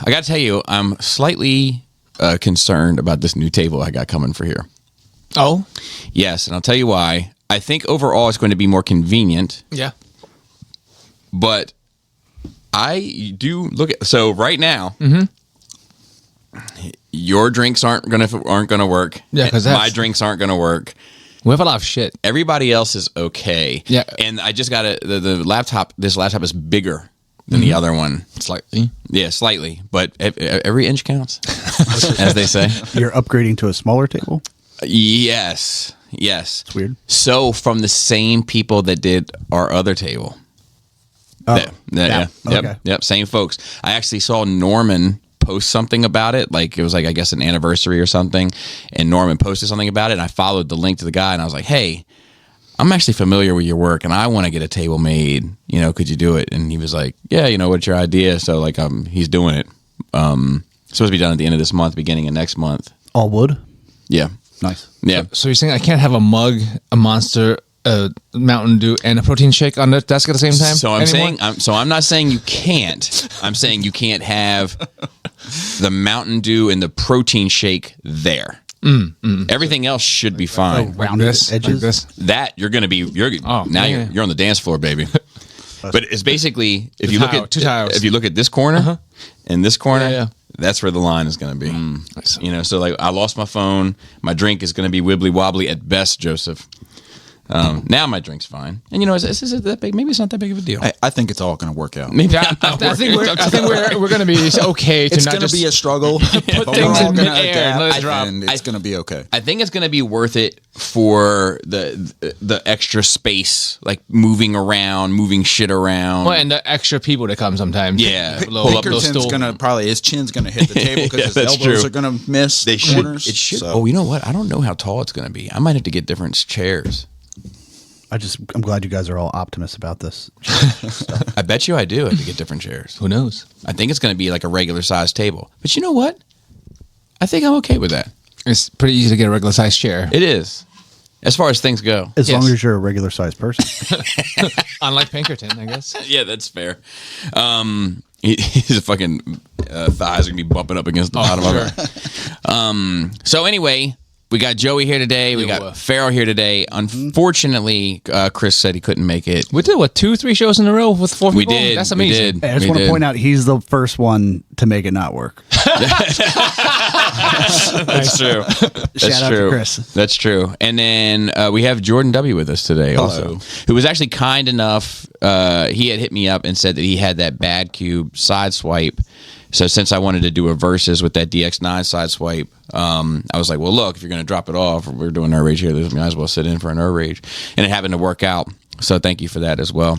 I got to tell you, I'm slightly concerned about this new table I got coming for here. Oh? Yes, and I'll tell you why. I think overall it's going to be more convenient. Yeah. But I do look at so right now. Your drinks aren't gonna work. Yeah, because my drinks aren't gonna work. We have a lot of shit. Everybody else is okay. Yeah. And I just got the laptop. This laptop is bigger than the other one. Slightly. Yeah, slightly, but every inch counts, as they say. You're upgrading to a smaller table? Yes. It's weird. So from the same people that did our other table. Oh, Yeah. okay. Yep. Same folks. I actually saw Norman post something about it. Like it was like, I guess, an anniversary or something. And Norman posted something about it. And I followed the link to the guy and I was like, hey, I'm actually familiar with your work and I want to get a table made. You know, could you do it? And he was like, yeah, you know, what's your idea? So like, he's doing it. Supposed to be done at the end of this month, beginning of next month. All wood? Yeah. Nice. Yeah. So you're saying I can't have a mug, a Monster, a Mountain Dew, and a protein shake on the desk at the same time? So I'm anymore? saying, I'm not saying you can't. I'm saying you can't have the Mountain Dew and the protein shake there. Everything else should be fine. Rounded this, edges? like this. That you're going to be. You're on the dance floor, baby. But it's basically if you look at this corner and this corner, Yeah. that's where the line is going to be. Nice. You know, so like I lost my phone. My drink is going to be wibbly wobbly at best, Joseph. Now my drink's fine, and you know, is it that big? Maybe it's not that big of a deal. I think it's all going to work out. Maybe Yeah, I think we're going to be okay to It's not going to just be a struggle, but things we're all in going to midair and let it adapt, drop. and it's going to be okay. I think it's going to be worth it for the extra space, like moving around, moving shit around. Well, and the extra people that come sometimes. Yeah. Blow Pull up up those Pinkerton's stool. going to probably, his chin's going to hit the table because Yeah, his that's elbows true. are going to miss They the should. corners. It should. So- Oh, you know what? I don't know how tall it's going to be. I might have to get different chairs. I'm glad you guys are all optimists about this. I bet you I do have to get different chairs. Who knows? I think it's going to be like a regular sized table. But you know what? I think I'm okay with that. It's pretty easy to get a regular sized chair. It is. As far as things go. As Yes. long as you're a regular sized person. Unlike Pinkerton, I guess. Yeah, that's fair. His fucking thighs are going to be bumping up against the bottom of it. So anyway, we got Joey here today. We got Farrell here today. Unfortunately, Chris said he couldn't make it. We did, 2-3 shows in a row with 4 We people? did. That's We amazing. did. Hey, I just We want to did. point out he's the first one to make it not work. That's true. That's Shout out to true. Chris. That's true. And then we have Jordan W. with us today also, who was actually kind enough. He had hit me up and said that he had that Bad Cube side swipe. So since I wanted to do a versus with that DX9 side swipe, I was like, well, look, if you're going to drop it off, we're doing Nerd Rage here. We might as well sit in for a Nerd Rage. And it happened to work out. So thank you for that as well.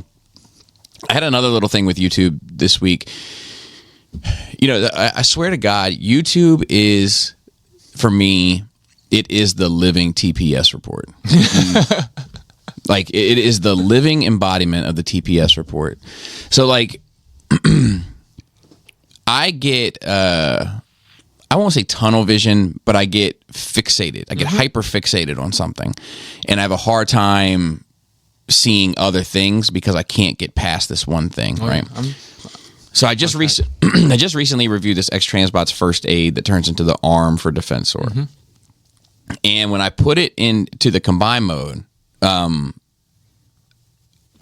I had another little thing with YouTube this week. You know, I swear to God, YouTube is, for me, it is the living TPS report. Like, it is the living embodiment of the TPS report. So, like, I get, I won't say tunnel vision, but I get fixated. I get hyper fixated on something. And I have a hard time seeing other things because I can't get past this one thing, right? So I just I just recently reviewed this X-Transbot's first aid that turns into the arm for Defensor. And when I put it into the combine mode, I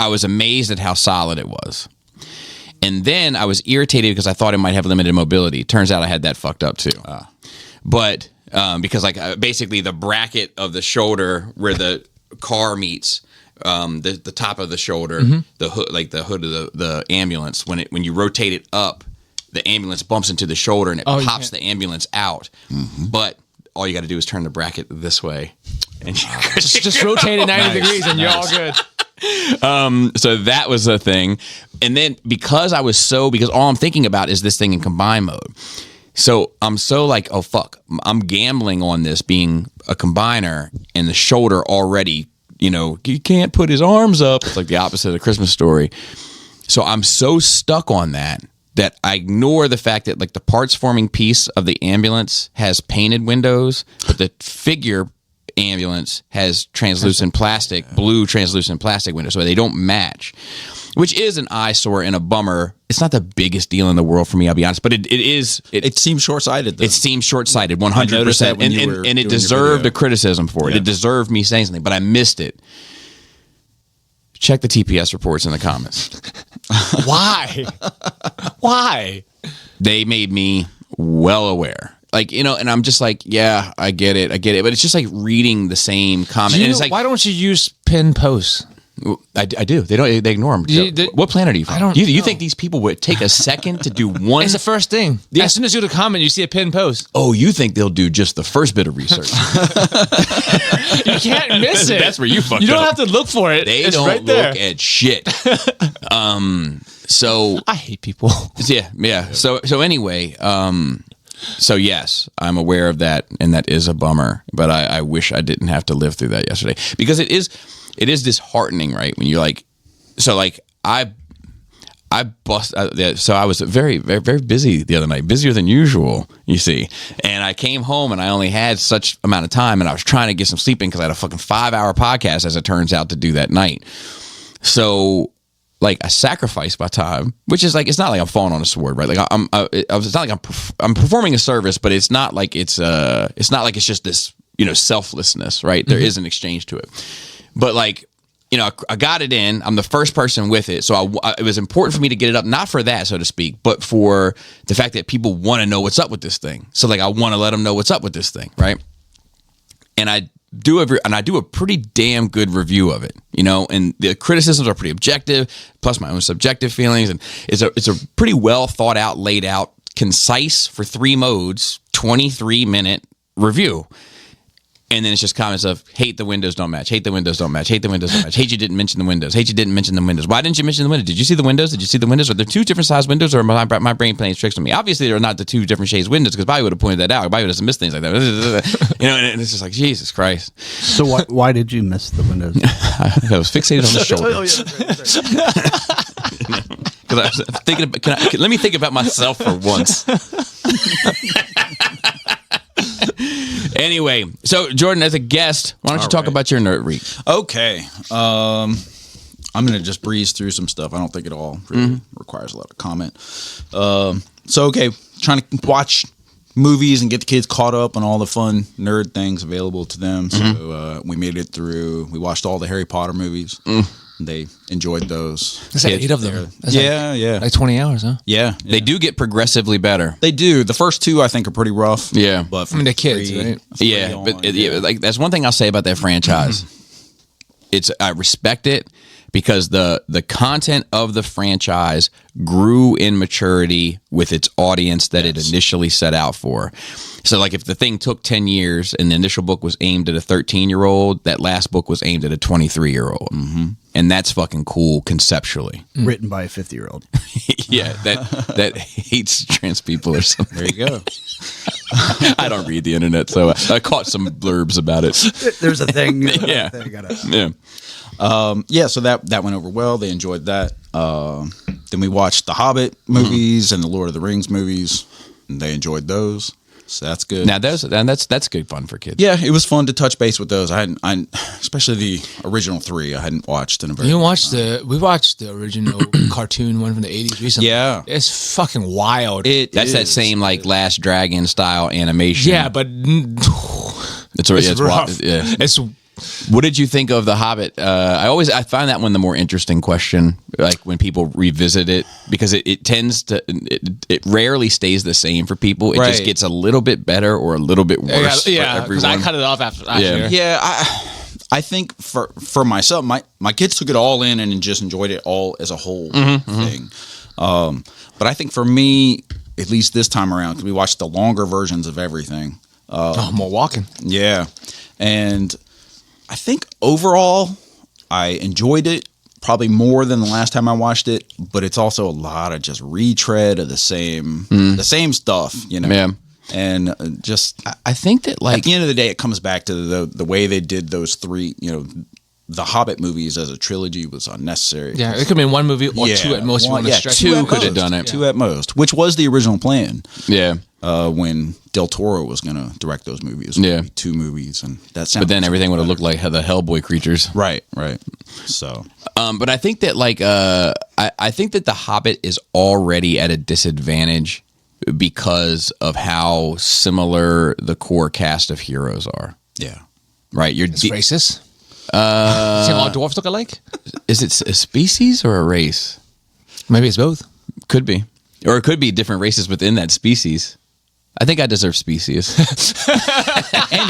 was amazed at how solid it was. And then I was irritated because I thought it might have limited mobility. Turns out I had that fucked up too. But because like basically the bracket of the shoulder where the car meets, the top of the shoulder, the hood, like the hood of the ambulance, when you rotate it up, the ambulance bumps into the shoulder and it pops the ambulance out. But all you got to do is turn the bracket this way, and Just rotate it 90 degrees and you're all good. so that was a thing. And then because all I'm thinking about is this thing in combine mode. So I'm so like, oh fuck, I'm gambling on this being a combiner and the shoulder already, you know, he can't put his arms up. It's like the opposite of the Christmas Story. So I'm so stuck on that I ignore the fact that like the parts forming piece of the ambulance has painted windows, but the figure ambulance has translucent plastic, blue translucent plastic windows, so they don't match. which is an eyesore and a bummer. It's not the biggest deal in the world for me, I'll be honest, but it is. It seems short-sighted, though. It seems short-sighted, 100%, I noticed that when you were and it doing your deserved video. a criticism for it. Yeah. It deserved me saying something, but I missed it. Check the TPS reports in the comments. Why? Why? They made me well aware. Like, you know, and I'm just like, yeah, I get it. But it's just like reading the same comment. And it's like, Why don't you use pin posts? I do. They ignore them. What planet are you from? I don't You know. think these people would take a second to do one? It's the first thing. As soon as you do the comment, you see a pin post. Oh, you think they'll do just the first bit of research? You can't miss it. That's where you fucked You don't up. have to look for it. They it's don't right there. look at shit. So I hate people. yeah. So anyway, so yes, I'm aware of that, and that is a bummer. But I wish I didn't have to live through that yesterday, because it is disheartening, right? When you're like, so like I bust. So I was very, very, very busy the other night, busier than usual, you see. And I came home and I only had such amount of time, and I was trying to get some sleep in because I had a fucking 5-hour podcast, as it turns out, to do that night. So like I sacrificed my time, which is like, it's not like I'm falling on a sword, right? Like it's not like I'm performing a service, but it's not like it's just this, you know, selflessness, right? There is an exchange to it, but like, you know, I got it in. I'm the first person with it, so it was important for me to get it up, not for that, so to speak, but for the fact that people want to know what's up with this thing. So like, I want to let them know what's up with this thing, right? And I do a pretty damn good review of it, you know, and the criticisms are pretty objective, plus my own subjective feelings, and it's a pretty well thought out, laid out, concise, for 3 modes, 23-minute review. And then it's just comments of hate the windows don't match, hate the windows don't match, hate the windows don't match, hate you didn't mention the windows, hate you didn't mention the windows. Why didn't you mention the windows? Did you see the windows? Did you see the windows? Are there 2 different size windows, or my brain playing tricks on me? Obviously, they're not the 2 different shades windows, because Bobby would have pointed that out. Bobby doesn't miss things like that. You know, and it's just like, Jesus Christ. So why did you miss the windows? I was fixated on the shoulder. Because I was thinking about, let me think about myself for once. Anyway, so Jordan, as a guest, why don't you talk about your nerd week? Okay. I'm going to just breeze through some stuff. I don't think it all really requires a lot of comment. Okay, trying to watch movies and get the kids caught up on all the fun nerd things available to them. So we made it through. We watched all the Harry Potter movies. They enjoyed those. There's like 8 of them. That's Yeah. like 20 hours, huh? Yeah. They do get progressively better. They do. The first 2 I think are pretty rough. Yeah. But I mean, they're kids, right? Yeah, but like that's one thing I'll say about that franchise. I respect it because the content of the franchise grew in maturity with its audience that it initially set out for. So like if the thing took 10 years and the initial book was aimed at a 13-year-old, that last book was aimed at a 23-year-old. And that's fucking cool conceptually. Written by a 50-year-old. Yeah, that hates trans people or something. There you go. I don't read the internet, so I caught some blurbs about it. There's a thing. Yeah. Yeah. Yeah, so that went over well. They enjoyed that. Then we watched the Hobbit movies and the Lord of the Rings movies, and they enjoyed those. So that's good. Now that's good fun for kids. Yeah, it was fun to touch base with those. I especially the original 3 I hadn't watched in a very We long watched time. we watched the original cartoon one from the 80s recently. Yeah. It's fucking wild. That's that same like Last Dragon style animation. Yeah, but it's it's rough. wild. Yeah. It's What did you think of The Hobbit? I find that one the more interesting question. Like when people revisit it, because it tends to it rarely stays the same for people. It just Right. gets a little bit better or a little bit worse. yeah, for because I everyone. cut it off after last Yeah. year. Yeah, I think for myself, my kids took it all in and just enjoyed it all as a whole thing. But I think for me, at least this time around, because we watched the longer versions of everything. More walking. Yeah, and I think overall, I enjoyed it probably more than the last time I watched it. But it's also a lot of just retread of the same stuff, you know. Yeah. And just I think that at like the end of the day, it comes back to the way they did those 3. You know, the Hobbit movies as a trilogy was unnecessary. Yeah, it could be 1 movie or 2 at most. You want to stretch 2 it. could have done it. 2 at most, which was the original plan. Yeah. when Del Toro was going to direct those movies. Yeah. 2 movies, and that sounds. But then everything would have looked like the Hellboy creatures. right. So But I think that I think that The Hobbit is already at a disadvantage because of how similar the core cast of heroes are. yeah, Right? It's racist. See all dwarves look alike? Is it a species or a race? Maybe it's both. Could be. Or it could be different races within that species. I think I deserve species. and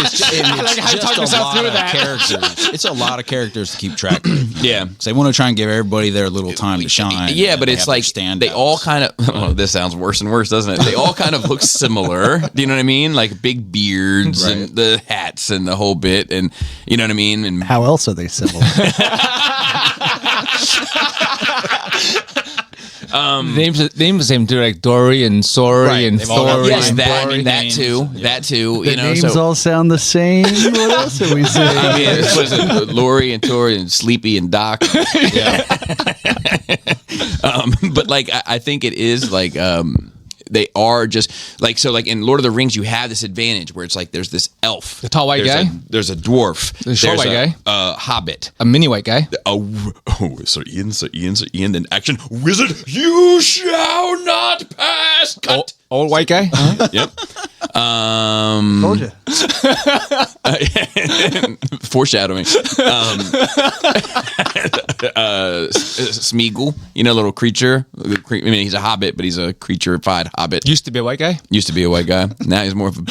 it's like how you just talk a yourself lot through of that. characters. It's a lot of characters to keep track of. Yeah. Because they want to try and give everybody their little time to shine. Yeah, and but they it's have their like standouts. they all kind of. Oh, this sounds worse and worse, doesn't it? They all kind of look similar. Do you know what I mean? Like big beards and the hats and the whole bit, and you know what I mean. And How else are they similar? Names the same too, like Dory and Sori Right, and they've all got Thori. yes, and that Bori. that too, Yeah. that too. The You know, names so all sound the same. What else are we I saying? mean, was it Lori and Tori and Sleepy and Doc? But like, I think it is like they are just like so. Like in Lord of the Rings, you have this advantage where it's like there's this elf, The tall white there's guy? there's a dwarf, The short there's white a hobbit. A mini white guy. Sir Ian, then action, wizard, you shall not pass. Cut. Old white guy. Yep. Told you. Foreshadowing. Smeagol, you know, little creature. I mean, he's a hobbit, but he's a creature-fied hobbit. Used to be a white guy. Used to be a white guy. Now he's more of a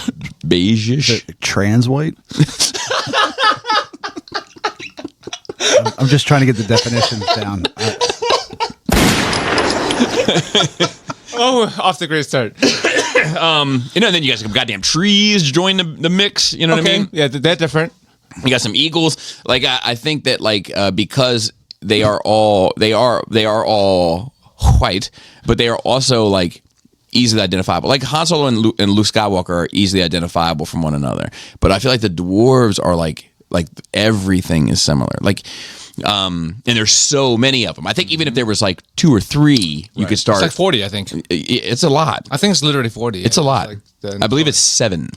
beige-ish. Trans white. I'm just trying to get the definitions down. Oh, off the great start. You know, and then you got some goddamn trees join the mix. You know what I mean? Yeah, they're different. You got some eagles. Like I think that like because they are all white, but they are also like easily identifiable. Like Han Solo and Luke Skywalker are easily identifiable from one another. But I feel like the dwarves are like everything is similar. Like and there's so many of them. I think even if there was like 2 or 3, you could start. It's like 40, I think. It's a lot. I think it's literally 40. It's a lot. Like the- I believe it's 7.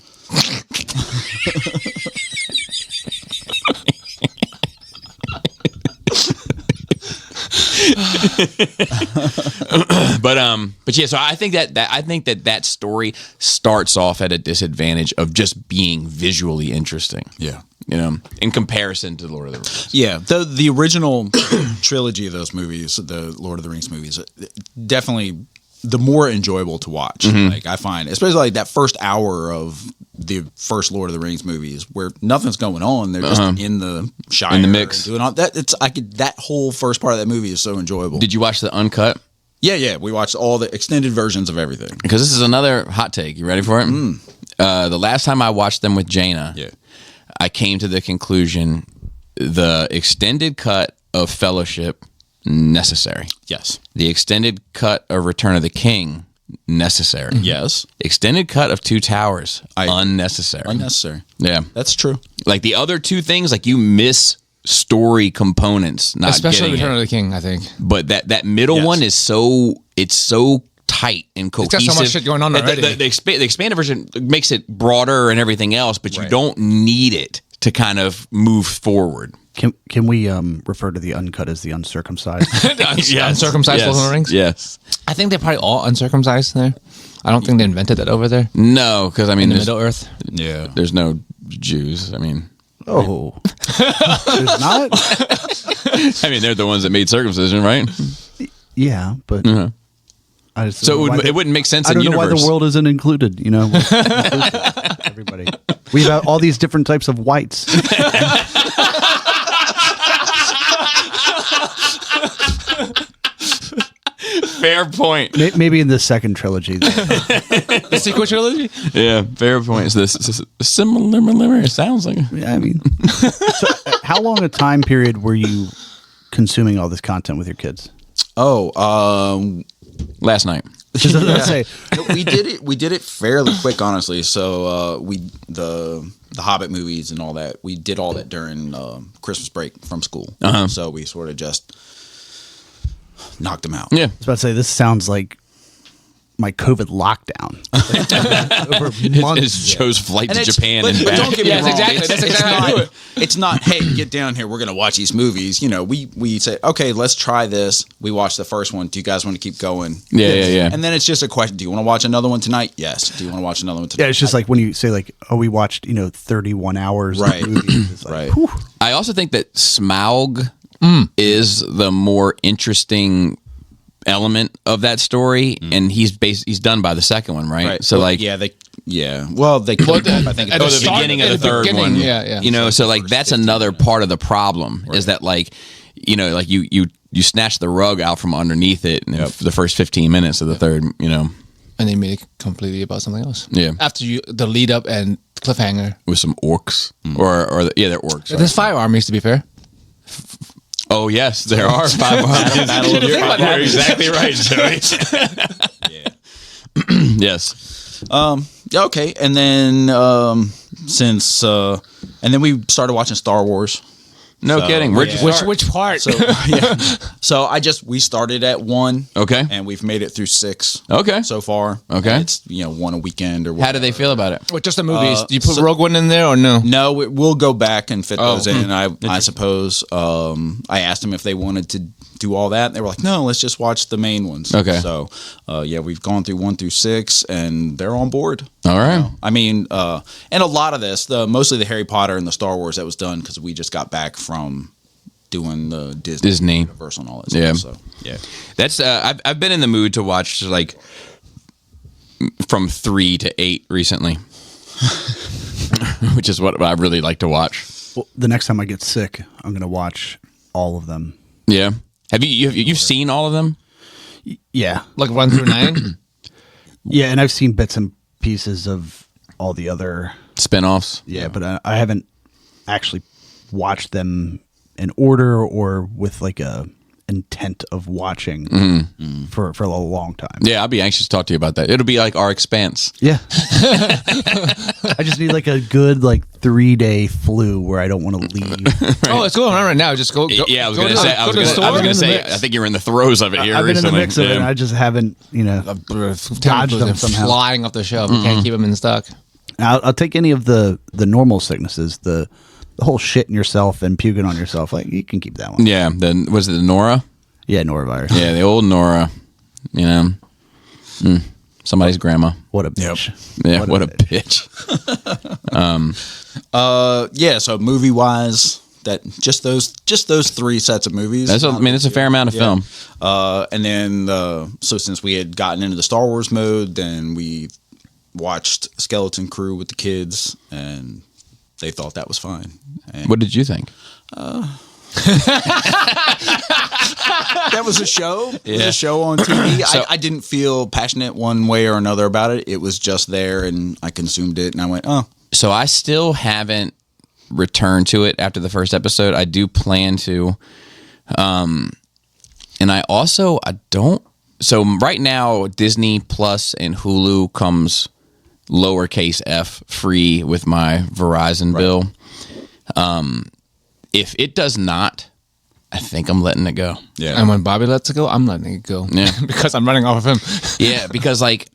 but yeah, so I think that story starts off at a disadvantage of just being visually interesting. Yeah. You know, in comparison to Lord of the Rings. Yeah, the original trilogy of those movies, the Lord of the Rings movies, definitely the more enjoyable to watch. Like I find, especially like that first hour of the first Lord of the Rings movies, where nothing's going on, they're just in the Shire, In the mix. and doing all that. That whole first part of that movie is so enjoyable. Did you watch the uncut? Yeah, we watched all the extended versions of everything. Because this is another hot take. You ready for it? The last time I watched them with Jaina, I came to the conclusion the extended cut of Fellowship, necessary. Yes. The extended cut of Return of the King, necessary. Yes. Extended cut of Two Towers, unnecessary. Unnecessary. Yeah. That's true. Like the other two things, like you miss story components, not Especially getting Return it. of the King, I think. But that middle Yes. one is so tight and cohesive. got so much shit going on already. The expanded version makes it broader and everything else, but you don't need it to kind of move forward. Can we refer to the uncut as the uncircumcised? Uncircumcised Lord of the Rings? Yes. I think they're probably all uncircumcised there. I don't think they invented that over there No, because I mean, in the there's, Middle Earth. Yeah. there's no Jews. I mean, Oh, there's not. they're the ones that made circumcision, right? Yeah, but I just So don't know why it wouldn't make sense I in don't know universe. why the world isn't included. You know, everybody. We have all these different types of whites. Fair point. Maybe in the second trilogy. The sequel trilogy? Yeah, fair point. Is this similar? It sounds like. I mean, so, how long a time period were you consuming all this content with your kids? Oh, Last night. Just as I say, we did it fairly quick, honestly. So the Hobbit movies and all that, we did all that during Christmas break from school. So we sort of just knocked them out. Yeah. I was about to say, this sounds like my COVID lockdown over It's months. Joe's flight to it's- Japan but, and but back. don't get me Yes, wrong. exactly. It's, That's it's exactly how I do not, it. it's not, hey, get down here. We're going to watch these movies. You know, we say, okay, let's try this. We watched the first one. Do you guys want to keep going? Yeah, Yes. yeah, yeah. And then it's just a question. Do you want to watch another one tonight? Yes. Do you want to watch another one tonight? Yeah, it's just like when you say like, "Oh, we watched 31 hours Right. of movies." It's like, Right. whew. I also think that Smaug is the more interesting element of that story, and he's done by the second one, right? Right. So Well, like, well, they could, I think, at oh, the the start- beginning of at the the third beginning, one, yeah. You know, so like that's another part of the problem is that like, you know, like you snatch the rug out from underneath it in the first 15 minutes of the third, you know, And they made it completely about something else. Yeah. After the lead up and cliffhanger. with some orcs they're orcs. Right? There's 5 armies, to be fair. Oh yes, there are 5 armies. You're exactly right, Joey. Yes. Yeah, okay. And then and then we started watching Star Wars. No So, kidding. Where'd you yeah. start? Which part? So yeah. So we started at 1. Okay. And we've made it through 6. Okay. So far. Okay. And it's 1 a weekend or whatever. How do they feel about it? With just the movies. Do you put so- Rogue One in there or no? No, we'll go back and fit Oh, those in. I suppose. I asked them if they wanted to do all that. They were like, "No, let's just watch the main ones." Okay. So, we've gone through 1 through 6, and they're on board. All right. I mean, and a lot of this, mostly the Harry Potter and the Star Wars, that was done because we just got back from doing the Disney. Universal and all that Yeah. stuff. So, yeah. That's I've been in the mood to watch like from 3 to 8 recently, which is what I really like to watch. Well, the next time I get sick, I'm gonna watch all of them. Yeah. Have you've seen all of them? Yeah, Like 1 through 9? yeah, and I've seen bits and pieces of all the other. Spinoffs. Yeah, but I haven't actually watched them in order or with like a intent of watching for a long time. Yeah, I'll be anxious to talk to you about that. It'll be like our Expanse. Yeah. I just need like a good 3-day flu where I don't want to leave. Oh, it's going on right now. Just go. Yeah, I was go gonna to say. the- I go was to the gonna store. say. I think you're in the throes of it here I've been in recently. the mix of it, and I just haven't, dodged them somehow. Flying off the shelf. You can't keep them in stock. I'll take any of the normal sicknesses, the whole shitting yourself and puking on yourself. Like, you can keep that one. Yeah. Then was it the Nora? Yeah, norovirus. Yeah, the old Nora. You know, somebody's grandma. What a bitch. Yeah, what a bitch. Yeah, so movie wise, that just those 3 sets of movies. That's a fair amount of film. And then so since we had gotten into the Star Wars mode, then we watched Skeleton Crew with the kids, and they thought that was fine. And What did you think? that was a show. It was a show on TV. I didn't feel passionate one way or another about it. It was just there, and I consumed it, and I went, oh. So I still haven't returned to it after the first episode. I do plan to. And I don't. So right now, Disney Plus and Hulu comes lowercase f free with my Verizon bill. If it does not, I think I'm letting it go. Yeah. And when Bobby lets it go, I'm letting it go. Yeah. Because I'm running off of him. Yeah, because like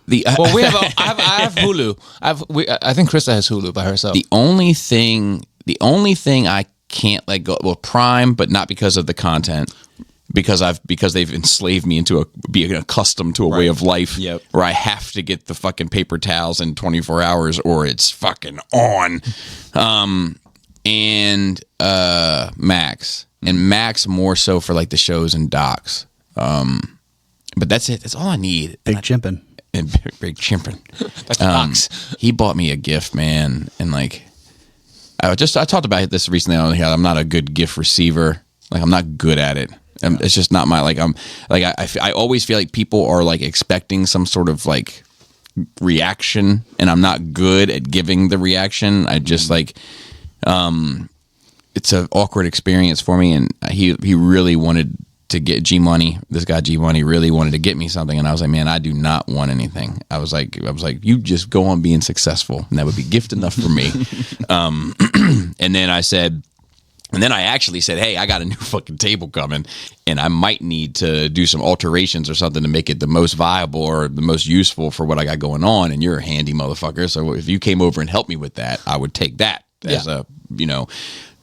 Well, we have. I have Hulu. I think Krista has Hulu by herself. The only thing I can't let go, well, Prime, but not because of the content, because they've enslaved me into being accustomed to a way of life Yep. where I have to get the fucking paper towels in 24 hours or it's fucking on. And Max, and Max more so for like the shows and docs. But that's it. That's all I need. Big chimpin'. And big chimping. That's the box. He bought me a gift, man, and like I talked about this recently on here. I'm not a good gift receiver. Like I'm not good at it. It's just not my I always feel like people are like expecting some sort of like reaction, and I'm not good at giving the reaction. I just like it's an awkward experience for me, and he really wanted to get G Money. This guy G Money really wanted to get me something, and I was like, man, I do not want anything. I was like, you just go on being successful, and that would be gift enough for me. And then I said, And then I actually said, hey, I got a new fucking table coming, and I might need to do some alterations or something to make it the most viable or the most useful for what I got going on. And you're a handy motherfucker. So if you came over and helped me with that, I would take that as a,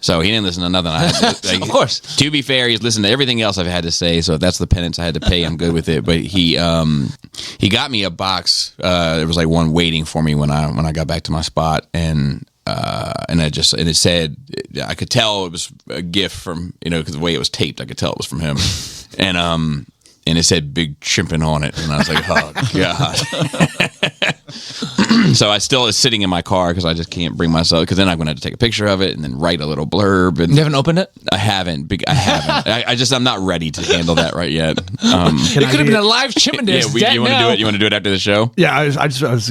So he didn't listen to nothing I had to, Of course. To be fair, he's listened to everything else I've had to say. So if that's the penance I had to pay, I'm good with it. But he got me a box. There was like one waiting for me when I got back to my spot, and it said, I could tell it was a gift from, because the way it was taped, I could tell it was from him. And it said Big Chimpin' on it. And I was like, oh, God. So I still is sitting in my car because I just can't bring myself, because then I'm going to have to take a picture of it and then write a little blurb. And You haven't opened it? I haven't. I'm not ready to handle that right yet. It could have been a live Chippendale. You want to do it? You want to do it after the show? Yeah, I was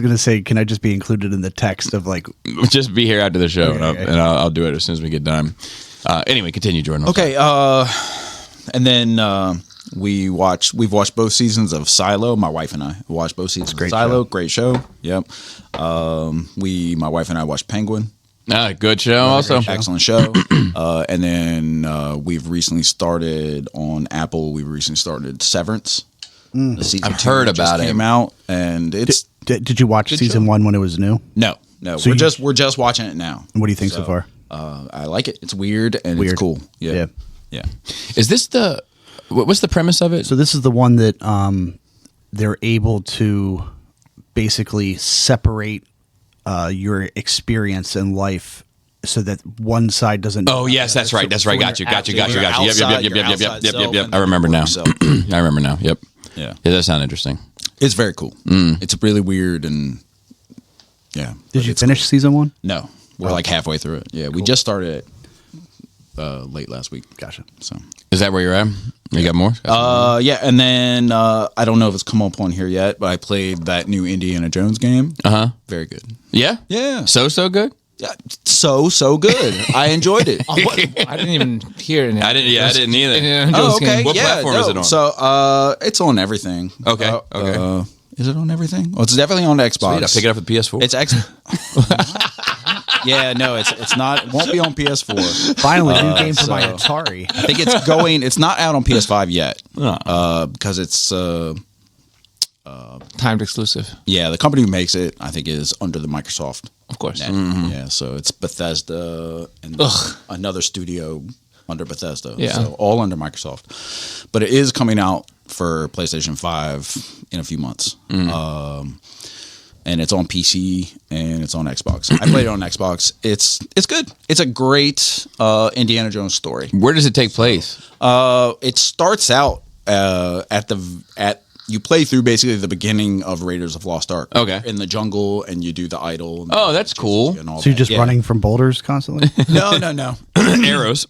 going to say, can I just be included in the text of like? Just be here after the show, Okay. and I'll do it as soon as we get done. Anyway, continue, Jordan. Okay, and then we've watched both seasons of Silo. My wife and I watched both seasons of Silo. show. Great show. Yep. My wife and I watched Penguin. Good show. Also, Excellent show. And then we've recently started on Apple. We recently started Severance. The season I've 2 heard just about it. Came out, and it's Did you watch season 1 when it was new? no. So We're just watching it now. And what do you think so far? I like it. It's weird and Weird. it's cool. Yeah. is this what's the premise of it? So this is the one that they're able to basically separate your experience in life so that one side doesn't. Oh yes, that's right. That's right. Got you. Got you. You're outside Yep. self I remember now. yourself. I remember now. Yep. Yeah. It does sound interesting. It's very cool. It's really weird and yeah. Did you finish season 1? No, we're like halfway through it. Yeah, we just started it late last week. Gotcha. So Is that where you're at? You got more? yeah, and then I don't know if it's come up on here yet, but I played that new Indiana Jones game. Very good. Yeah. Yeah. So good. Yeah, so good. I enjoyed it. I didn't even hear it. I didn't either. Oh, okay. What platform is it on? So it's on everything. Okay, okay. Is it on everything? Well, it's definitely on Xbox. Sweet, I pick it up with PS4. It's X. Yeah, no, it's not. It won't be on PS4. Finally, new game for my so- Atari. I think it's going. It's not out on PS5 yet because it's. Timed exclusive. Yeah, the company who makes it, I think, is under the Microsoft. Of course. net. Yeah, so it's Bethesda and another studio under Bethesda. Yeah. So all under Microsoft. But it is coming out for PlayStation 5 in a few months. And it's on PC and it's on Xbox. I played it on Xbox. It's good. It's a great Indiana Jones story. Where does it take place? It starts out at you play through basically the beginning of Raiders of Lost Ark. Okay. In the jungle, and you do the idol. And Oh, that's cool. and all So you're that. just Yeah. running from boulders constantly? No. Arrows.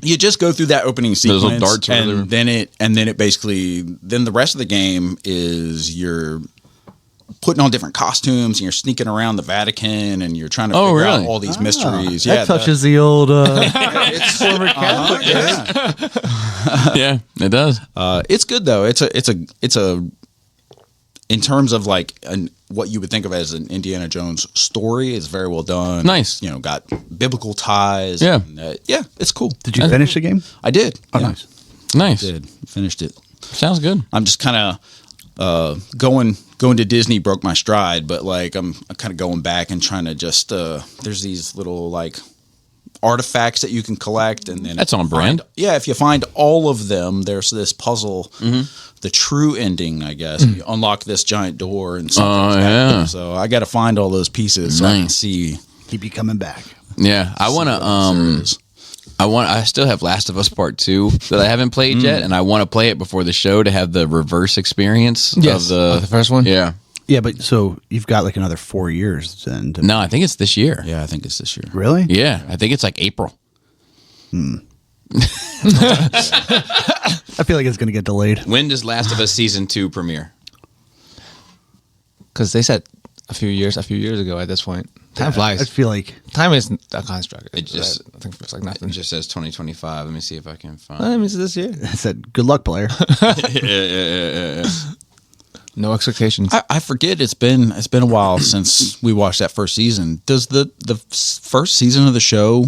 You just go through that opening sequence, little darts or whatever. and then it basically the rest of the game is you're putting on different costumes and you're sneaking around the Vatican and you're trying to figure really? out all these mysteries. That touches the old it's former Catholic. Yeah, it does. It's good though. It's a in terms of like what you would think of as an Indiana Jones story. It's very well done. Nice. You know, got biblical ties. Yeah. And, yeah, it's cool. Did you finish the game? I did. Oh, yeah. nice. Nice. Did finished it. Sounds good. I'm just kind of going to Disney broke my stride, but like I'm kind of going back and trying to just there's these little like artifacts that you can collect, and then That's if on you brand. if you find all of them, there's this puzzle, the true ending, I guess. You unlock this giant door and something's happening. yeah. So I got to find all those pieces so I can Nice. see. Keep you coming back. Yeah, I want to. I still have Last of Us Part 2 that I haven't played yet, and I want to play it before the show to have the reverse experience of the first one. Yeah. Yeah, but so you've got like another 4 years then. To, No, I think it's this year. Yeah, I think it's this year. Really? Yeah, I think it's like April. I feel like it's going to get delayed. When does Last of Us Season 2 premiere? Because they said a few years ago at this point. Time I flies. feel like Time is a construct. It just- I think it's like nothing. It just says 2025. Let me see if I can find. I mean, it's this year. I said, good luck, player. yeah. No expectations. I forget. It's been a while since we watched that first season. Does the first season of the show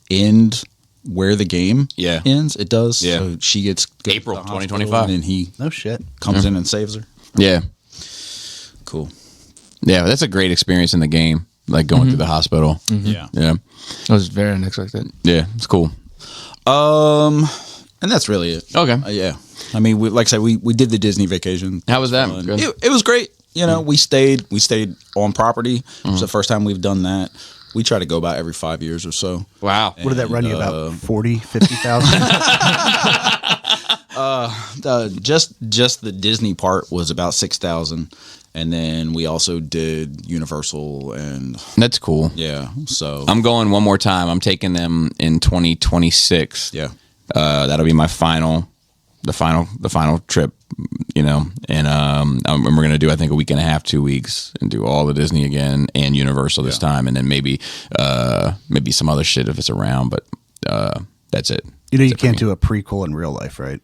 end where the game Yeah. ends. It does. Yeah. So she gets goes to April the hospital, 2025. and he No shit. comes in and saves her. Yeah. Cool. Yeah, that's a great experience in the game, like going through the hospital. Yeah. Yeah. It was very unexpected. Yeah, it's cool. And that's really it. Okay. Yeah. I mean, like I said, we did the Disney vacation. How was that? Fun. Good? It was great. You know, we stayed on property. It's the first time we've done that. We try to go about every 5 years or so. Wow. What did that run you about? 40, 50,000? Just the Disney part was about 6,000, and then we also did Universal and That's cool. yeah. So I'm going one more time. I'm taking them in 2026. yeah. That'll be my final trip, you know, and we're gonna do I think a week and a half, 2 weeks, and do all the Disney again and Universal this time, and then maybe some other shit if it's around, but that's it. You know, you can't do a prequel in real life, right?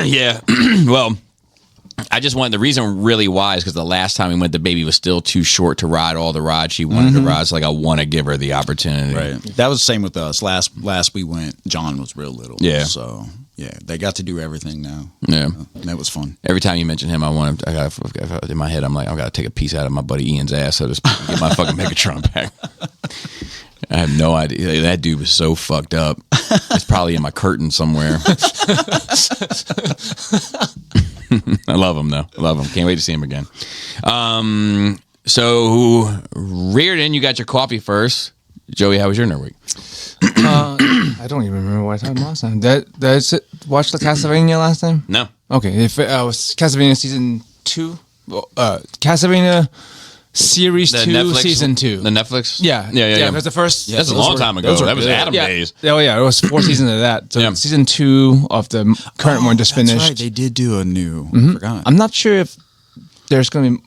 Yeah. Well, I just wanted the reason really why is because the last time we went, the baby was still too short to ride all the rides she wanted to ride. So like I want to give her the opportunity. Right. That was the same with us. Last we went, John was real little. Yeah. So yeah, they got to do everything now. Yeah. And that was fun. Every time you mention him, I got in my head. I'm like, I got to take a piece out of my buddy Ian's ass so to get my fucking Megatron back. I have no idea. That dude was so fucked up. It's probably in my curtain somewhere. I love him though. I love him. Can't wait to see him again. So Reardon, you got your coffee first. Joey, how was your nerd week? I don't even remember what I talked last time. Did I watch the Castlevania last time? No. Okay, if it was Castlevania season 2, Castlevania series 2, season 2. The Netflix? Yeah. That's the first. That's a long time ago. those were That was good. Adam Yeah. days. Oh yeah, it was 4 seasons of that. So Yeah. season 2 of the current one just That's finished. right. They did do a new. I forgot. I'm not sure if there's probably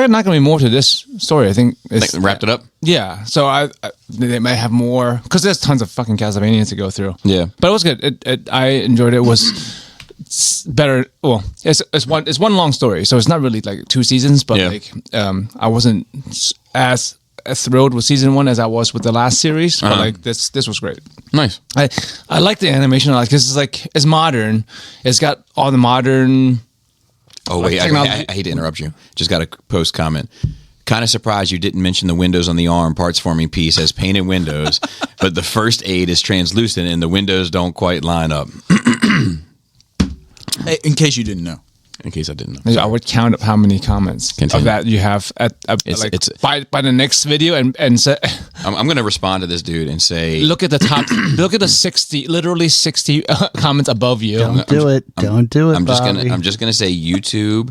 not going to be more to this story. I think it's Like, wrapped it up? Yeah, so I they might have more because there's tons of fucking Castlevania to go through. Yeah. but it was good. I enjoyed it. It was better. Well, it's one long story, so it's not really like 2 seasons. But Yeah. like, I wasn't as thrilled with season 1 as I was with the last series. But like this was great. Nice. I like the animation a lot because it's modern. It's got all the modern. Oh, wait. technology- I hate to interrupt you. Just got a post comment. Kind of surprised you didn't mention the windows on the arm parts forming piece as painted windows, but the first aid is translucent and the windows don't quite line up. Hey, in case you didn't know. In case I didn't know. I would count up how many comments Continue. of that you have by the next video and say, I'm going to respond to this dude and say, look at the top, look at the 60 comments above you. Don't do it. Don't do it, I'm just Bobby. gonna say YouTube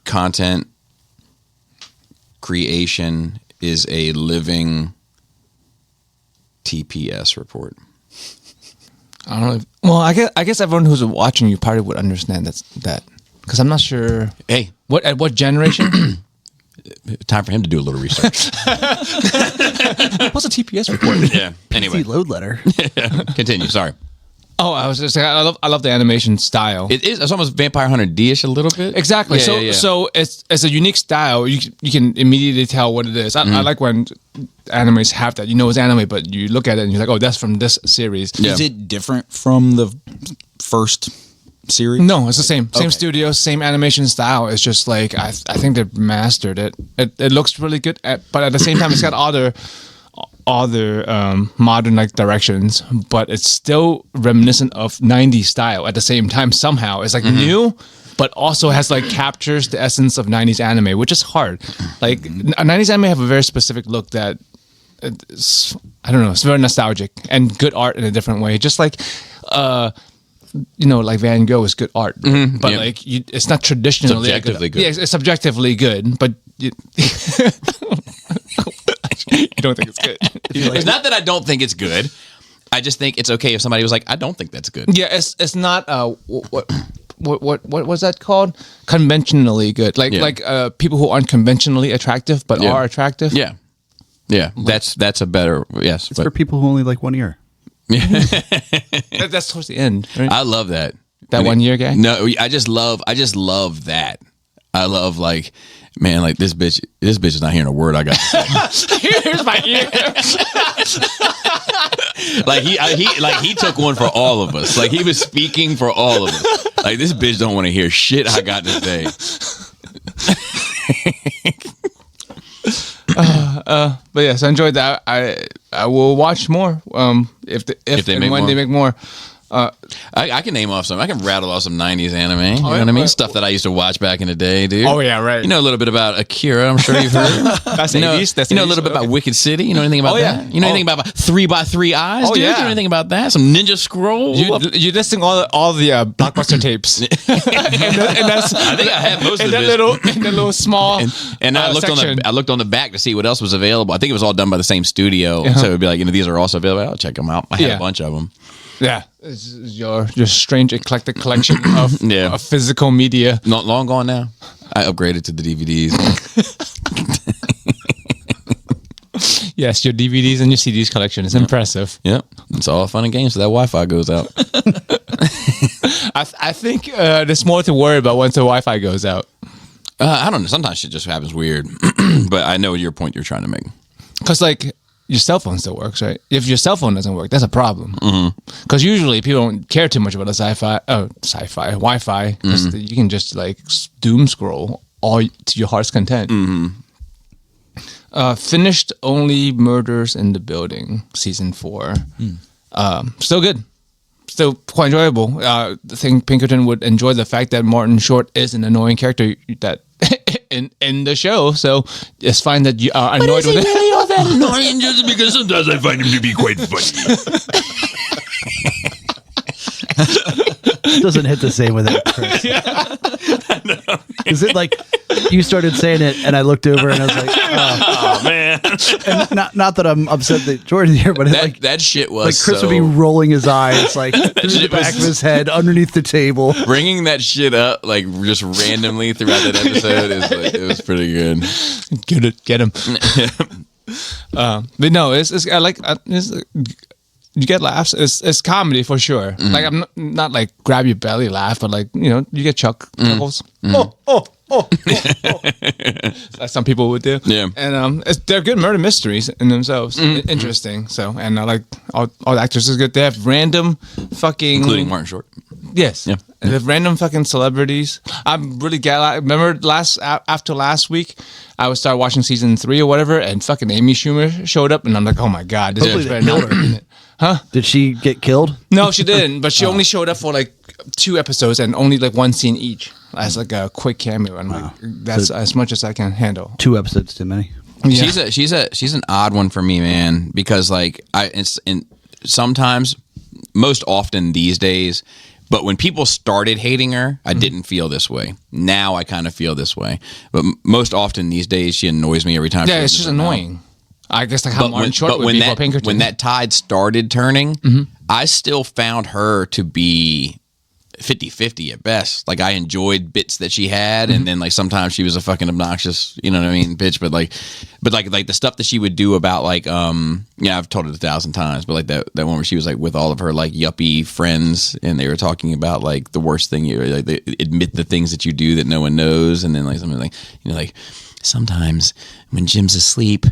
content creation is a living TPS report. I don't know. Well, I guess everyone who's watching you probably would understand that because I'm not sure Hey, at what generation. time for him to do a little research. What's a TPS report? Yeah. Anyway, Easy load letter. continue. Sorry. Oh, I was just saying, I love the animation style. It is. It's almost Vampire Hunter D-ish a little bit. Exactly. Yeah, So it's a unique style. You can immediately tell what it is. I like when animes have that. You know it's anime, but you look at it and you're like, oh, that's from this series. Yeah. Is it different from the first series? No, it's the same. Same Okay. studio, same animation style. It's just like I think they've mastered it. It looks really good, but at the same time, it's got other modern like directions, but it's still reminiscent of 90s style at the same time. Somehow it's like new, but also has like captures the essence of 90s anime, which is hard. Like 90s anime have a very specific look that it's, I don't know, it's very nostalgic and good art in a different way. Just like like Van Gogh is good art, but yeah. like it's not traditionally Subjectively good. Yeah, it's subjectively good, but you don't think it's good. It's not that I don't think it's good. I just think it's okay if somebody was like, I don't think that's good. Yeah, it's not what was that called? Conventionally good, like people who aren't conventionally attractive but Yeah. are attractive. Yeah. Yeah. That's a better, yes. It's for people who only like one ear. That's towards the end. Right? I love that. That 1 year guy? No, I just love that. I love like, man, like this bitch is not hearing a word I got to say. Here's my ear. Like he took one for all of us. Like he was speaking for all of us. Like this bitch don't want to hear shit I got to say. But yes, I enjoyed that. I will watch more. If they and make when more. they make more. I can name off some. I can rattle off some '90s anime. You know yeah? what I mean? Stuff that I used to watch back in the day, dude. Oh, yeah, right. You know a little bit about Akira. I'm sure you've heard. That's You know, 80s. That's you know a 80s, little bit about okay. Wicked City. You know anything about Oh, yeah. that? You know anything about 3x3 Eyes, Oh, dude? yeah. You know anything about that? Some Ninja Scroll. You're listing all the blockbuster tapes, and that's I think I have most in of that this. in the little small. And I looked section. I looked on the back to see what else was available. I think it was all done by the same studio, so it'd be like, these are also available. I'll check them out. I had Yeah. a bunch of them. Yeah, it's your strange eclectic collection of, Yeah. of physical media. Not long gone now. I upgraded to the DVDs. Yes, your DVDs and your CDs collection is impressive. Yep, it's all fun and games. So that Wi-Fi goes out. I think there's more to worry about once the Wi-Fi goes out. I don't know. Sometimes shit just happens weird. But I know your point you're trying to make. Because like your cell phone still works, right? If your cell phone doesn't work, that's a problem. Because usually people don't care too much about the Wi-Fi, because you can just like doom scroll all to your heart's content. Finished Only Murders in the Building season 4. Still good. Still quite enjoyable. I think Pinkerton would enjoy the fact that Martin Short is an annoying character that in the show. So it's fine that you are annoyed with it. Really all that annoying just because sometimes I find him to be quite funny. Doesn't hit the same with it, Chris. Is it like you started saying it and I looked over and I was like, Oh man, and not that I'm upset that Jordan's here, but that like that shit was like Chris so, would be rolling his eyes like through the shit back was- of his head underneath the table. bringing that shit up like just randomly throughout that episode is like, it was pretty good. Get him. But no, it's I like you get laughs. It's comedy for sure. Like I'm not like grab your belly laugh, but like you get chuckles. Oh. Like some people would do. Yeah. And they're good murder mysteries in themselves. Interesting. So and I like all the actors is good. They have random fucking Including Martin Short. Yes. Yeah. They have random fucking celebrities. I'm really glad. I remember after last week, I would start watching season 3 or whatever, and fucking Amy Schumer showed up, and I'm like, oh my god, this Hopefully is they very killed her. Did she get killed? No, she didn't, but she only showed up for like 2 episodes and only like 1 scene each as like a quick cameo. And like that's as much as I can handle. 2 episodes too many. Yeah. She's an odd one for me, man, because like sometimes, most often these days. But when people started hating her, I didn't feel this way. Now I kind of feel this way. But most often these days, she annoys me every time. Yeah, she it's opens just her mouth. annoying. I guess like how Martin Short would when be that, for Pinkerton. when that tide started turning, I still found her to be 50-50 at best. Like I enjoyed bits that she had, and then like sometimes she was a fucking obnoxious, you know what I mean, bitch. But like the stuff that she would do about like I've told it 1,000 times, but like that one where she was like with all of her like yuppie friends, and they were talking about like the worst thing they admit the things that you do that no one knows, and then like something like like sometimes when Jim's asleep,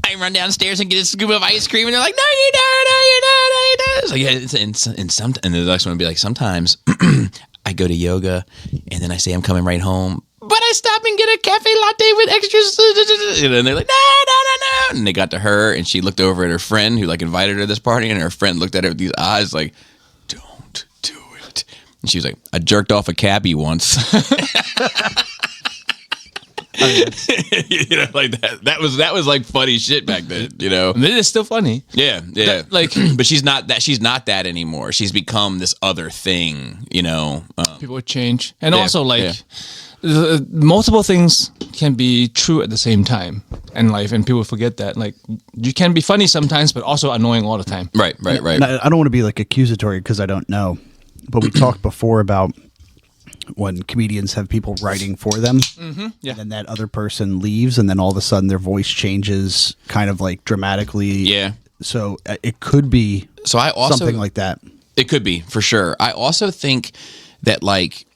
I run downstairs and get a scoop of ice cream, and they're like, "No, you don't, no, you don't, no, you don't." So yeah, and the next one would be like, "Sometimes I go to yoga, and then I say I'm coming right home, but I stop and get a cafe latte with extras." And they're like, "No." And they got to her, and she looked over at her friend who like invited her to this party, and her friend looked at her with these eyes like, "Don't do it." And she was like, "I jerked off a cabbie once." Like that was like funny shit back then, It is still funny. Yeah. Like- but she's not that anymore. She's become this other thing, People would change, and Yeah, also like yeah. multiple things can be true at the same time in life, and people forget that. Like you can be funny sometimes, but also annoying all the time. Right. And I don't want to be like accusatory because I don't know, but we talked before about when comedians have people writing for them, Yeah. and then that other person leaves, and then all of a sudden their voice changes, kind of like dramatically. Yeah. So it could be So I also something like that. It could be, for sure. I also think that like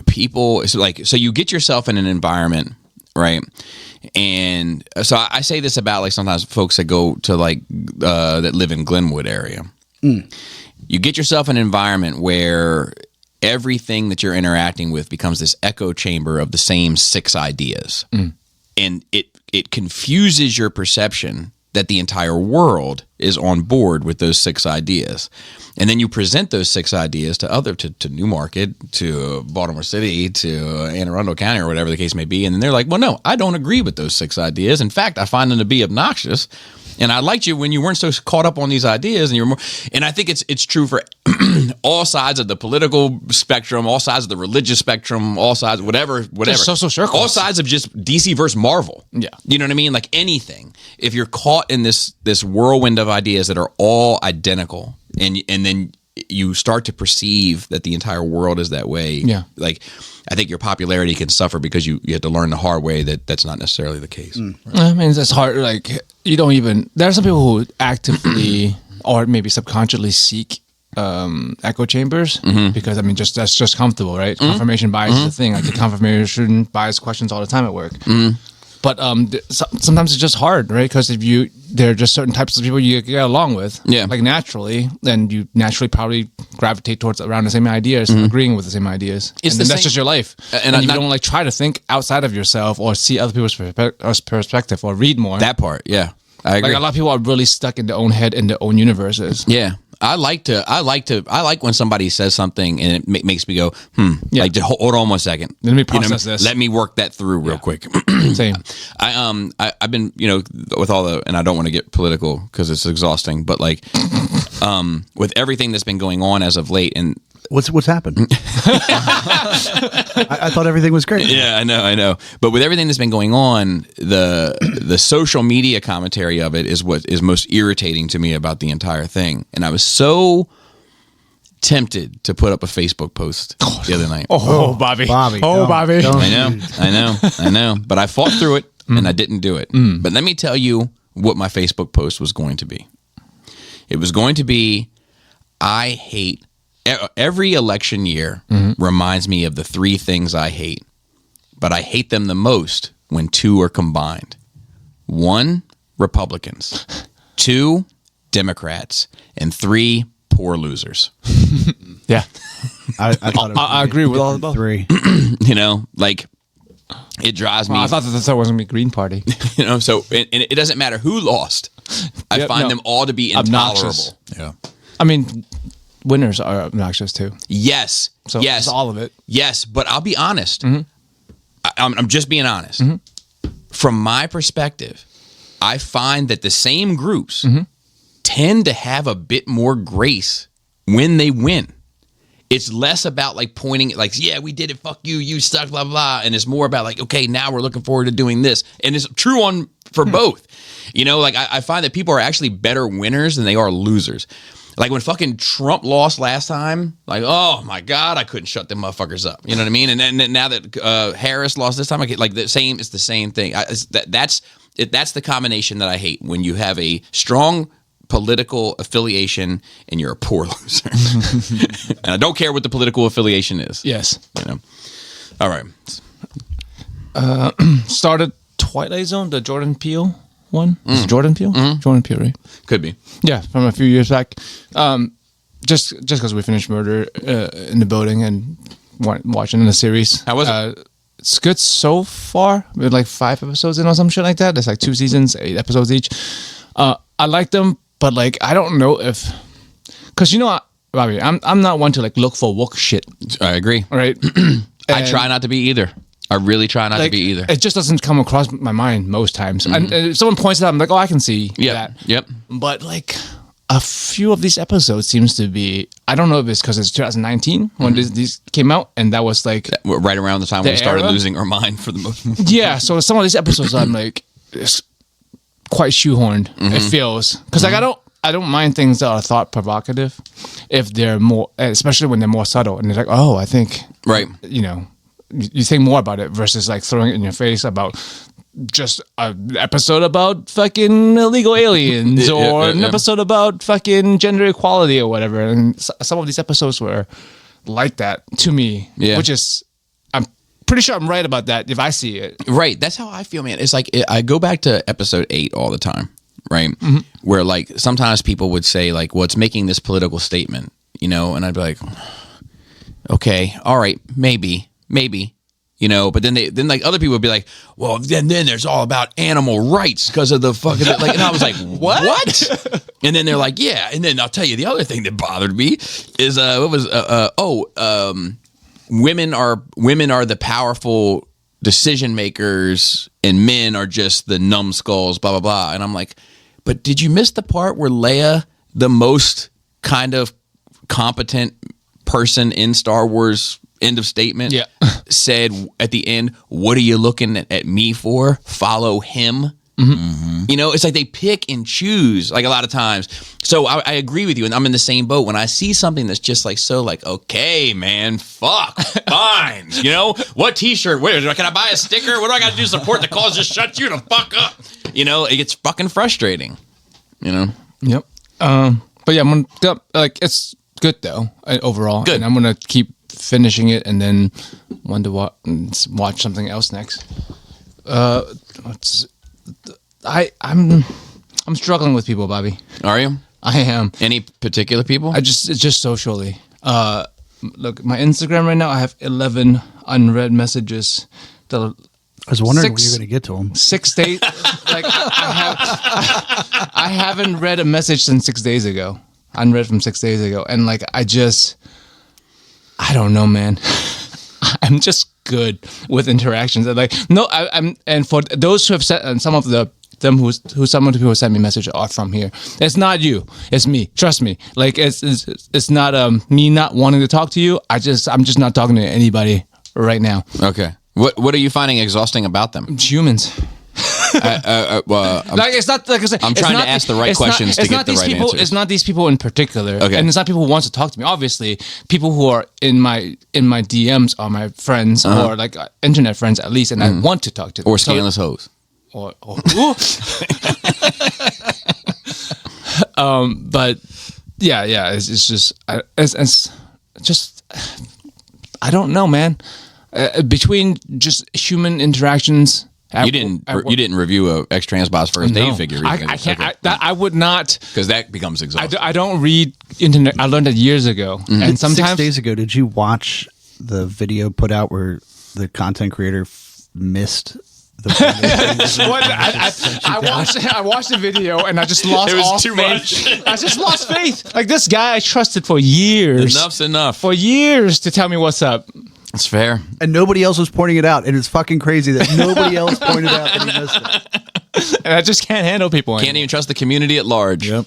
people, it's like, so you get yourself in an environment, right? And so I say this about like sometimes folks that go to like that live in Glenwood area. You get yourself in an environment where everything that you're interacting with becomes this echo chamber of the same 6 ideas. And it confuses your perception that the entire world is on board with those 6 ideas. And then you present those 6 ideas to Newmarket, to Baltimore City, to Anne Arundel County, or whatever the case may be. And then they're like, well, no, I don't agree with those 6 ideas. In fact, I find them to be obnoxious. And I liked you when you weren't so caught up on these ideas, and you're more. And I think it's true for all sides of the political spectrum, all sides of the religious spectrum, all sides, whatever. Just social circles. All sides of just DC versus Marvel. Yeah. You know what I mean? Like anything. If you're caught in this whirlwind of ideas that are all identical, and then you start to perceive that the entire world is that way. Yeah. Like, I think your popularity can suffer because you have to learn the hard way that that's not necessarily the case. I mean, it's hard. Like, you don't even. There are some people who actively or maybe subconsciously seek echo chambers because I mean, that's just comfortable, right? Confirmation bias is a thing. I get confirmation bias questions all the time at work. But sometimes it's just hard, right? Because there are just certain types of people you get along with, like naturally, then you naturally probably gravitate towards around the same ideas, agreeing with the same ideas, and then that's just your life. And you don't like try to think outside of yourself or see other people's perspective or read more. That part, yeah, I agree. Like a lot of people are really stuck in their own head, in their own universes. Yeah. I like when somebody says something and it makes me go, Yeah. like, hold on 1 second. Let me process this. Let me work that through real quick. Same. I've been, with all the, and I don't want to get political because it's exhausting, but like, with everything that's been going on as of late, and What's happened? I thought everything was great. yeah, I know. But with everything that's been going on, the social media commentary of it is what is most irritating to me about the entire thing. And I was so tempted to put up a Facebook post the other night. Oh, Bobby. Bobby. Oh, don't- Bobby. don't- I know. But I fought through it and I didn't do it. But let me tell you what my Facebook post was going to be. It was going to be, I hate every election year reminds me of the 3 things I hate, but I hate them the most when 2 are combined. 1, Republicans. 2, Democrats. And 3, poor losers. Yeah. I thought it was I agree with all of those. 3. Like, it drives me. I thought that was going to be Green Party. So and it doesn't matter who lost. I Yep, find no. them all to be intolerable. Obnoxious. Yeah. I mean, winners are obnoxious too. Yes. So yes. it's all of it. Yes, but I'll be honest. I'm just being honest. From my perspective, I find that the same groups tend to have a bit more grace when they win. It's less about like pointing, like, yeah, we did it, fuck you, you suck, blah, blah. And it's more about like, okay, now we're looking forward to doing this. And it's true for both. Like I find that people are actually better winners than they are losers. Like when fucking Trump lost last time, like, oh my God, I couldn't shut them motherfuckers up. You know what I mean? And then now that Harris lost this time, I get like it's the same thing. That's the combination that I hate, when you have a strong political affiliation and you're a poor loser. And I don't care what the political affiliation is. Yes. All right. Started Twilight Zone, the Jordan Peele one. Is it Jordan Peele? Jordan Peele, right? Could be. Yeah, from a few years back. Just because we finished Murder in the Building and watching the series. How was it? It's good so far. We're like 5 episodes in or some shit like that. There's like 2 seasons, 8 episodes each. I like them, but like I don't know if, because Bobby, I'm not one to like look for woke shit. I agree. Right. I try not to be either. I really try not to be either. It just doesn't come across my mind most times. And if someone points it out, I'm like, oh, I can see that. Yep. But like a few of these episodes seems to be, I don't know if it's because it's 2019 when these came out, and that was like Right around the time when we started era? losing our mind for the most. yeah. So some of these episodes I'm like, it's quite shoehorned. It feels because like I don't mind things that are thought provocative if they're more, especially when they're more subtle and they're like, oh, I think Right. You think more about it versus like throwing it in your face about just an episode about fucking illegal aliens or an episode about fucking gender equality or whatever. And some of these episodes were like that to me, Yeah. which is pretty sure I'm right about that if I see it. Right. That's how I feel, man. It's like I go back to episode 8 all the time, right? Where like sometimes people would say like, well, it's making this political statement, you know, and I'd be like, okay, all right, maybe, you know, but then like other people would be like, well, then there's all about animal rights because of the fucking like, and I was like, what? And then they're like, yeah, and then I'll tell you the other thing that bothered me is women are the powerful decision makers and men are just the numbskulls, blah blah blah. And I'm like, but did you miss the part where Leia, the most kind of competent person in Star Wars, end of statement, said at the end, what are you looking at me for? Follow him. You know, it's like they pick and choose like a lot of times. So I agree with you, and I'm in the same boat. When I see something that's just like so like, okay, man, fuck, fine. You know, what t-shirt? Where can I buy a sticker? What do I got to do to support the cause? Just shut you the fuck up. You know, it gets fucking frustrating. You know. Yep. But yeah, I'm gonna, like it's good though overall. Good. And I'm gonna keep finishing it and then want to watch something else next. I'm struggling with people, Bobby. Are you? I am. Any particular people? It's just socially. Look, my Instagram right now, I have 11 unread messages. I was wondering when you're going to get to them. 6 days. Like I haven't read a message since 6 days ago. Unread from 6 days ago, and like I don't know, man. I'm just good with interactions. And like I'm and for those who have said, and some of some of the people who sent me messages are from here. It's not you. It's me. Trust me. Like it's not me not wanting to talk to you. I'm just not talking to anybody right now. Okay. What are you finding exhausting about them? It's humans. Like it's not like I said, I'm trying to ask the right questions to get the right answers. It's not these people in particular, okay. And it's not people who want to talk to me. Obviously, people who are in my DMs are my friends or like internet friends at least, and I want to talk to them. Or scandalous hoes. But yeah, it's just I don't know, man. Between just human interactions. You didn't review a ex-Transbots first date figure. I can't. I would not, because that becomes exhausting. I don't read internet. I learned that years ago, and sometimes 6 days ago, did you watch the video put out where the content creator missed the? I watched the video and I just lost. It was all too faith. I just lost faith. Like this guy, I trusted for years. Enough's enough. For years to tell me what's up. It's fair. And nobody else was pointing it out. And it's fucking crazy that nobody else pointed out that he missed it. And I just can't handle people anymore. Can't even trust the community at large. Yep.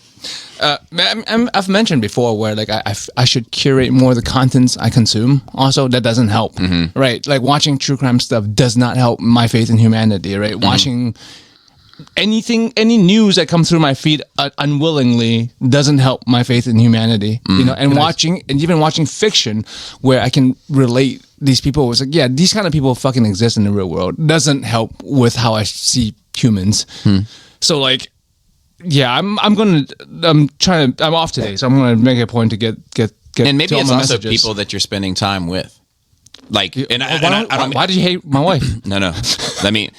I've mentioned before where like I should curate more of the contents I consume. Also, that doesn't help. Right? Like watching true crime stuff does not help my faith in humanity. Right? Watching any news that comes through my feed unwillingly doesn't help my faith in humanity. You know, and even watching fiction where I can relate these people was like, yeah, these kind of people fucking exist in the real world doesn't help with how I see humans. So like, yeah, I'm off today, so I'm gonna make a point to get And maybe to all it's my also messages. people that you're spending time with. Like, and why do you hate my wife? No. I mean,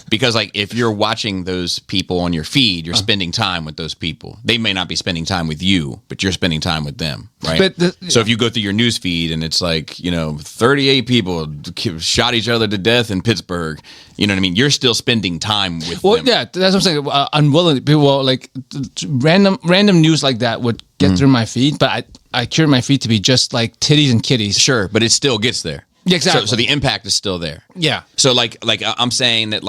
because like if you're watching those people on your feed, you're spending time with those people. They may not be spending time with you, but you're spending time with them, right? So if you go through your news feed and it's like, 38 people shot each other to death in Pittsburgh, you know what I mean? You're still spending time with them. Yeah, that's what I'm saying. Unwilling people like random news like that would get through my feed, but I curate my feed to be just like titties and kitties. Sure, but it still gets there. Yeah, exactly. So the impact is still there. Yeah. So like I'm saying that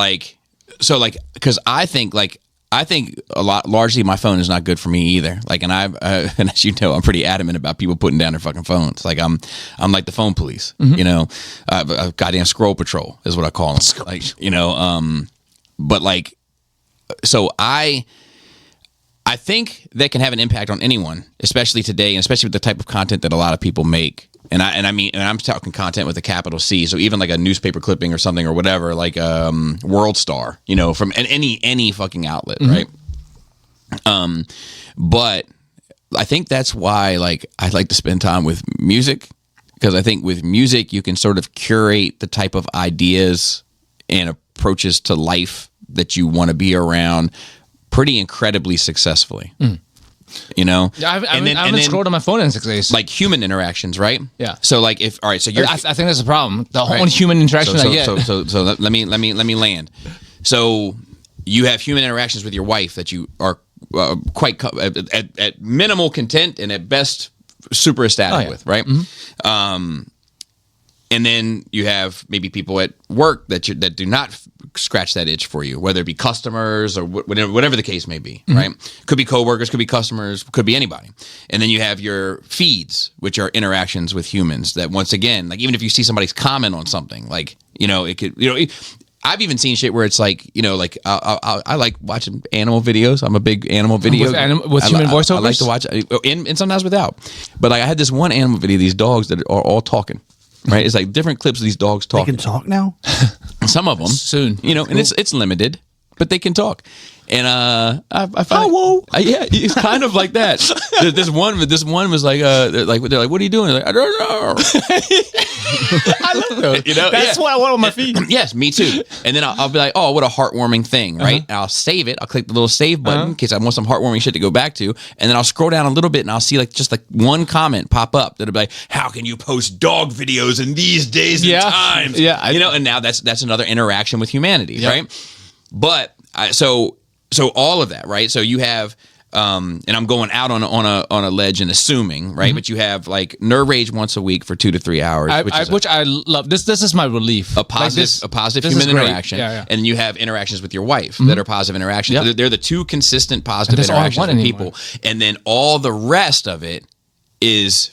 because I think a lot largely my phone is not good for me either. Like, and and as you know, I'm pretty adamant about people putting down their fucking phones. Like I'm like the phone police. Goddamn scroll patrol is what I call them. Like but like, so I think that can have an impact on anyone, especially today, and especially with the type of content that a lot of people make. And I'm talking content with a capital C. So even like a newspaper clipping or something or whatever, like World Star, from any fucking outlet, right? But I think that's why like I like to spend time with music, because I think with music you can sort of curate the type of ideas and approaches to life that you want to be around pretty incredibly successfully. You know, Yeah, I And haven't scrolled on my phone in 6 days. like human interactions, right? Yeah. So like if all right, so you're I think that's the problem. The whole Right. human interaction I get. So let me land. So you have human interactions with your wife that you are quite at minimal content and at best super ecstatic Oh, yeah. with, right? And then you have maybe people at work that do not scratch that itch for you, whether it be customers or whatever the case may be, right? Could be coworkers, could be customers, could be anybody. And then you have your feeds, which are interactions with humans that once again, like even if you see somebody's comment on something, like, you know, it could, you know, I've even seen shit where it's like, you know, like I like watching animal videos. I'm a big animal video with human voiceovers? I like to watch, and sometimes without. But like I had this one animal video, these dogs that are all talking. Right, it's like different clips of these dogs They talking. can talk now. Some of them Soon. you know, and it's limited, but they can talk. And I found yeah, it's kind of like that. This one was like they're like, what are you doing? Like, I don't know. I love those. You know, That's yeah. what I want on my feed. Yes, me too. And then I'll be like, oh, what a heartwarming thing, right? And I'll save it. I'll click the little save button in case I want some heartwarming shit to go back to. And then I'll scroll down a little bit and I'll see like just like one comment pop up that'll be like, how can you post dog videos in these days and times? Yeah, you know, and now that's another interaction with humanity, right? But so all of that, right? So you have. And I'm going out on a ledge and assuming, right? But you have like Nerd Rage once a week for 2 to 3 hours, Which I love. This is my relief. a positive human interaction, Yeah. and then you have interactions with your wife that are positive interactions. Yep. They're the two consistent positive And that's all I interactions want with anymore. people, and then all the rest of it is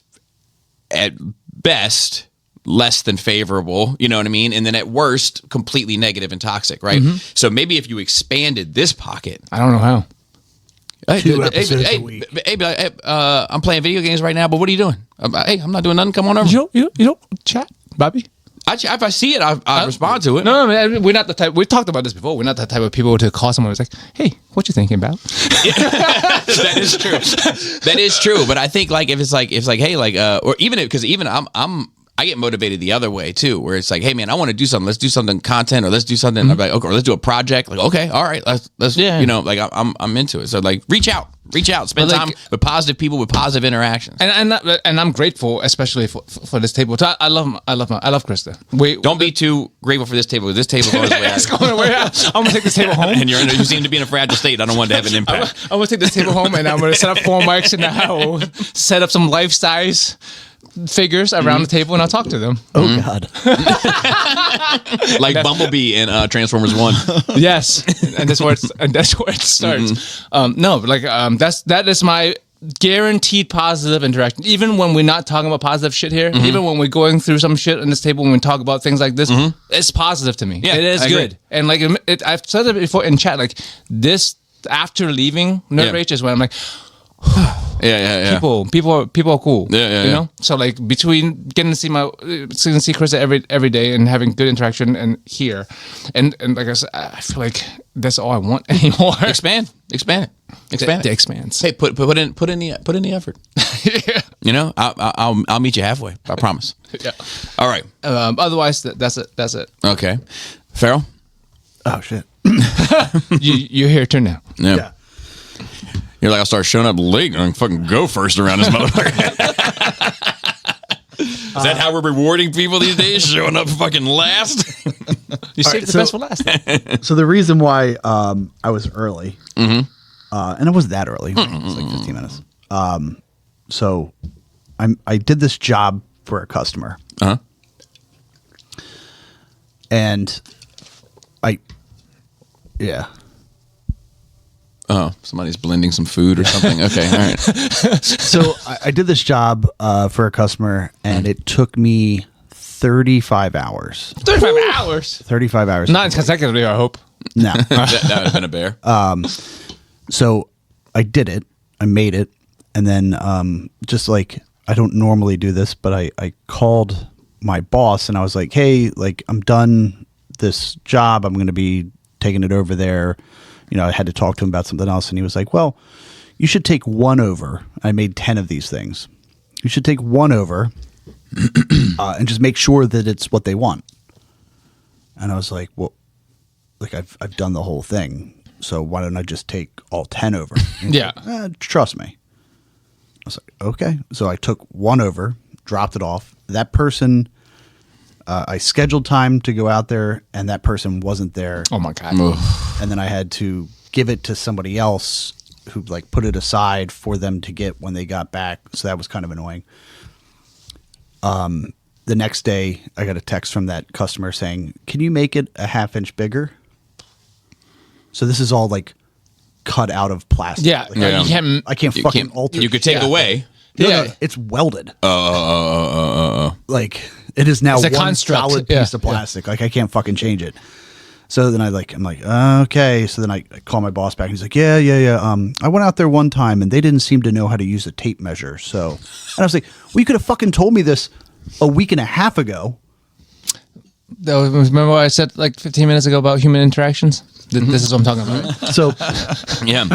at best less than favorable, you know what I mean? And then at worst, completely negative and toxic, right? So maybe if you expanded this pocket. I don't know how. Hey, 2 episodes a week. I'm playing video games right now, but what are you doing? Hey, I'm not doing nothing. Come on over. You don't chat, Bobby. If I see it, I respond to it. No, man, we're not the type. We talked about this before. We're not the type of people to call someone. It's like, hey, what you thinking about? That is true. That is true. But I think like if it's like hey, like or even because even I get motivated the other way too, where it's like, hey man, I want to do something. Let's do something content, or let's do something. I'm like, okay, or let's do a project. Like, okay, all right, let's you know, like I'm into it. So like, reach out, spend But, like, time with positive people with positive interactions. And I'm grateful, especially for this table. So I love Krista. Don't be too grateful for this table. This table goes way It's out. going away. I'm gonna take this table home. And you seem to be in a fragile state. I don't want it to have an impact. I'm gonna take this table home and I'm gonna set up 4 mics in the house, set up some life size figures around the table, and I'll talk to them. Oh God. Like Bumblebee in Transformers 1. Yes, and that's where it starts. No, but like that is my guaranteed positive interaction. Even when we're not talking about positive shit here, even when we're going through some shit on this table, when we talk about things like this, it's positive to me. Yeah, it is I agree. good. And like I've said it before in chat, like this after leaving Nerd Rage is when I'm like, Yeah. people are cool. Yeah, you yeah. know. So like between getting to see Krista every day and having good interaction and here, and like I said, I feel like that's all I want anymore. Expand it. The expanse. Hey, put in the effort. Yeah. You know, I'll meet you halfway. I promise. Yeah. All right. Otherwise, that's it. Okay. Farrell. Oh shit. You're here too now. Yeah. You're like, I'll start showing up late and fucking go first around this motherfucker. Is that how we're rewarding people these days? Showing up fucking last? You saved the best for last. So the reason why I was early, and it wasn't that early, it was like 15 minutes. So I did this job for a customer, Uh-huh. and yeah. Oh, somebody's blending some food or something. Okay, all right. So I did this job for a customer, and it took me 35 hours. 35 hours. 35 hours. Not consecutively, I hope. No. That would have been a bear. So I did it. I made it. And then just like, I don't normally do this, but I called my boss and I was like, hey, like I'm done this job. I'm going to be taking it over there. You know, I had to talk to him about something else. And he was like, well, you should take one over. I made 10 of these things. You should take one over and just make sure that it's what they want. And I was like, well, like I've done the whole thing, so why don't I just take all 10 over? And he's Yeah. like, trust me. I was like, okay. So I took one over, dropped it off. That person, I scheduled time to go out there, and that person wasn't there. Oh my god. And then I had to give it to somebody else who like put it aside for them to get when they got back. So that was kind of annoying. The next day, I got a text from that customer saying, "Can you make it a half-inch bigger?" So this is all like cut out of plastic. Yeah. Like, Yeah. You can't. I can't You fucking can't- alter. You could take Yeah. away. No, Yeah. no, it's welded. Oh. Like it is now It's a one construct. solid Yeah. piece of plastic. Like I can't fucking change it. So then I'm like, okay. So then I call my boss back and he's like, yeah. I went out there one time and they didn't seem to know how to use a tape measure. So, and I was like, well, you could have fucking told me this a week and a half ago. Remember what I said like 15 minutes ago about human interactions? This is what I'm talking about. Right? So Yeah.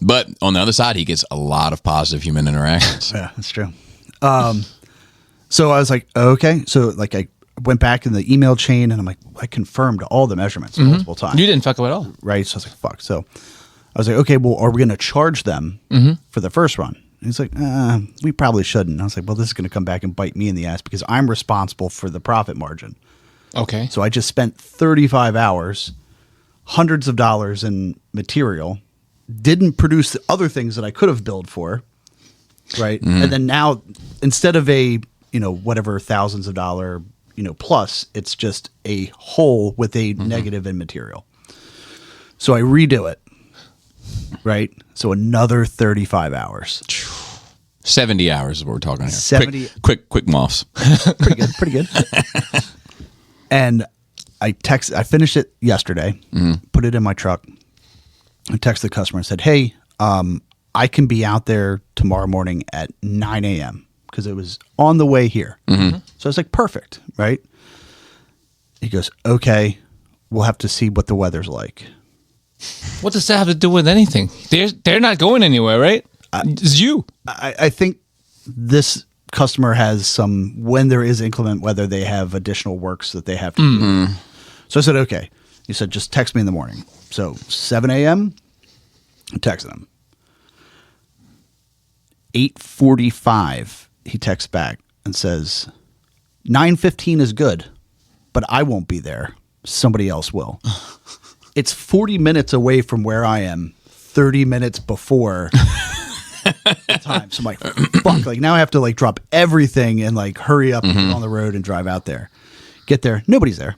But on the other side, he gets a lot of positive human interactions. yeah, that's true. So I was like, okay. So like I went back in the email chain and I'm like, I confirmed all the measurements multiple times. You didn't fuck up at all. Right. So I was like, fuck. So I was like, okay, well, are we going to charge them for the first run? And he's like, we probably shouldn't. I was like, well, this is going to come back and bite me in the ass because I'm responsible for the profit margin. Okay. So I just spent 35 hours, hundreds of dollars in material, didn't produce the other things that I could have billed for. Right. And then now, instead of a, whatever thousands of dollar, plus, it's just a hole with a negative in material. So I redo it. Right. So another 35 hours. 70 hours is what we're talking here. 70 Quick moths. Pretty good. And I finished it yesterday, put it in my truck. I texted the customer and said, hey, I can be out there tomorrow morning at 9 a.m. because it was on the way here. So I was like, perfect, right? He goes, okay, we'll have to see what the weather's like. What does that have to do with anything? They're not going anywhere, right? It's you. I think this customer has when there is inclement weather, they have additional works that they have to do. So I said, okay. He said, just text me in the morning. So 7 a.m., I texted him. 8:45, he texts back and says, 9:15 is good, but I won't be there. Somebody else will. It's 40 minutes away from where I am, 30 minutes before the time. So I'm like, fuck, like now I have to like drop everything and like hurry up and get on the road and drive out there. Get there, nobody's there.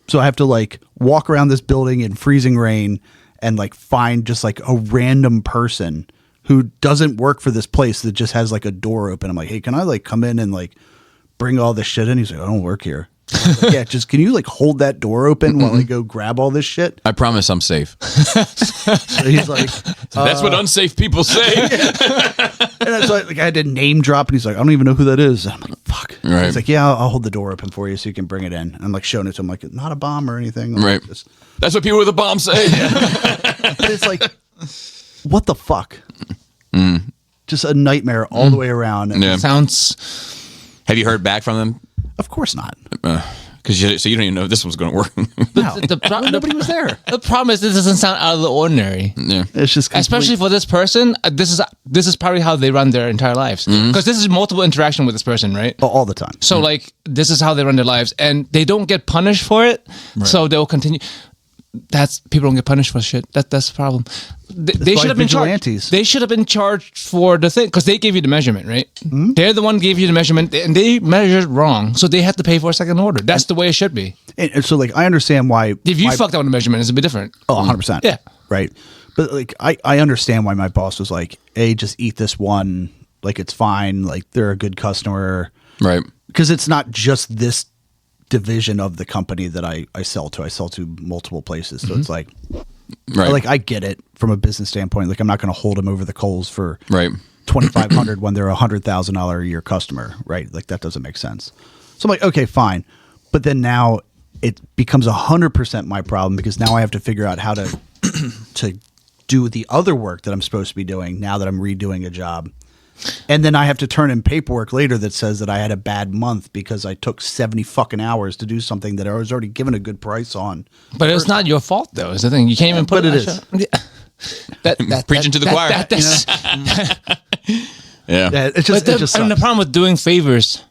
So I have to like walk around this building in freezing rain and like find just like a random person who doesn't work for this place that just has like a door open. I'm like, hey, can I like come in and like bring all this shit in? He's like, I don't work here. Like, yeah, just can you like hold that door open while I go grab all this shit? I promise I'm safe. So he's like, That's what unsafe people say. and I was like I had to name drop, and he's like, I don't even know who that is. And I'm like, fuck. Right. He's like, yeah, I'll hold the door open for you so you can bring it in. And I'm like showing it to him, like, not a bomb or anything. Like, Right. just- That's what people with a bomb say. but it's like, what the fuck? Just a nightmare all the way around. And Yeah. Sounds. Have you heard back from them? Of course not. Because so you don't even know if this one's going to work. No. Nobody was there. The problem is this doesn't sound out of the ordinary. Yeah. It's just Especially for this person, this is probably how they run their entire lives. Because this is multiple interaction with this person, right? all the time. So like this is how they run their lives, and they don't get punished for it, so they'll continue. People don't get punished for shit. That's the problem. They why should have been charged. vigilantes. They should have been charged for the thing because they gave you the measurement, right? They're the one who gave you the measurement, and they measured wrong, so they have to pay for a second order. That's the way it should be. And so like I understand why If you my- fucked up on the measurement, it's a bit different. Oh, 100%. Yeah. Right. But like I understand why my boss was like, hey, just eat this one. Like it's fine. Like they're a good customer. Right. Because it's not just this division of the company that I sell to. I sell to multiple places. So it's like Right. like I get it from a business standpoint. Like I'm not going to hold them over the coals for Right. $2,500 when they're $100,000 a year customer, right? Like that doesn't make sense. So I'm like, okay, fine. But then now it becomes 100% my problem because now I have to figure out how to to do the other work that I'm supposed to be doing now that I'm redoing a job. And then I have to turn in paperwork later that says that I had a bad month because I took 70 fucking hours to do something that I was already given a good price on. But it's not your fault, though. Is the thing you can't even put but it is. Preaching to the choir. Yeah. Yeah, it's just, it just and the sucks. problem with doing favors,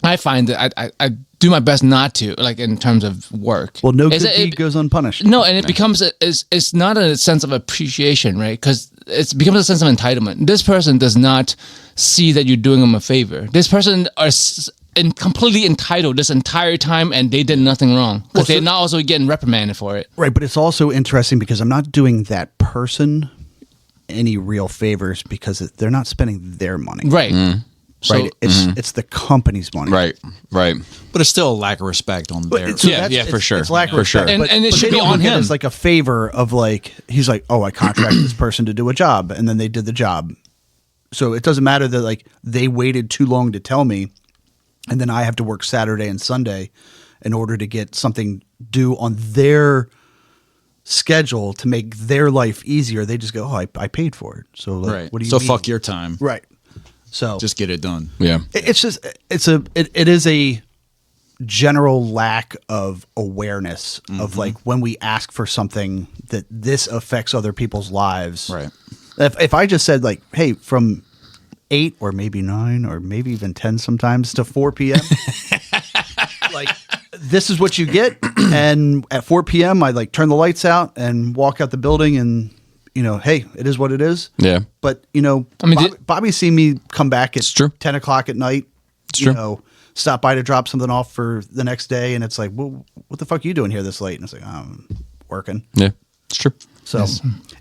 I find that I do my best not to, like in terms of work. Well, no Is good it- deed goes unpunished. No, and it becomes it's not a sense of appreciation, right? Because it becomes a sense of entitlement. This person does not see that you're doing them a favor. This person are completely entitled this entire time, and they did nothing wrong because they're not also getting reprimanded for it. Right, but it's also interesting because I'm not doing that person any real favors because they're not spending their money. Right. So, Right. It's the company's money. Right. Right. But it's still a lack of respect on But their. it's- so Yeah, that's- yeah, for it's- sure. It's lack of For sure. respect. And it but should they be don't on look at it him. as like a favor of like he's like, oh, I contracted this person to do a job, and then they did the job. So it doesn't matter that like they waited too long to tell me, and then I have to work Saturday and Sunday in order to get something due on their schedule to make their life easier. They just go, oh, I paid for it. So like, Right. what do you So mean? fuck your time. Right. So Just get it done. Yeah. it's just it is a general lack of awareness of like when we ask for something that this affects other people's lives. Right. If I just said like, hey, from 8 or maybe 9 or maybe even 10 sometimes to 4 p.m. like this is what you get, and at 4 p.m. I like turn the lights out and walk out the building, and you know, hey, it is what it is. Yeah. But you know, I mean, Bobby's seen me come back at true. 10 o'clock at night. It's you true. know, stop by to drop something off for the next day, and it's like, well, what the fuck are you doing here this late? And it's like, I'm working. Yeah. It's true. So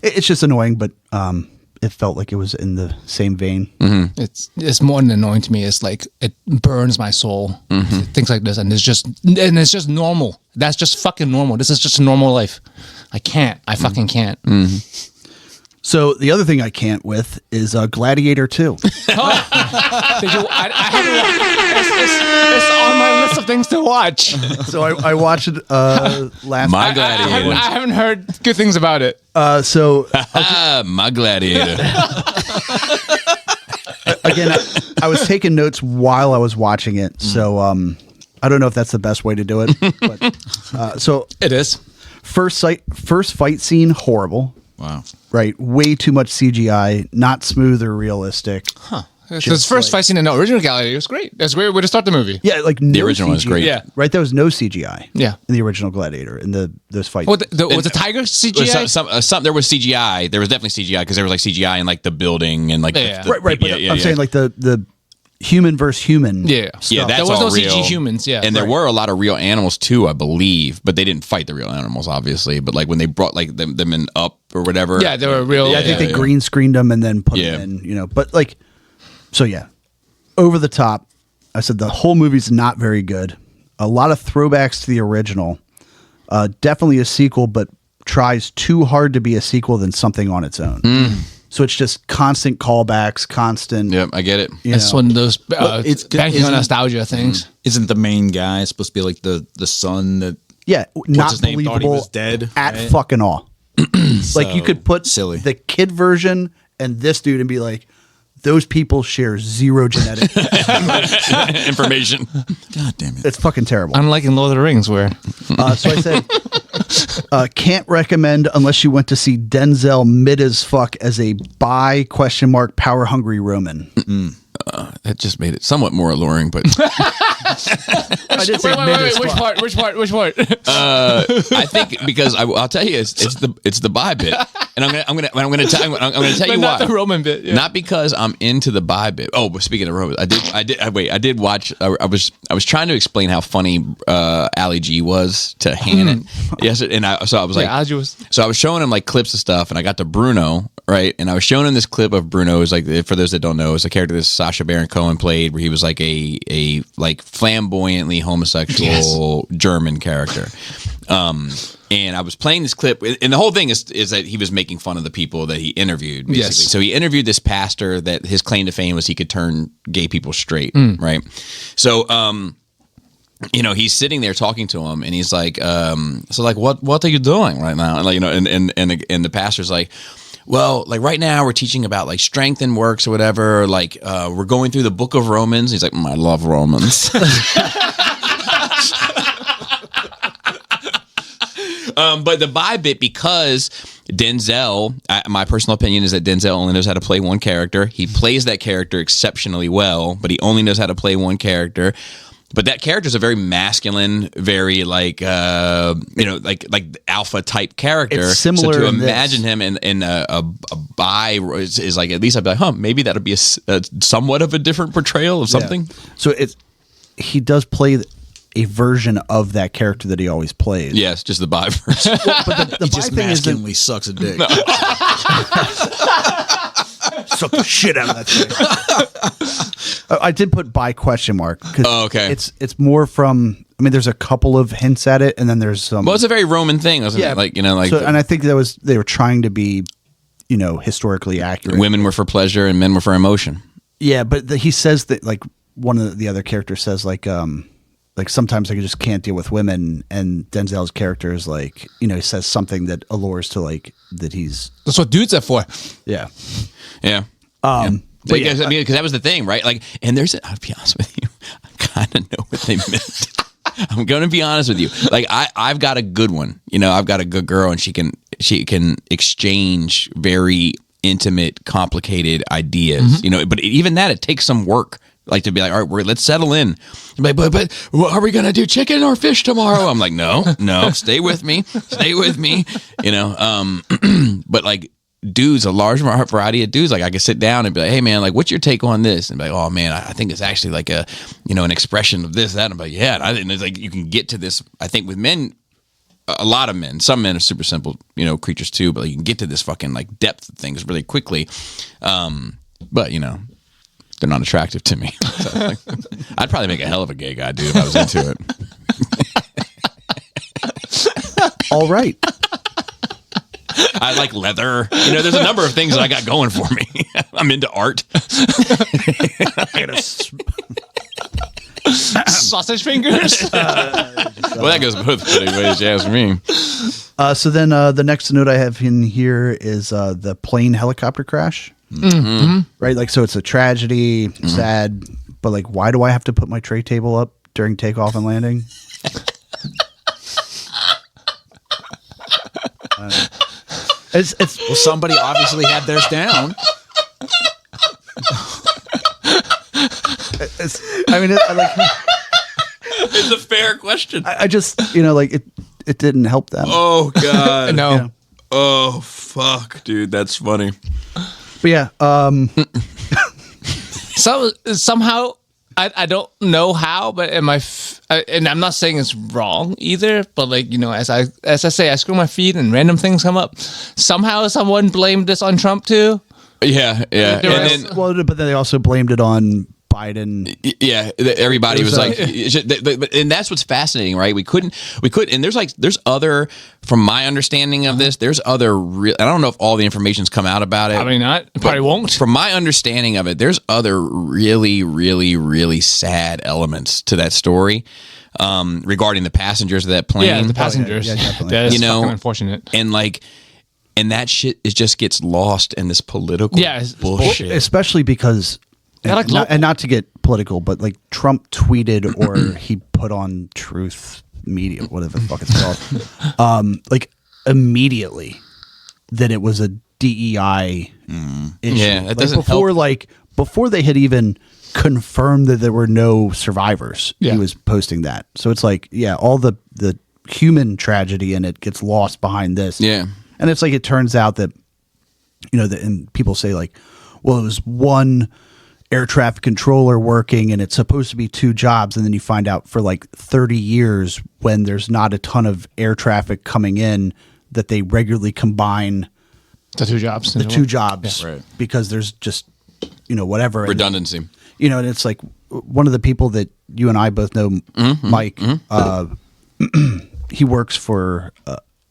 it's just annoying, but it felt like it was in the same vein. it's more than annoying to me. It's like it burns my soul. Things like this, and it's just normal. That's just fucking normal. This is just a normal life. I can't. I fucking can't. So the other thing I can't with is Gladiator 2. Did you, I haven't watched. It's on my list of things to watch. So I watched it last My night. Gladiator. I haven't heard good things about it. So My Gladiator. again, I was taking notes while I was watching it. So I don't know if that's the best way to do it. But, so It is. first fight scene, horrible. Wow. Right, way too much CGI, not smooth or realistic. His first fight scene in the original Gladiator was great. That's a great way to start the movie. Yeah, like no The original was CGI. great. Yeah. Right, there was no CGI. Yeah. in the original Gladiator, in those fights. What was the tiger CGI? There was CGI. There was definitely CGI because there was like CGI in like the building and like Yeah. right, but I'm saying like the human versus human. Yeah. stuff. Yeah, that's There was all no CG real. humans, yeah. and there Right. were a lot of real animals too, I believe, but they didn't fight the real animals, obviously. But like when they brought like them in Up or whatever, Yeah, they were real. Yeah, I think they green screened them and then put Yeah. them in, you know. But like, so yeah, over the top. I said the whole movie's not very good. A lot of throwbacks to the original. Definitely a sequel, but tries too hard to be a sequel than something on its own. So it's just constant callbacks, constant. Yep, I get it. You It's know. one of those it's- banking on isn't- nostalgia things. Isn't the main guy supposed to be like the son that Yeah, not his name? Thought he believable was dead, at right? fucking all. Like you could put silly. the kid version and this dude and be like, those people share zero genetic. Information. God damn it. It's fucking terrible. Unlike in Lord of the Rings, where So I said, can't recommend unless you went to see Denzel mid as fuck as a bi ? Power hungry Roman. That just made it somewhat more alluring, but I did say mid as which fuck. part? Which part? I think because I'll tell you, it's the bi bit, and I'm gonna tell you But why. not the Roman bit. Yeah. Not because I'm into the bi bit. Oh, but speaking of Roman, I did watch. I was trying to explain how funny Ali G was to Hannon. Yes, and I was like, Yeah, Ali was- so I was showing him like clips of stuff, and I got to Bruno, right, and I was showing him this clip of Bruno. Is like, for those that don't know, it's a character that Sacha Baron Cohen played, where he was like a like flamboyantly homosexual German character. And I was playing this clip, and the whole thing is that he was making fun of the people that he interviewed, basically. Yes. So he interviewed this pastor that his claim to fame was he could turn gay people straight, right? So, you know, he's sitting there talking to him, and he's like, so like, what are you doing right now? And like, you know, and the pastor's like, well, like right now we're teaching about like strength and works or whatever. Like we're going through the book of Romans. He's like, I love Romans. But the buy bit, because Denzel, my personal opinion is that Denzel only knows how to play one character. He plays that character exceptionally well, but he only knows how to play one character. But that character is a very masculine, very like like alpha type character. It's similar So to in this. imagine him in a buy is like, at least I'd be like, huh, maybe that'll be a somewhat of a different portrayal of something. Yeah. So he does play a version of that character that he always plays. Yes, just the buy version. But the He buy just thing is that masculinely sucks a dick. suck the shit out of that thing. I did put by question mark. 'Cause Oh, okay. It's more from. I mean, there's a couple of hints at it, and then there's some. Well, it's a very Roman thing, wasn't it? Like, So, and I think they were trying to be, historically accurate. women were for pleasure and men were for emotion. Yeah, but he says that like one of the other characters says like sometimes I just can't deal with women, and Denzel's character is like he says something that allures to like that he's That's what dudes are for. yeah. Yeah. But Because that was the thing, right? Like, and I'll be honest with you, I kind of know what they meant. I'm going to be honest with you. Like, I've got a good one. I've got a good girl, and she can exchange very intimate, complicated ideas. But even that, it takes some work. Like, to be like, all right, let's settle in. But are we gonna do chicken or fish tomorrow? I'm like, no, stay with me. But like, dudes, a large variety of dudes, like I could sit down and be like, hey man, like what's your take on this? And be like, oh man, I think it's actually like a, an expression of this, that. And I'm like, yeah. And it's like, you can get to this, I think with men, a lot of men, some men are super simple, creatures too, but you can get to this fucking like depth of things really quickly. But they're not attractive to me. So, like, I'd probably make a hell of a gay guy, dude, if I was into it. All right. I like leather. There's a number of things that I got going for me. I'm into art. Sausage fingers. Well, that goes both ways, you ask me. So then the next note I have in here is the plane helicopter crash. Mm-hmm. Right? Like, so it's a tragedy, sad, but like, why do I have to put my tray table up during takeoff and landing? It's Well, somebody obviously had theirs down. It's a fair question. I just like it didn't help them. Oh, God. No. Yeah. Oh, fuck, dude. That's funny. But yeah, So somehow I don't know how, but and I'm not saying it's wrong either. But like as I say, I scroll my feed and random things come up. Somehow someone blamed this on Trump too. Yeah. There And was- then, well, but then they also blamed it on Biden. yeah, everybody was There's like, and that's what's fascinating, right? We couldn't, and there's other, from my understanding of this, there's other real, I don't know if all the information's come out about it. Probably not. Probably won't. From my understanding of it, there's other really, really, really sad elements to that story regarding the passengers of that plane. Yeah, the passengers. Yeah, definitely. That is You fucking unfortunate. And that shit just gets lost in this political it's bullshit. Especially because, Yeah, like and not to get political, but like Trump tweeted or he put on Truth Media, whatever the fuck it's called, like immediately that it was a DEI issue. Yeah, that Like, doesn't before help. like before they had even confirmed that there were no survivors. Yeah. He was posting that, so it's like all the human tragedy in it gets lost behind this. Yeah. And it's like, it turns out that, and people say like, well, it was one air traffic controller working and it's supposed to be two jobs. And then you find out for like 30 years when there's not a ton of air traffic coming in that they regularly combine The two jobs. the two jobs Right. because there's just, whatever. And, Redundancy. and it's like one of the people that you and I both know, Mike, he works for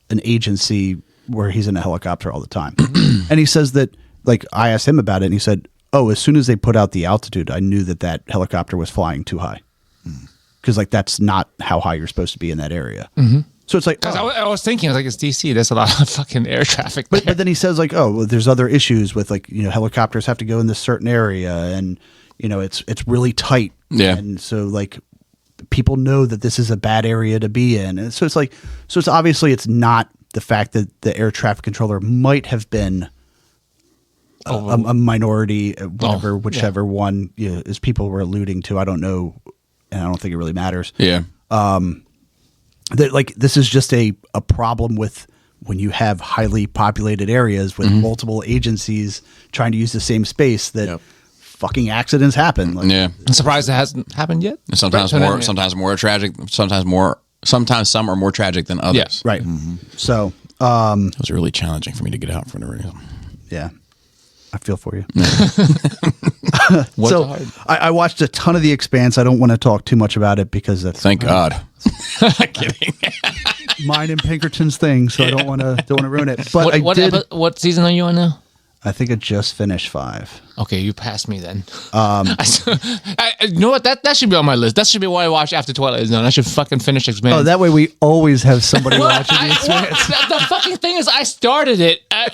an agency where he's in a helicopter all the time. And he says that, like, I asked him about it and he said, oh, as soon as they put out the altitude, I knew that helicopter was flying too high. Because, like, that's not how high you're supposed to be in that area. So it's like, Because I was thinking, I was like, it's DC. There's a lot of fucking air traffic there. but then he says like, oh, well, there's other issues with like, helicopters have to go in this certain area, and it's really tight. Yeah. And so like people know that this is a bad area to be in. And so it's obviously it's not the fact that the air traffic controller might have been a minority, whichever one as people were alluding to. I don't know, and I don't think it really matters. Yeah. That like this is just a problem with when you have highly populated areas with multiple agencies trying to use the same space that fucking accidents happen. Like, Yeah. I'm surprised it hasn't happened yet. And sometimes Right, so more, then- sometimes more tragic, sometimes some are more tragic than others. Yes. right. So, It was really challenging for me to get out for no reason. yeah, I feel for you. What's So hard? I watched a ton of The Expanse. I don't want to talk too much about it because that's Thank God. Kidding. mine and Pinkerton's thing. So I don't want to ruin it. But What season are you on now? I think I just finished 5. Okay, you passed me then. You know what? That should be on my list. That should be what I watch after Twilight is done. I should fucking finish Expanse. Oh, that way we always have somebody watching The Well, Expanse. the fucking thing is, I started it. I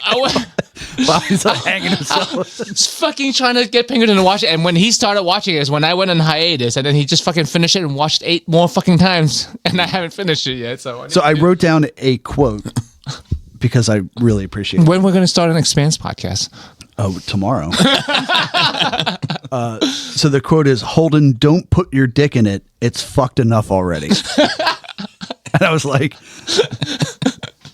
While he's like hanging himself. was fucking trying to get Pinkerton to watch it, and when he started watching it is when I went on hiatus, and then he just fucking finished it and watched 8 more fucking times, and I haven't finished it yet. So I wrote down a quote because I really appreciate it. when we're gonna start an Expanse podcast? Oh, tomorrow. So the quote is, Holden, don't put your dick in it. It's fucked enough already. And I was like,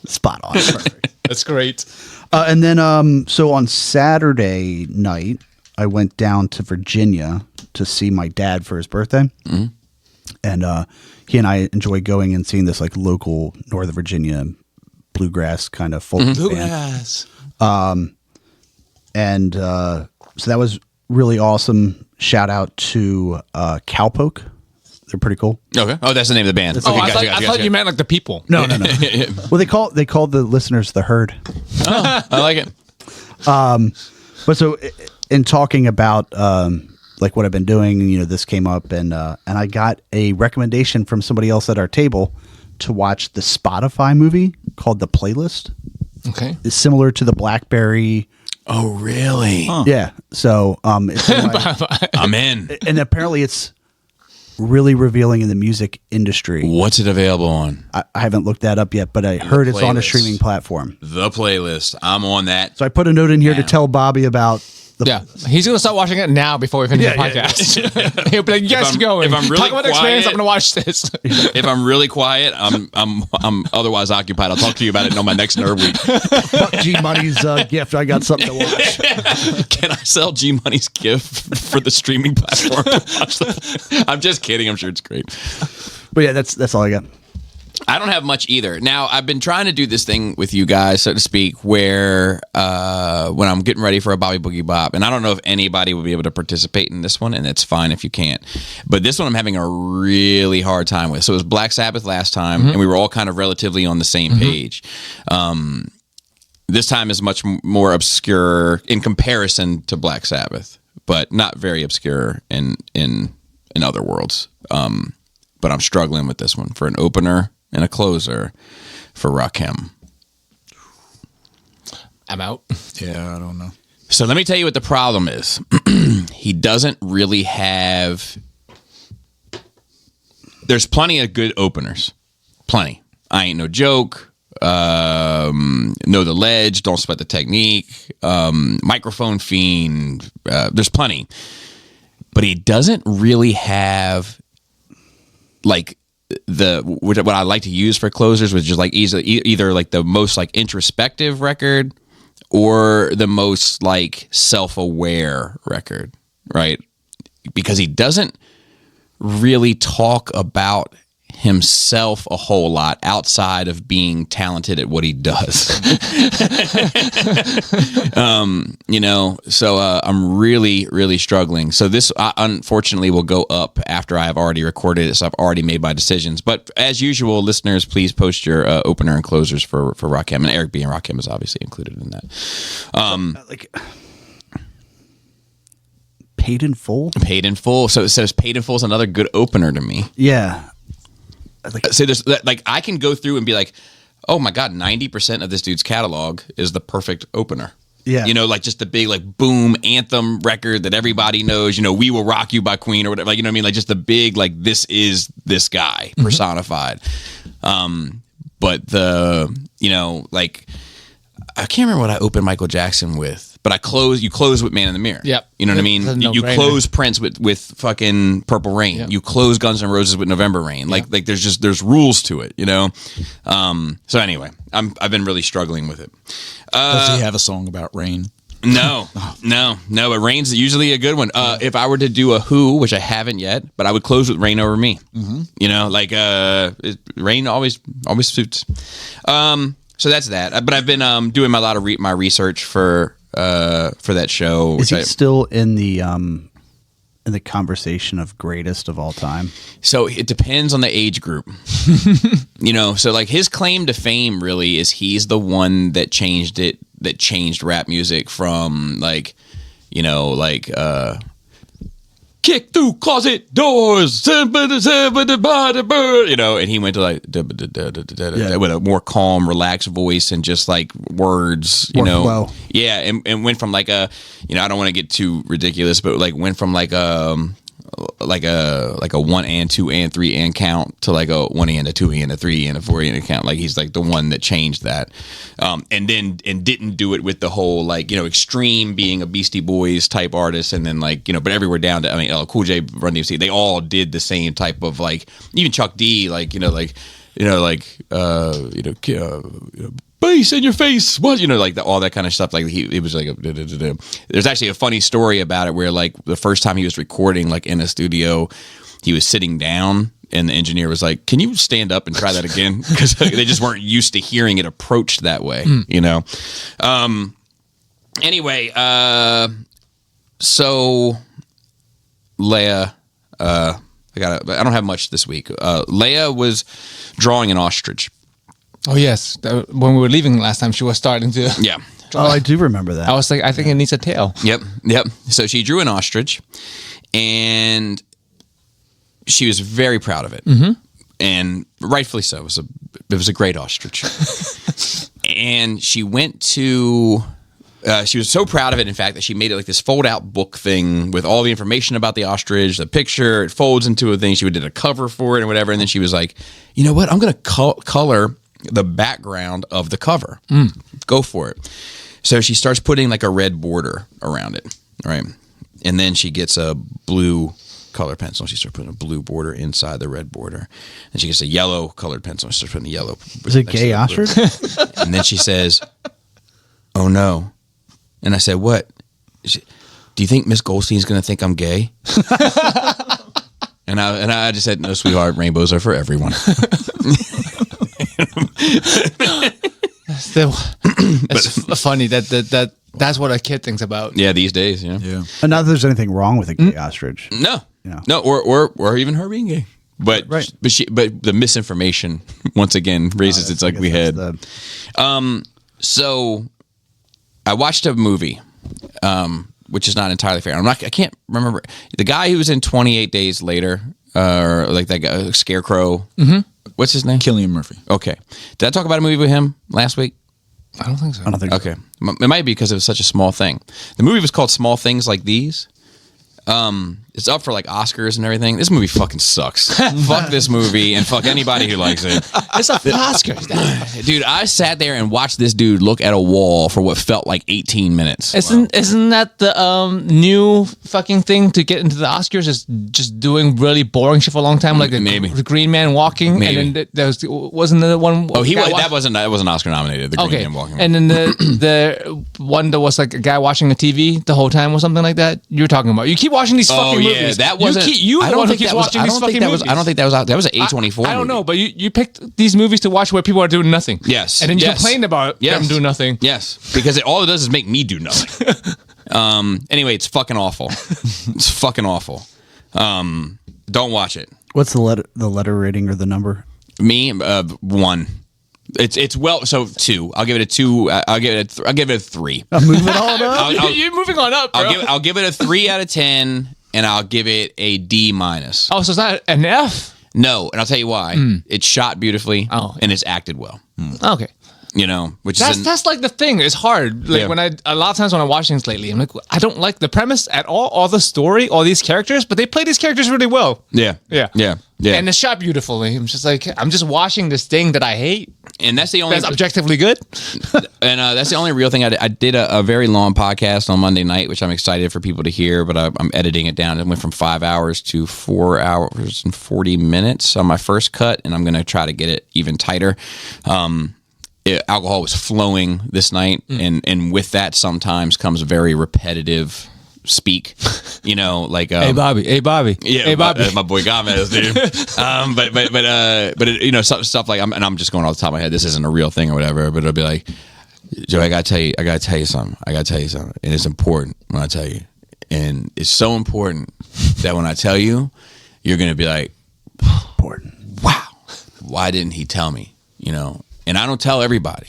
spot on. Perfect. That's great. And then, so on Saturday night, I went down to Virginia to see my dad for his birthday. Mm-hmm. And he and I enjoy going and seeing this like local Northern Virginia bluegrass kind of folk band. Bluegrass. And so that was really awesome. Shout out to Cowpoke. They're pretty cool. Okay. Oh, that's the name of the band. Oh, Okay, I gotcha. thought you meant like the people. No. Well, they called the listeners the herd. I like it. But so in talking about like what I've been doing, this came up, and I got a recommendation from somebody else at our table to watch the Spotify movie called The Playlist. Okay. It's similar to the BlackBerry. Oh, really? Yeah. So it's I'm in. and apparently it's really revealing in the music industry. What's it available on? I haven't looked that up yet, but I heard it's on a Playlist. streaming platform. The Playlist. I'm on that. So I put a note in here to Now. tell Bobby about the Yeah, he's gonna start watching it now before we finish the podcast. He'll be like, "Yes, I'm- go." if I'm really talk about the Expanse, quiet- I'm gonna watch this. If I'm really quiet, I'm otherwise occupied. I'll talk to you about it on my next Nerd Week. Fuck G Money's gift. I got something to watch. Can I sell G Money's gift for the streaming platform to watch the? I'm just kidding. I'm sure it's great. But yeah, that's all I got. I don't have much either. Now, I've been trying to do this thing with you guys, so to speak, where when I'm getting ready for a Bobby Boogie Bop, and I don't know if anybody will be able to participate in this one, and it's fine if you can't. But this one I'm having a really hard time with. So it was Black Sabbath last time, and we were all kind of relatively on the same page. This time is much more obscure in comparison to Black Sabbath, but not very obscure in other worlds. But I'm struggling with this one for an opener and a closer for Rakim. I'm out. Yeah, I don't know. So let me tell you what the problem is. He doesn't really have. There's plenty of good openers. Plenty. I Ain't No Joke. Know the Ledge. Don't Sweat the Technique. Microphone Fiend. There's plenty. But he doesn't really have like what I like to use for closers, which is like either like the most like introspective record or the most like self-aware record, right? Because he doesn't really talk about himself a whole lot outside of being talented at what he does. So I'm really struggling. So this unfortunately will go up after I have already recorded it, so I've already made my decisions. But as usual, listeners, please post your opener and closers for Rakim, and Eric B. and Rakim is obviously included in that. Like Paid in Full. Paid in Full. So it says Paid in Full is another good opener to me. Yeah. So there's like I can go through and be like, oh my god, 90% of this dude's catalog is the perfect opener. Yeah. You know, like just the big like boom anthem record that everybody knows, you know, We Will Rock You by Queen or whatever. Like, you know what I mean? Like just the big, like this is this guy personified. But you know, like I can't remember what I opened Michael Jackson with, but you close with Man in the Mirror. Yep. You know what I mean? That's a You no-brainer. close Prince with fucking Purple Rain. Yep. You close Guns N' Roses with November Rain. Like there's rules to it, you know? So anyway, I've been really struggling with it. Does he have a song about rain? No, but Rain's usually a good one. If I were to do a Who, which I haven't yet, but I would close with Rain Over Me. You know, like Rain always suits. So that's that. But I've been doing a lot of my research for that show. Is he still in the conversation of greatest of all time? So it depends on the age group. You know, so like his claim to fame really is he's the one that changed rap music from like, you know, like kick through closet doors, you know, and he went to like with a more calm, relaxed voice and just like words, you More know. flow. Yeah, and went from like a, you know, I don't want to get too ridiculous, but like went from like a 1 and 2 and 3 and count to like a 1 and a 2 and a 3 and a 4 and a count. Like he's like the one that changed that, and didn't do it with the whole like, you know, extreme being a Beastie Boys type artist, and then like, you know, but everywhere down to, I mean, LL Cool J, Run DMC, they all did the same type of like, even Chuck D, like, you know, bass in your face, what, you know, like all that kind of stuff. Like it was like there's actually a funny story about it where like the first time he was recording like in a studio, he was sitting down and the engineer was like, can you stand up and try that again? Because they just weren't used to hearing it approached that way, you know. Anyway, so Leia, I don't have much this week. Leia was drawing an ostrich. Oh yes, when we were leaving last time, she was starting to. Yeah. Oh, I do remember that. I was like, I think it needs a tail. Yep. So she drew an ostrich, and she was very proud of it, and rightfully so. It was a great ostrich, and she went to. She was so proud of it, in fact, that she made it like this fold-out book thing with all the information about the ostrich, the picture. It folds into a thing. She did a cover for it and whatever, and then she was like, "You know what? I'm going to color the background of the cover. Go for it." So she starts putting like a red border around it, right? And then she gets a blue color pencil. She starts putting a blue border inside the red border. And she gets a yellow colored pencil. She starts putting the yellow. Is it gay ostrich? And then she says, "Oh no." And I said, "What? Do you think Miss Goldstein's going to think I'm gay?" and I just said, "No, sweetheart, rainbows are for everyone." It's funny that's what a kid thinks about. Yeah, these days, yeah. And not that there's anything wrong with a gay ostrich. No, Yeah. no, or even her being gay. But Right. but the misinformation once again raises its ugly head. So I watched a movie, which is not entirely fair. I can't remember the guy who was in 28 Days Later, or like that guy, Scarecrow. Mm-hmm. What's his name? Cillian Murphy. Okay. Did I talk about a movie with him last week? I don't think so. I don't think so. Okay. It might be because it was such a small thing. The movie was called Small Things Like These. It's up for like Oscars and everything. This movie fucking sucks. Fuck this movie and fuck anybody who likes it. It's a Oscars. Dude, I sat there and watched this dude look at a wall for what felt like 18 minutes. Isn't that the new fucking thing to get into the Oscars? Is just doing really boring shit for a long time, like Maybe. the Green Man walking, Maybe. and then there wasn't the one. Oh, guy that wasn't Oscar nominated. The Green Okay, Man Walking. and then the one that was like a guy watching a TV the whole time or something like that. You're talking about. You keep watching these fucking movies. That wasn't. You I the don't one who think keeps that was. watching I these don't fucking think that was. movies. I don't think that was out. That was an A24. I don't know, movie. but you picked these movies to watch where people are doing nothing. Yes. And then you Yes. complained about Yes. them doing nothing. Yes, because all it does is make me do nothing. Anyway, it's fucking awful. It's fucking awful. Don't watch it. What's the letter rating or the number? Me, 1. It's well, so 2. I'll give it a 2. I'll give it a 3. I'm moving it all up. You're moving on up, bro. I'll give it a 3 out of 10, and I'll give it a D-. Oh, so it's not an F? No, and I'll tell you why. It's shot beautifully, Oh, and it's acted well. Okay. You know, which That's like the thing. It's hard. Like Yeah. a lot of times when I watch things lately, I'm like, I don't like the premise at all, the story, all these characters, but they play these characters really well. yeah, Yeah. yeah, yeah. And it's shot beautifully. I'm just like, I'm just watching this thing that I hate. And that's the only That's objectively good. and that's the only real thing I did a very long podcast on Monday night, which I'm excited for people to hear, but I'm editing it down. It went from 5 hours to 4 hours and 40 minutes on my first cut, and I'm going to try to get it even tighter. Alcohol was flowing this night, and with that sometimes comes very repetitive speak. You know, like Hey Bobby. yeah, Hey Bobby. my boy Gomez, dude. But you know, stuff like I'm just going off the top of my head. This isn't a real thing or whatever, but it'll be like, Joe, I gotta tell you something, and it's important when I tell you, and it's so important that when I tell you, you're gonna be like, Important. wow, why didn't he tell me? You know, and I don't tell everybody.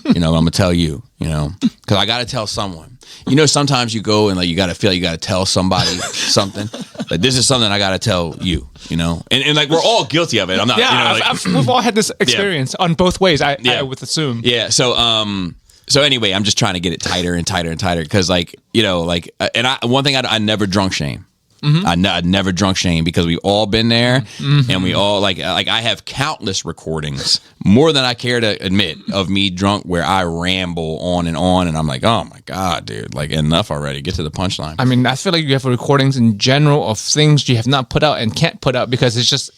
You know, I'm gonna tell you. You know, because I gotta tell someone. You know, sometimes you go and like you gotta feel like you gotta tell somebody something. Like this is something I gotta tell you. You know, and like we're all guilty of it. I'm not. Yeah, you know, like, we've all had this experience on both ways. I Yeah. would assume. yeah. So anyway, I'm just trying to get it tighter and tighter and tighter because like you know like and one thing I never drunk shame. I never drunk shame because we've all been there, and we all like I have countless recordings, more than I care to admit, of me drunk where I ramble on, and I'm like, oh my god, dude, like enough already. Get to the punchline. I mean, I feel like you have recordings in general of things you have not put out and can't put out because it's just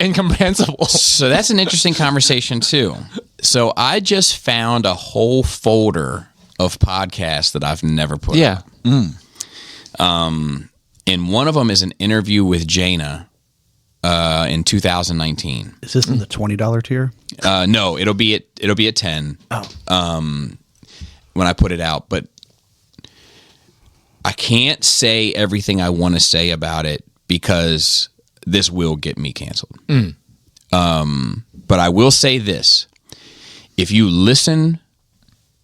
incomprehensible. So that's an interesting conversation too. So I just found a whole folder of podcasts that I've never put out. Yeah. And one of them is an interview with Jaina in 2019. Is this in the $20 tier? No, it'll be at 10. When I put it out, but I can't say everything I want to say about it because this will get me canceled. But I will say this: if you listen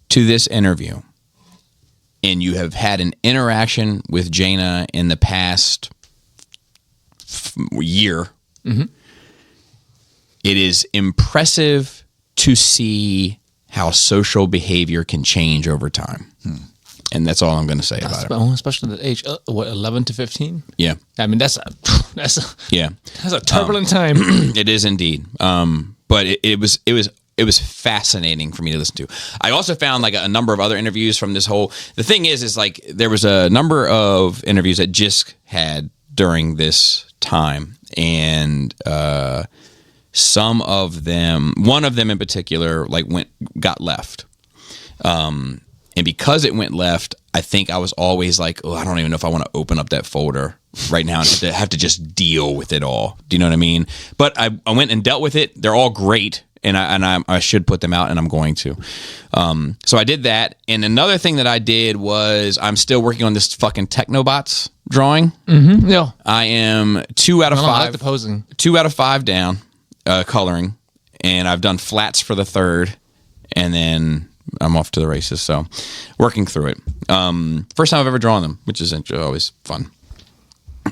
to this interview and you have had an interaction with Jaina in the past year, it is impressive to see how social behavior can change over time. And that's all I'm going to say about it. Especially the age, 11 to 15? Yeah. I mean, that's Yeah. a turbulent time. It is indeed. But it was fascinating for me to listen to. I also found like a number of other interviews from this whole. The thing is like there was a number of interviews that Jisk had during this time, and some of them, one of them in particular, like got left. And because it went left, I think I was always like, oh, I don't even know if I want to open up that folder right now and have to just deal with it all. Do you know what I mean? But I went and dealt with it. They're all great. And I should put them out, and I'm going to. So I did that. And another thing that I did was I'm still working on this fucking Technobots drawing. Yeah. I am 2 out of 5. I like the posing. 2 out of 5 down coloring, and I've done flats for the third, and then I'm off to the races. So working through it. First time I've ever drawn them, which is always fun.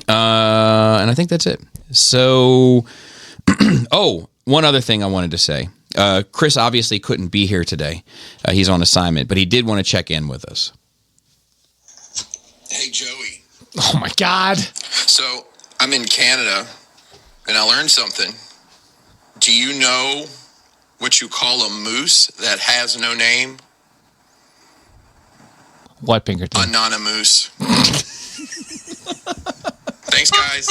And I think that's it. So, one other thing I wanted to say. Chris obviously couldn't be here today. He's on assignment, but he did want to check in with us. Hey, Joey. Oh my God. So I'm in Canada, and I learned something. Do you know what you call a moose that has no name? What, Pinkerton? Anonymous. Thanks, guys.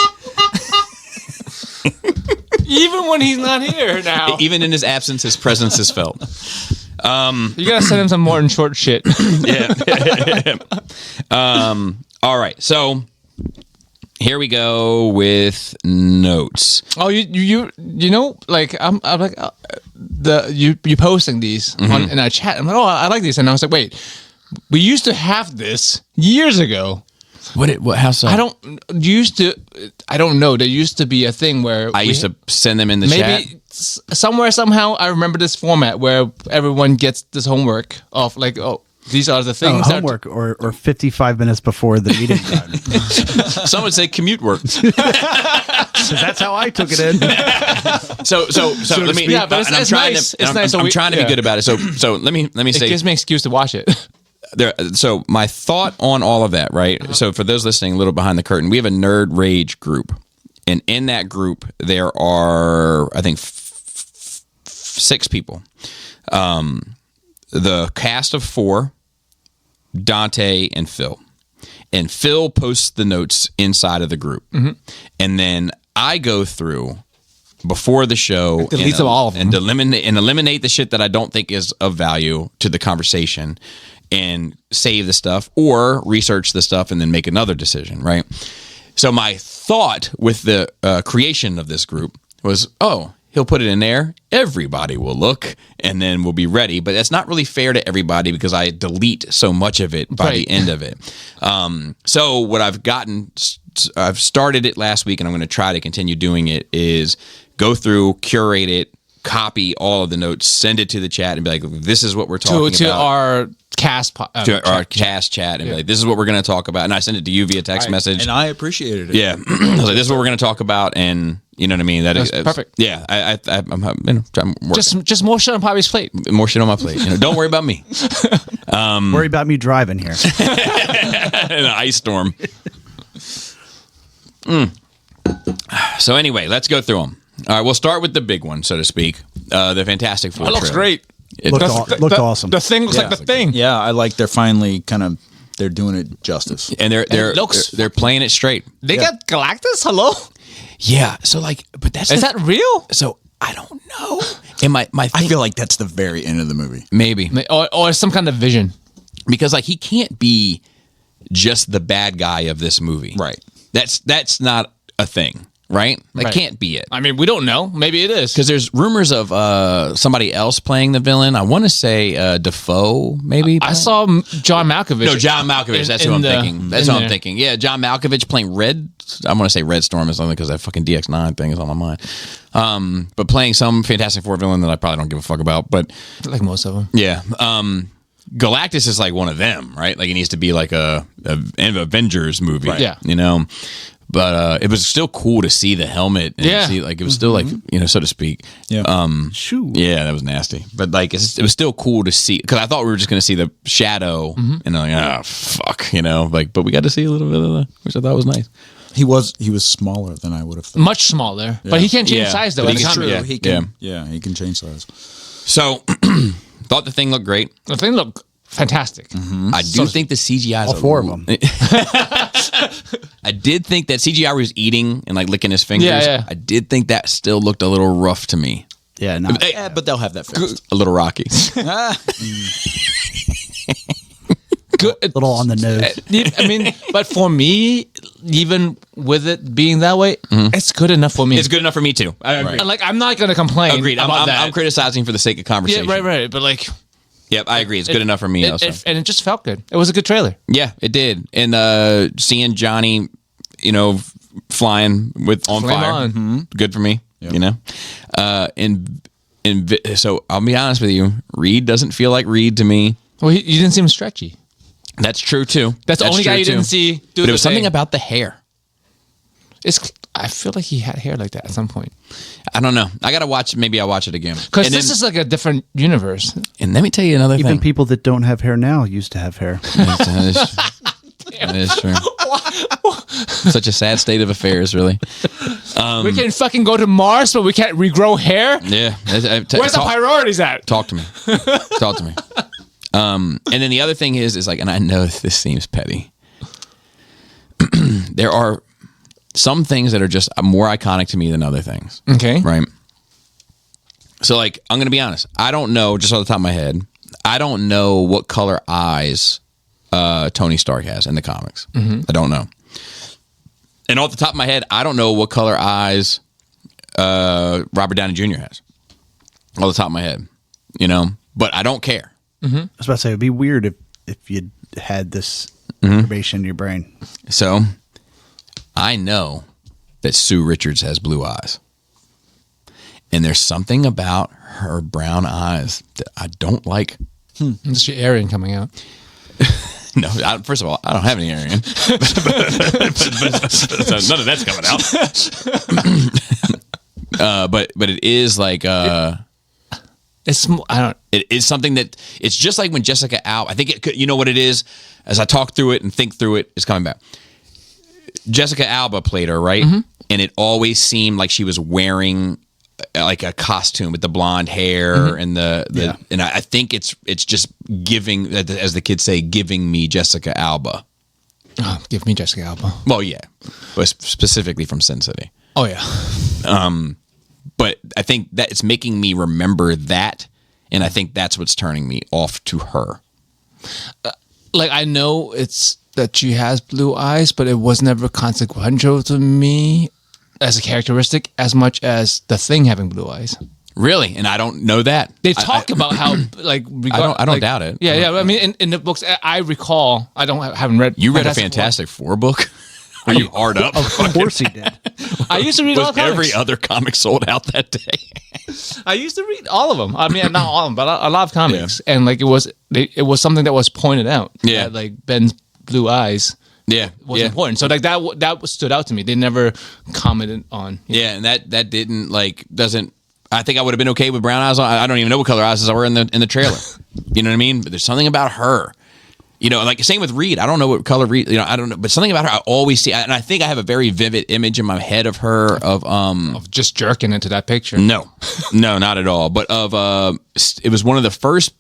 Even when he's not here now. Even in his absence, his presence is felt. You gotta send him some more in short shit. Yeah. All right. So here we go with notes. Oh, you know, like I'm like you posting these in our chat. I'm like, oh, I like these, and I was like, wait, we used to have this years ago. What? How so? I don't know. There used to be a thing where I used to send them in the chat. maybe somewhere somehow I remember this format where everyone gets this homework of like, oh, these are the No, things. that- homework or 55 minutes before the meeting time. Some would say commute work. 'Cause that's how I took it in. So let me. Yeah, but it's- and I'm it's trying nice. to. It's I'm, nice, so I'm we- trying to be yeah. good about it. So let me it say. gives me an excuse to watch it. There, so my thought on all of that, right? So for those listening, a little behind the curtain, we have a Nerd Rage group, and in that group there are, I think, 6 people. The cast of 4, Dante and Phil, and Phil posts the notes inside of the group, and then I go through before the show Deletes them all of them. and eliminate the shit that I don't think is of value to the conversation, and save the stuff or research the stuff and then make another decision, right? So my thought with the creation of this group was, oh, he'll put it in there, everybody will look, and then we'll be ready. But that's not really fair to everybody because I delete so much of it by Right. the end of it. So what I've started it last week, and I'm going to try to continue doing it, is go through, curate it, copy all of the notes, send it to the chat, and be like, this is what we're talking to about. our cast. To our cast chat, and be like, this is what we're going to talk about. And I sent it to you via text message. And I appreciated it. Yeah, I was like, "This is what we're going to talk about," and you know what I mean. That's perfect. Yeah, I'm working. Just more shit on Bobby's plate. More shit on my plate. You know, don't worry about me. Worry about me driving here. In an ice storm. So anyway, let's go through them. All right, we'll start with the big one, so to speak. The Fantastic Four. That looks trailer. great. It Looked, does. looked awesome. The thing looks like the thing. Yeah, I like they're finally they're doing it justice. And they're looks they're playing it straight. They got Galactus. Hello. Yeah. So like, but that's Is that real? so? I don't know. And my I thing, feel like that's the very end of the movie. maybe Or some kind of vision. because like he can't be just the bad guy of this movie, Right. That's not a thing, right? That Right. can't be it. I mean, we don't know. Maybe it is. Because there's rumors of somebody else playing the villain. I want to say Defoe, maybe. I saw John Malkovich. No, John Malkovich. That's who I'm thinking. That's in what I'm there. thinking. Yeah, John Malkovich playing Red. I want to say Red Storm or something because that fucking DX9 thing is on my mind. But playing some Fantastic Four villain that I probably don't give a fuck about. But Like most of them. yeah, Galactus is like one of them, right? Like it needs to be like an Avengers movie. Yeah. You know? But it was still cool to see the helmet. And Yeah. see, like it was still like, you know, so to speak. Yeah. Shoo. Yeah, that was nasty. But like, it was still cool to see because I thought we were just going to see the shadow, and I'm like, ah, fuck, you know. Like, but we got to see a little bit of the, which I thought was nice. He was smaller than I would have thought. Much smaller. But he can't change Yeah. size though. But at he the can- time. yeah. He can, he can change size. So, thought the thing looked great. The thing looked fantastic. I do think the CGI is All 4 of them. I did think that CGI where he was eating and like licking his fingers. Yeah. I did think that still looked a little rough to me. Yeah, no. Yeah, but they'll have that fixed. A little rocky. Good. little on the nose. I mean, but for me, even with it being that way, it's good enough for me. It's good enough for me too. I agree. And, like, I'm not gonna complain. Agreed. About I'm that. criticizing for the sake of Yeah, conversation. right. But like, Yep, I agree. It's good enough for me also. and it just felt good. It was a good trailer. Yeah, it did. And seeing Johnny, you know, flying with on Flame fire, on. good for me. You know, so I'll be honest with you, Reed doesn't feel like Reed to me. Well, you didn't seem stretchy. That's true too. That's the only guy true, you too. didn't see do But the it was something thing. about the hair. I feel like he had hair like that at some point. I don't know. I gotta watch. Maybe I'll watch it again. Because And this then- is like a different universe. And let me tell you another Even thing. people that don't have hair now used to have hair. That is true. Such a sad state of affairs, really. We can fucking go to Mars, but we can't regrow hair. Yeah. Where's the priorities at? Talk to me. Talk to me. And then the other thing is like, and I know this seems petty. There are some things that are just more iconic to me than other things. Okay. Right. So like, I'm going to be honest. I don't know, just off the top of my head, I don't know what color eyes Tony Stark has in the comics. I don't know. And off the top of my head, I don't know what color eyes Robert Downey Jr. has. Off the top of my head, you know, but I don't care. I was about to say, it'd be weird if you had this information in your brain. So I know that Sue Richards has blue eyes. And there's something about her brown eyes that I don't like. It's your Aryan coming out. No, first of all, I don't have any Aryan. So none of that's coming out. But it is like it is something that it's just like when Jessica Alba. I think it could. You know what it is? As I talk through it and think through it, it's coming back. Jessica Alba played her, right? And it always seemed like she was wearing like a costume with the blonde hair and the and I think it's just giving, as the kids say, giving me Jessica Alba. Oh, give me Jessica Alba. Well, yeah, but specifically from Sin City. Oh yeah. But I think that it's making me remember that, and I think that's what's turning me off to her. Like, I know it's that she has blue eyes, but it was never consequential to me as a characteristic as much as the Thing having blue eyes. Really? And I don't know that. They talk about how, like, I don't doubt it. Yeah. I mean, in the books, I recall, haven't read. You read a Fantastic Four book? Are you hard up? Of course he did. I used to read all Was comics. every other comic sold out that day? I used to read all of them. I mean, not all of them, but a lot of comics. And like, it was something that was pointed out. Yeah. That, like, Ben's blue eyes Yeah. was important. So like that stood out to me. They never commented on. Yeah, and that didn't doesn't. I think I would have been okay with brown eyes on. I don't even know what color eyes were in the trailer. You know what I mean? But there's something about her. You know, like same with Reed. I don't know what color Reed. You know, I don't know, but something about her I always see, and I think I have a very vivid image in my head of her Of just jerking into that picture. No, not at all. But it was one of the first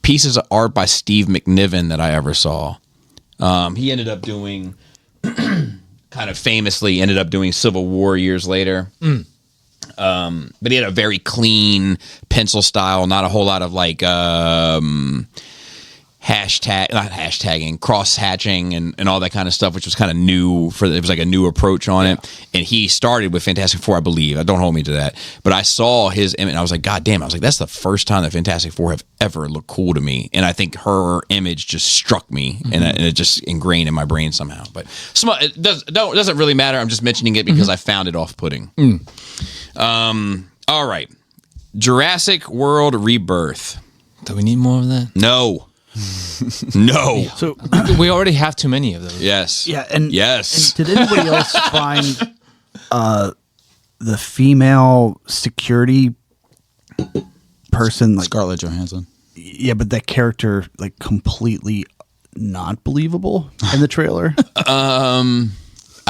pieces of art by Steve McNiven that I ever saw. He ended up doing, kind of famously, ended up doing Civil War years later. But he had a very clean pencil style, not a whole lot of like cross hatching and all that kind of stuff, which was kind of new it was like a new approach on it. And he started with Fantastic Four, I believe. Don't hold me to that. But I saw his image and I was like, God damn, I was like, that's the first time that Fantastic Four have ever looked cool to me. And I think her image just struck me and it just ingrained in my brain somehow. But it doesn't really matter. I'm just mentioning it because I found it off-putting. All right. Jurassic World Rebirth. Do we need more of that? No. No. So We already have too many of those. Yes. yeah, and Yes. and did anybody else find the female security person like Scarlett Johansson. yeah, but that character like completely not believable in the trailer?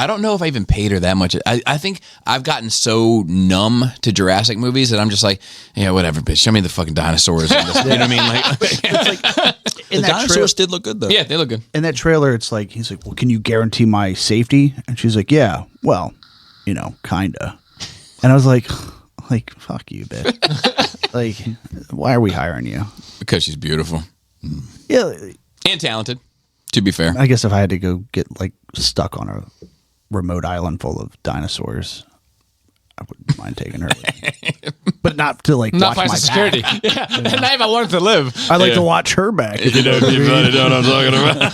I don't know if I even paid her that much. I think I've gotten so numb to Jurassic movies that I'm just like, yeah, whatever, bitch. Show me the fucking dinosaurs. You know what I mean? Like, In The dinosaurs did look good though. yeah, they look good. in that trailer, it's like he's like, "Well, can you guarantee my safety?" And she's like, "Yeah, well, you know, kinda." And I was like, fuck you, bitch. Like, why are we hiring you? Because she's beautiful Yeah, and talented, to be fair. I guess if I had to go get like stuck on a remote island full of dinosaurs, I wouldn't mind taking her, but not to like Not watch my for security. back. Yeah. Not if I wanted to live. I like to watch her back. You know what I'm talking about.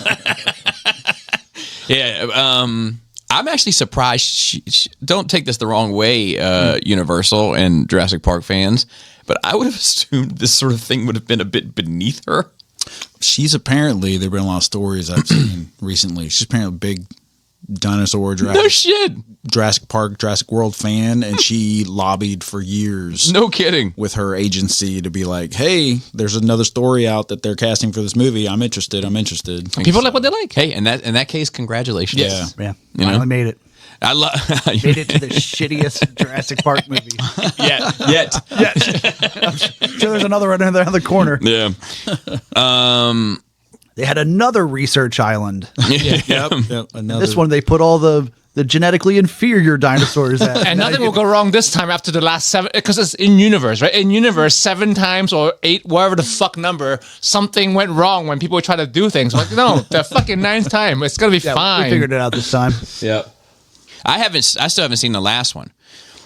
Yeah, I'm actually surprised. Don't take this the wrong way, Universal and Jurassic Park fans, but I would have assumed this sort of thing would have been a bit beneath her. She's apparently, there've been a lot of stories I've seen recently. She's apparently a big dinosaur No shit. Jurassic Park, Jurassic World fan, and she lobbied for years No kidding. with her agency to be like, hey, there's another story out that they're casting for this movie. I'm interested. People like what they like. Hey, in that case, congratulations. Yeah. Yeah, You know? finally made it. I love. Made it to the shittiest Jurassic Park movie. Yet. I'm sure there's another one around the corner. Yeah. They had another research island. Yep. Another, This one they put all the genetically inferior dinosaurs at. And nothing will go wrong this time after the last 7, because it's in universe, right? In universe, 7 times or 8, whatever the fuck number, something went wrong when people try to do things. Like, no, the fucking 9th time, it's gonna be fine. We figured it out this time. Yeah. I still haven't seen the last one.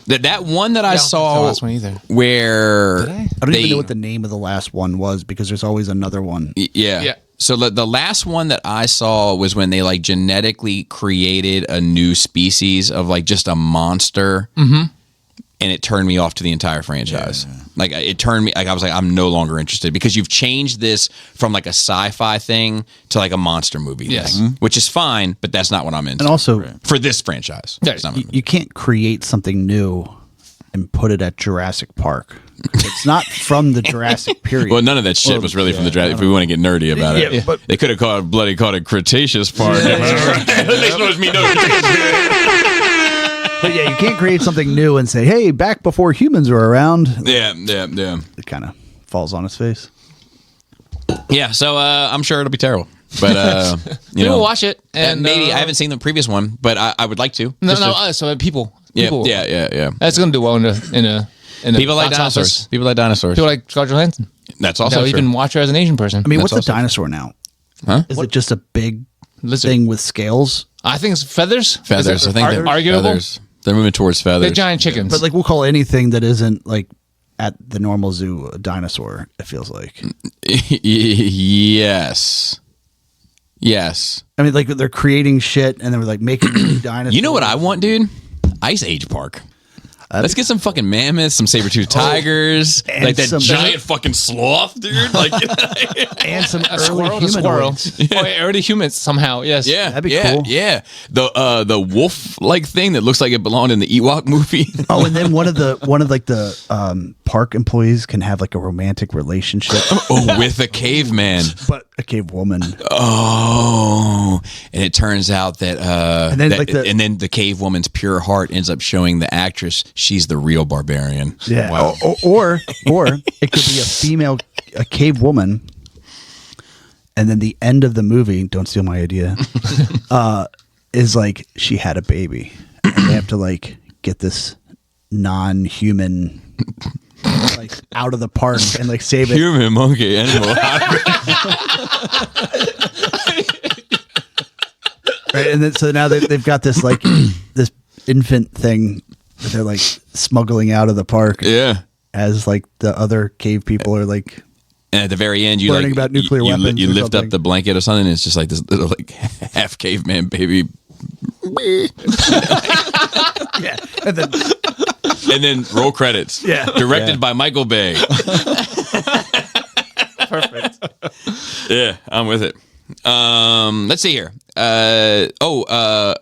That one that I Yeah, saw the last one either. where Did I? I don't even know what the name of the last one was because there's always another one. Yeah. Yeah. So the last one that I saw was when they like genetically created a new species of like just a monster. and it turned me off to the entire franchise. Like it turned me, like I was like, I'm no longer interested because you've changed this from like a sci-fi thing to like a monster movie thing, which is fine, but that's not what I'm into. And also, for this franchise, it's not what I'm into. you can't create something new and put it at Jurassic Park. It's not from the Jurassic period. Well, none of that shit was really from the Jurassic. If we want to get nerdy about it, Yeah, but- they could have called it Cretaceous Park. But yeah, you can't create something new and say, "Hey, back before humans were around." Yeah. It kind of falls on its face. Yeah, so I'm sure it'll be terrible. But you know, We'll watch it, and maybe I haven't seen the previous one, but I would like to. No, Just to- so people. yeah. That's gonna do well in a People like box dinosaurs. office. People like dinosaurs. People like Scarlett Johansson. That's also They'll true. even watch her as an Asian person. I mean, That's what's a also- dinosaur now? Huh? Is it just a big Lizard. thing with scales? I think it's feathers. Feathers. I think they're arguable. feathers. They're moving towards feathers. They're giant chickens. But like, we'll call anything that isn't like at the normal zoo a dinosaur. It feels like. Yes. I mean, like they're creating shit and they're like making new dinosaurs. You know what I want, dude? Ice Age Park. Let's get some fucking mammoths, some saber-toothed tigers, And like that some- giant fucking sloth, dude. Like, and some a squirrel, a squirrel. Oh, yeah, early humans somehow. Yes. yeah, That'd be yeah, cool. yeah. The wolf like thing that looks like it belonged in the Ewok movie. Oh, and then one of the park employees can have like a romantic relationship, Oh, with a caveman. but a cave woman. Oh, and it turns out that And then, and then the cave woman's pure heart ends up showing the actress she's the real barbarian. Yeah. Wow. Or it could be a cave woman, and then the end of the movie, don't steal my idea, is like she had a baby. And they have to like get this non-human like out of the park and like save it. Human, monkey, animal. Right? And then so now they've got this like this infant thing that they're like smuggling out of the park. Yeah. As like the other cave people are like, And at the very end, you Learning like about nuclear you, weapons You or lift something. up the blanket or something. And it's just like this little like half caveman baby, yeah, and then and then roll credits. Yeah. Directed by Michael Bay. Perfect. Yeah, I'm with it. Let's see here.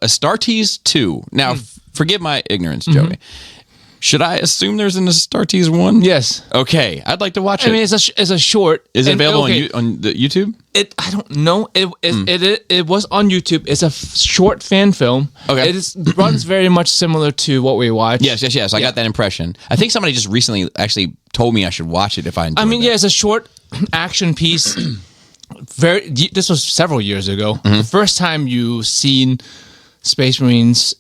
Astartes 2. Now, forgive my ignorance, Joey. Should I assume there's an Astartes 1? Yes. Okay, I'd like to watch I it. mean, it's a short. Is it and- available okay, on the YouTube? I don't know. It was on YouTube. It's a short fan film. Okay. It runs very much similar to what we watch. Yes. I got that impression. I think somebody just recently actually told me I should watch it if I enjoyed I mean, that. yeah, it's a short action piece. This was several years ago. Mm-hmm. The first time you seen Space Marines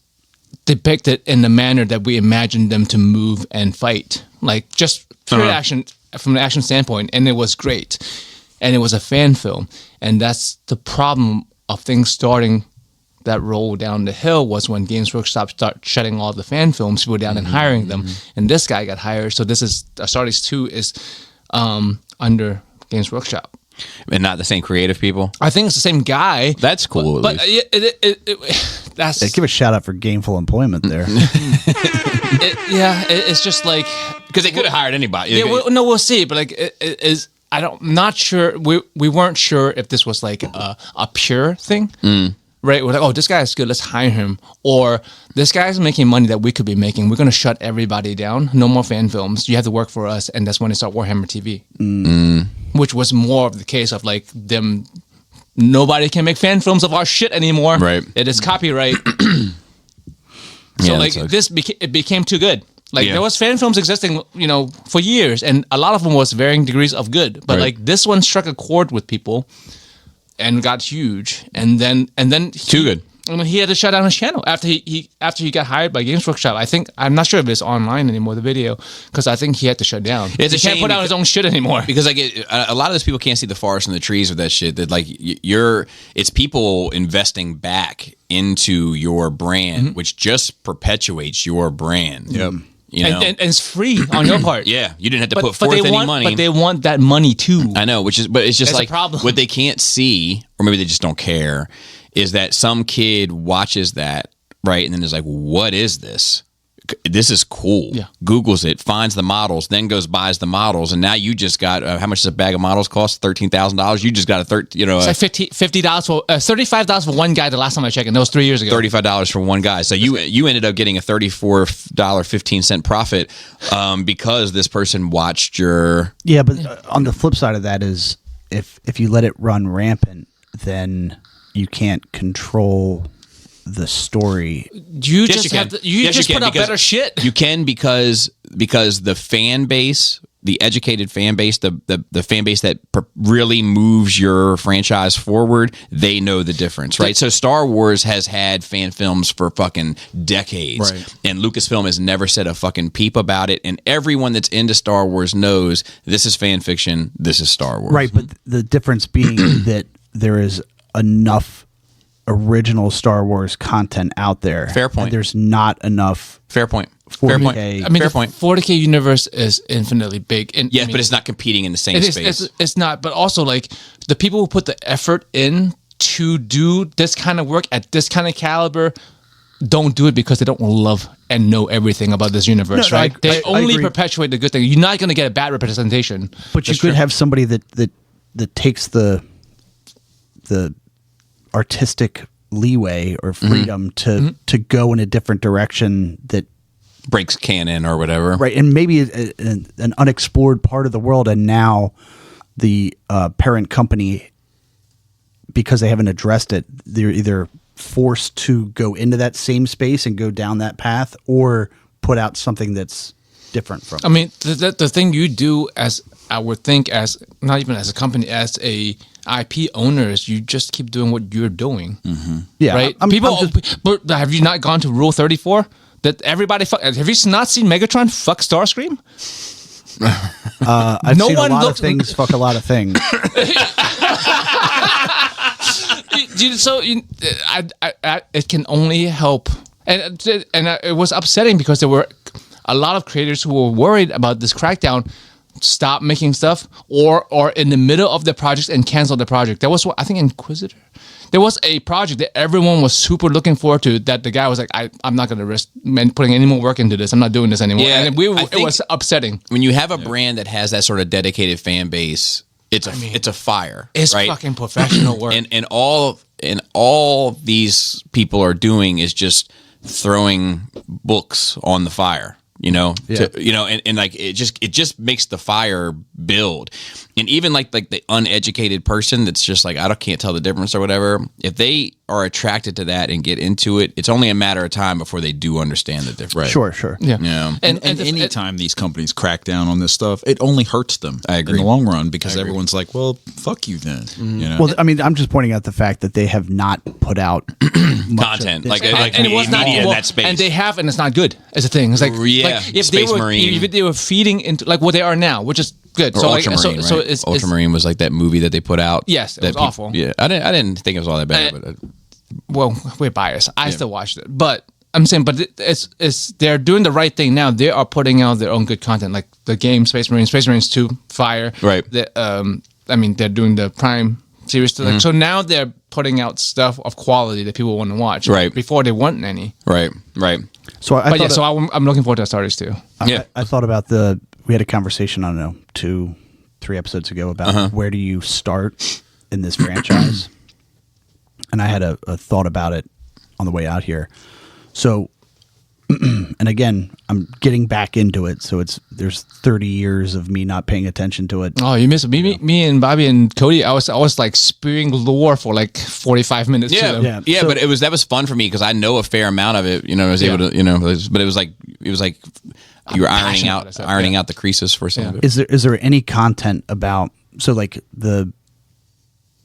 depicted in the manner that we imagined them to move and fight, like just pure action from the action standpoint, and it was great. And it was a fan film, and that's the problem of things starting that roll down the hill was when Games Workshop start shutting all the fan films, people down and hiring them, and this guy got hired. So this is Astartes 2 is under Games Workshop. And not the same creative people. I think it's the same guy. That's cool. At But least. that's give a shout out for gainful employment there. it's just like Because they could have hired anybody. yeah. We'll see. But like it is. I'm not sure. We weren't sure if this was like a pure thing. Right, we're like, oh, this guy is good. Let's hire him. Or this guy's making money that we could be making. We're gonna shut everybody down. No more fan films. You have to work for us, and that's when they start Warhammer TV, which was more of the case of like them. Nobody can make fan films of our shit anymore. Right. It is copyright. Yeah, So that like sucks. it became too good. Like Yeah. there was fan films existing, for years, and a lot of them was varying degrees of good. But Right. like this one struck a chord with people, and got huge. And then Too good. And he had to shut down his channel after he got hired by Games Workshop. I'm not sure if it's online anymore, the video, because I think he had to shut down. It's a he can't shame put out his own shit anymore. Because like a lot of those people can't see the forest and the trees with that shit. That like it's people investing back into your brand, which just perpetuates your brand. Yep. You know, and it's free on your part. yeah, you didn't have to put forth they any want, money. But they want that money too. I know, but it's just It's a like problem. what they can't see, or maybe they just don't care, is that some kid watches that, right, and then is like, "What is this?" this is cool. Yeah. Googles it, finds the models, then goes buys the models, and now you just got how much does a bag of models cost? $13,000. You just got It's like $50 for $35 for one guy. The last time I checked, and that was 3 years ago. $35 for one guy. So you ended up getting a $34.15 profit because this person watched your. Yeah, but on the flip side of that is if you let it run rampant, then you can't control the story. You Yes, just you can. have to, you Yes, just you can, put out because better shit. You can because the fan base, the educated fan base, the fan base that really moves your franchise forward, they know the difference, right? So Star Wars has had fan films for fucking decades, Right. and Lucasfilm has never said a fucking peep about it, and everyone that's into Star Wars knows this is fan fiction, this is Star Wars. Right, but the difference being that there is enough original Star Wars content out there. Fair point. And there's not enough. Fair point. Fair 4K. point. I mean, Fair the point. 40K universe is infinitely big. And Yes, I mean, but it's not competing in the same it is, space. it's not. But also, like, the people who put the effort in to do this kind of work at this kind of caliber don't do it because they don't love and know everything about this universe, No, right? I They only agree. perpetuate the good thing. You're not going to get a bad representation. But you That's could true. have somebody that takes the artistic leeway or freedom to go in a different direction that Breaks canon or whatever. right, and maybe an unexplored part of the world, and now the parent company, because they haven't addressed it, they're either forced to go into that same space and go down that path, or put out something that's different from. I mean, the thing you do, as I would think, as not even as a company, as a IP owner, is you just keep doing what you're doing, yeah, right? I'm People, but have you not gone to Rule 34? That everybody fuck. Have you not seen Megatron fuck Starscream? I've no seen one a lot looks- of things. Fuck a lot of things. So it can only help, and it was upsetting because there were a lot of creators who were worried about this crackdown, stop making stuff, or in the middle of the project and cancel the project. That was what I think Inquisitor. There was a project that everyone was super looking forward to. That the guy was like, I'm not going to risk putting any more work into this. I'm not doing this anymore. Yeah, and I it think- was upsetting. When you have a brand that has that sort of dedicated fan base, it's a fire. It's right? fucking professional work. And all these people are doing is just throwing books on the fire. You know, and like it just makes the fire build. And even like the uneducated person that's just like, can't tell the difference or whatever, if they are attracted to that and get into it, it's only a matter of time before they do understand the difference. Sure. yeah. Yeah. And anytime these companies crack down on this stuff, it only hurts them I agree. in the long run, because everyone's like, well, fuck you then. You know? Well, I mean, I'm just pointing out the fact that they have not put out much Content of like this like and it was media not in well, that space. and they have, and it's not good. It's a thing. It's like, Yeah, if Space Marine. if they were feeding into like what they are now, which is good. Or So like, Ultramarine, right? so it's Ultramarine was like that movie that they put out. Yes, it that was awful. Yeah, I didn't think it was all that bad, but well, we're biased. I still watched it, but I'm saying, but it's they're doing the right thing now. They are putting out their own good content, like the game Space Marines 2, Fire. Right. I mean, they're doing the Prime series. So now they're putting out stuff of quality that people want to watch. Right. Before they weren't any. right. So I But yeah, thought so I'm looking forward to Star Wars too. Yeah. I thought about we had a conversation, I don't know, 2-3 episodes ago about where do you start in this franchise, and I had a thought about it on the way out here. So, and again, I'm getting back into it, so there's 30 years of me not paying attention to it. Oh, you missed me and Bobby and Cody. I was like spewing lore for like 45 minutes. to them. Yeah. So- but that was fun for me because I know a fair amount of it. You know, I was able to, but it was like you were ironing passionate out about it, out the creases for some of it. Is there any content about, so like the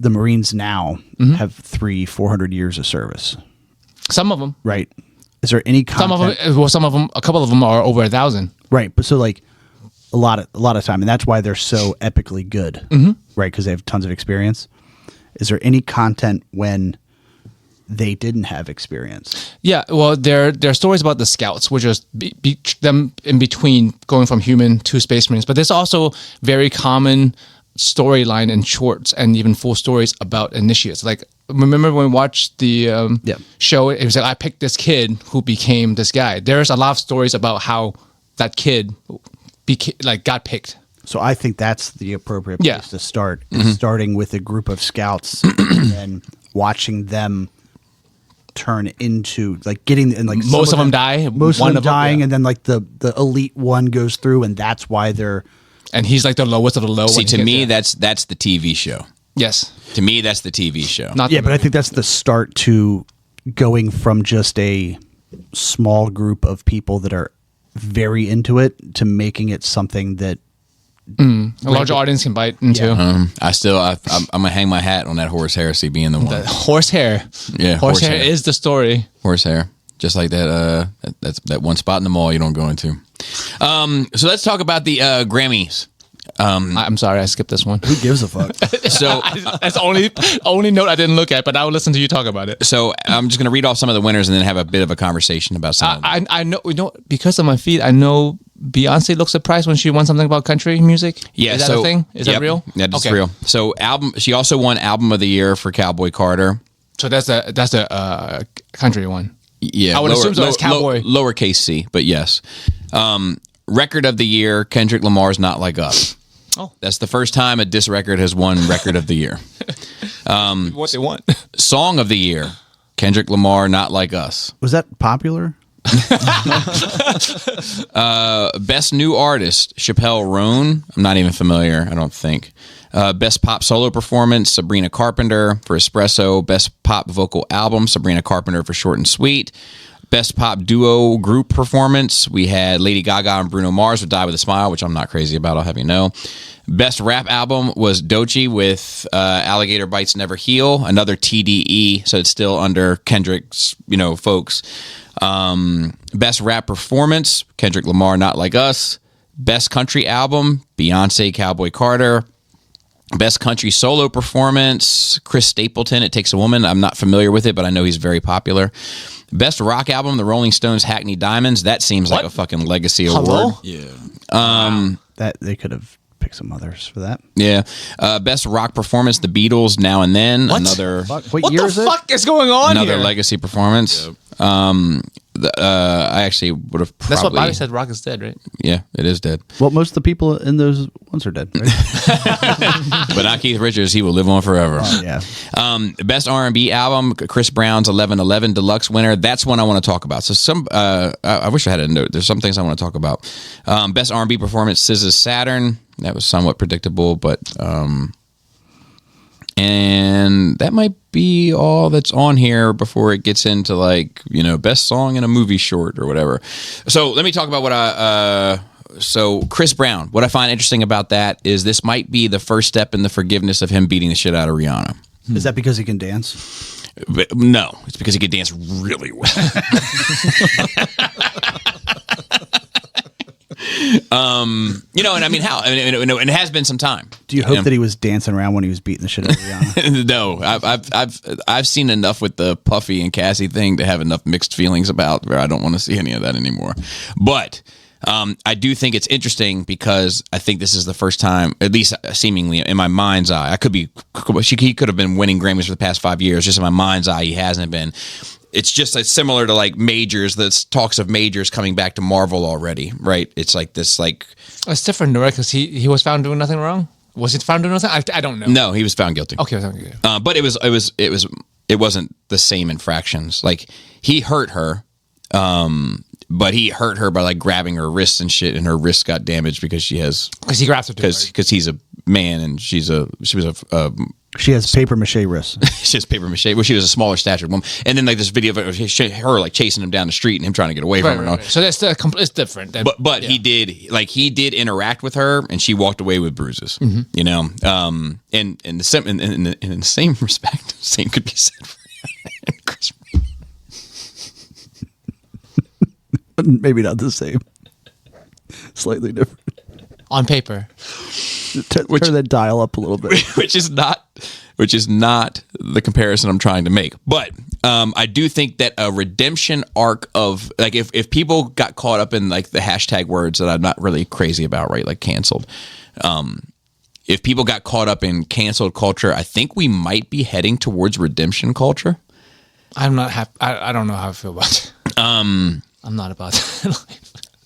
Marines now have 400 years of service, Some of them. right? Is there any content? Some of them, a couple of them are over 1,000. Right, but so like a lot of time, and that's why they're so epically good, right? Because they have tons of experience. Is there any content when they didn't have experience? Yeah, well, there are stories about the scouts, which is them in between going from human to Space Marines. But there's also very common storyline in shorts and even full stories about initiates. Like remember when we watched the Yeah. show? It was like I picked this kid who became this guy. There's a lot of stories about how that kid got picked. So I think that's the appropriate place Yeah. to start. Is starting with a group of scouts and then watching them turn into like getting and like Most of them die. Most One of them dying, yeah. and then like the elite one goes through, and that's why they're And he's like the lowest of the low. See, when he to gets me, there. that's the TV show. yes, To me, that's the TV show. not yeah. the But I movie. think that's the start to going from just a small group of people that are very into it to making it something that a larger audience can bite into. I'm gonna hang my hat on that Horse Heresy being the one. The horsehair. Yeah, horsehair horsehair. is the story. Horsehair, just like that. That's that one spot in the mall you don't go into. So let's talk about the Grammys. I'm sorry, I skipped this one. who gives a fuck. So, That's the only note I didn't look at, but I will listen to you talk about it. so I'm just gonna read off some of the winners and then have a bit of a conversation about some. of them. I know, because of my feed, I know Beyonce looked surprised when she won something about country music. Yeah, is that so a thing? Is yep, that real? That is Okay. real. So she also won Album of the Year for Cowboy Carter. So that's the country one. Yeah, I would assume so. It's Cowboy. Lowercase c, but yes. Record of the Year, Kendrick Lamar's Not Like Us. Oh. That's the first time a diss record has won Record of the Year. What they want? Song of the Year, Kendrick Lamar, Not Like Us. Was that popular? Best New Artist, Chappelle Roan. I'm not even familiar, I don't think. Best Pop Solo Performance, Sabrina Carpenter for Espresso. Best Pop Vocal Album, Sabrina Carpenter for Short and Sweet. Best Pop Duo Group Performance, we had Lady Gaga and Bruno Mars with Die With a Smile, which I'm not crazy about, I'll have you know. Best Rap Album was Doechii with Alligator Bites Never Heal, another TDE, so it's still under Kendrick's, folks. Best Rap Performance, Kendrick Lamar, Not Like Us. Best Country Album, Beyonce, Cowboy Carter. Best Country Solo Performance, Chris Stapleton, It Takes a Woman. I'm not familiar with it, but I know he's very popular. Best Rock Album, The Rolling Stones' Hackney Diamonds. That seems like a fucking legacy award. Yeah. That they could have picked some others for that. Yeah. Best Rock Performance, The Beatles, Now and Then. What? Another What year the is it? fuck is going on another here? legacy performance. I actually would have probably... That's what Bobby said. Rock is dead, right? Yeah, it is dead. Well, most of the people in those ones are dead. Right? But not Keith Richards. He will live on forever. Yeah. Best R&B album, Chris Brown's 11:11 Deluxe winner. That's one I want to talk about. So I wish I had a note. There's some things I want to talk about. Best R&B performance, SZA's Saturn. That was somewhat predictable, but and that might be all that's on here before it gets into best song in a movie short or whatever. So let me talk about what so Chris Brown, what I find interesting about that is this might be the first step in the forgiveness of him beating the shit out of Rihanna. Is that because he can dance? But no, it's because he could dance really well. And I mean, how? And it has been some time. Do you hope that he was dancing around when he was beating the shit out of Rihanna? No, I've seen enough with the Puffy and Cassie thing to have enough mixed feelings about where I don't want to see any of that anymore. But I do think it's interesting because I think this is the first time, at least seemingly in my mind's eye, he could have been winning Grammys for the past 5 years. Just in my mind's eye, he hasn't been. It's just similar to majors. There's talks of majors coming back to Marvel already, right? It's like this, It's different, right? Because he was found doing nothing wrong. Was he found doing nothing? I don't know. No, he was found guilty. Okay. Okay. But it wasn't the same infractions. Like he hurt her, but he hurt her by grabbing her wrists and shit, and her wrists got damaged because he grabbed her because he's a man and she was a She has paper mache wrists. she has paper mache. Well, she was a smaller statured woman, and then this video of her chasing him down the street and him trying to get away from her. Right. So that's it's different. But he did interact with her, and she walked away with bruises. And in the same respect, same could be said for Chris. Maybe not the same. Slightly different. on paper. Turn that dial up a little bit. which is not the comparison I'm trying to make. But I do think that a redemption arc of if people got caught up in the hashtag words that I'm not really crazy about, right? Like canceled. if people got caught up in canceled culture, I think we might be heading towards redemption culture. I'm not happy. I don't know how I feel about it. I'm not about that.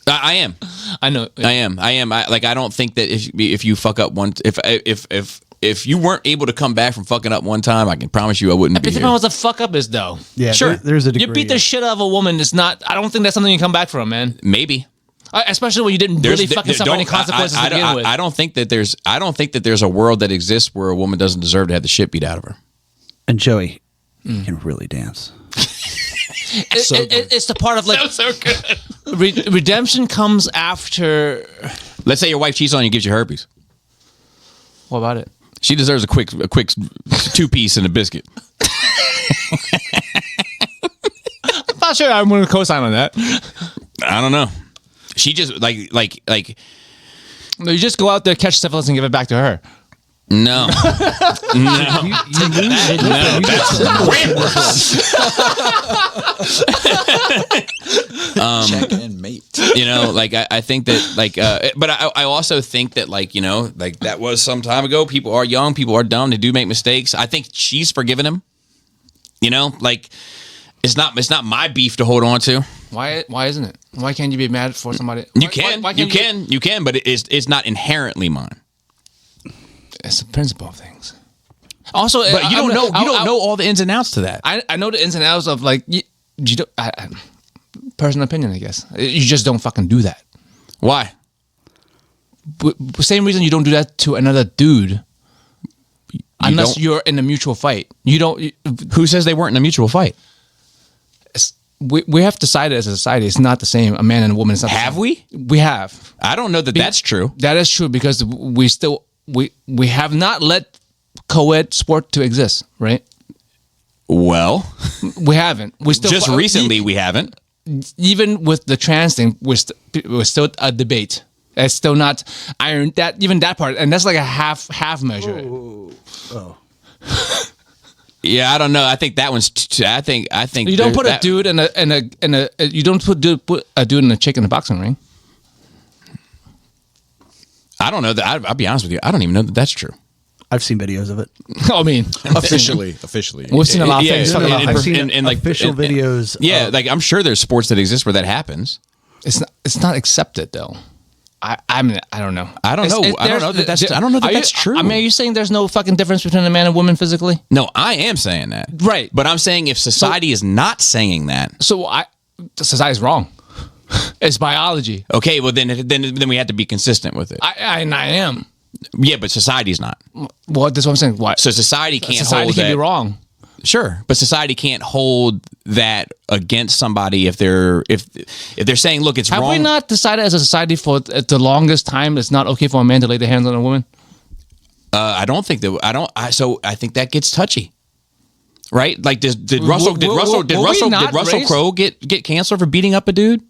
I am. I know. I am. I don't think that if you fuck up one, if you weren't able to come back from fucking up one time, I can promise you I wouldn't be It here. depends what the fuck up is, though. Yeah, Sure. there's a degree. You beat the shit out of a woman. It's not. I don't think that's something you come back from, man. Maybe. Especially when you didn't really fucking suffer any consequences to begin with. I don't think that there's a world that exists where a woman doesn't deserve to have the shit beat out of her. And Joey, you can really dance. It's the part of like So good. redemption comes after. Let's say your wife cheats on you and gives you herpes. What about it? She deserves a quick 2-piece and a biscuit. I'm not sure I'm going to co-sign on that. I don't know. She just like No, you just go out there, catch syphilis, and give it back to her. no. Check and mate. I think that but I also think that that was some time ago. People are young, people are dumb, they do make mistakes. I think she's forgiven him. It's not my beef to hold on to. Why isn't it? Why can't you be mad for somebody? You can, but it's not inherently mine. It's the principle of things. Also, But you don't know all the ins and outs to that. I know the ins and outs of like you don't. Personal opinion, I guess. You just don't fucking do that. Why? Same reason you don't do that to another dude. Unless don't? you're in a mutual fight. You don't. Who says they weren't in a mutual fight? We have decided as a society it's not the same. A man and a woman is not. Have we? We have. I don't know that that's true. That is true because we have not let co-ed sport to exist, right? Well, We haven't. We still just recently we haven't. even with the trans thing, we're still a debate. It's still not iron that even that part, and that's like a half measure. Yeah, I don't know. I think that one's. I think You don't put a dude in a you don't put a dude in a chick in a boxing ring. I don't know that. I'll be honest with you. I don't even know that that's true. I've seen videos of it. I mean, Officially. we've seen a lot of things. Yeah, talking about I've seen like official videos. Yeah, like I'm sure there's sports that exist where that happens. It's not accepted though. I mean I don't know. I don't know. I don't know that that's. I don't know that that's true. I mean, are you saying there's no fucking difference between a man and woman physically? No, I am saying that. Right. But I'm saying if society is not saying that, So the society's wrong. It's biology. okay, well then we have to be consistent with it. I am. Yeah, but society's not. Well, that's what I'm saying. What? So society can't Society hold can that. be wrong. Sure, but society can't hold that against somebody if they're saying, look, it's Have wrong. we not decided as a society for the longest time it's not okay for a man to lay their hands on a woman? I don't think that. So I think that gets touchy, right? Like, did Russell Crowe get canceled for beating up a dude?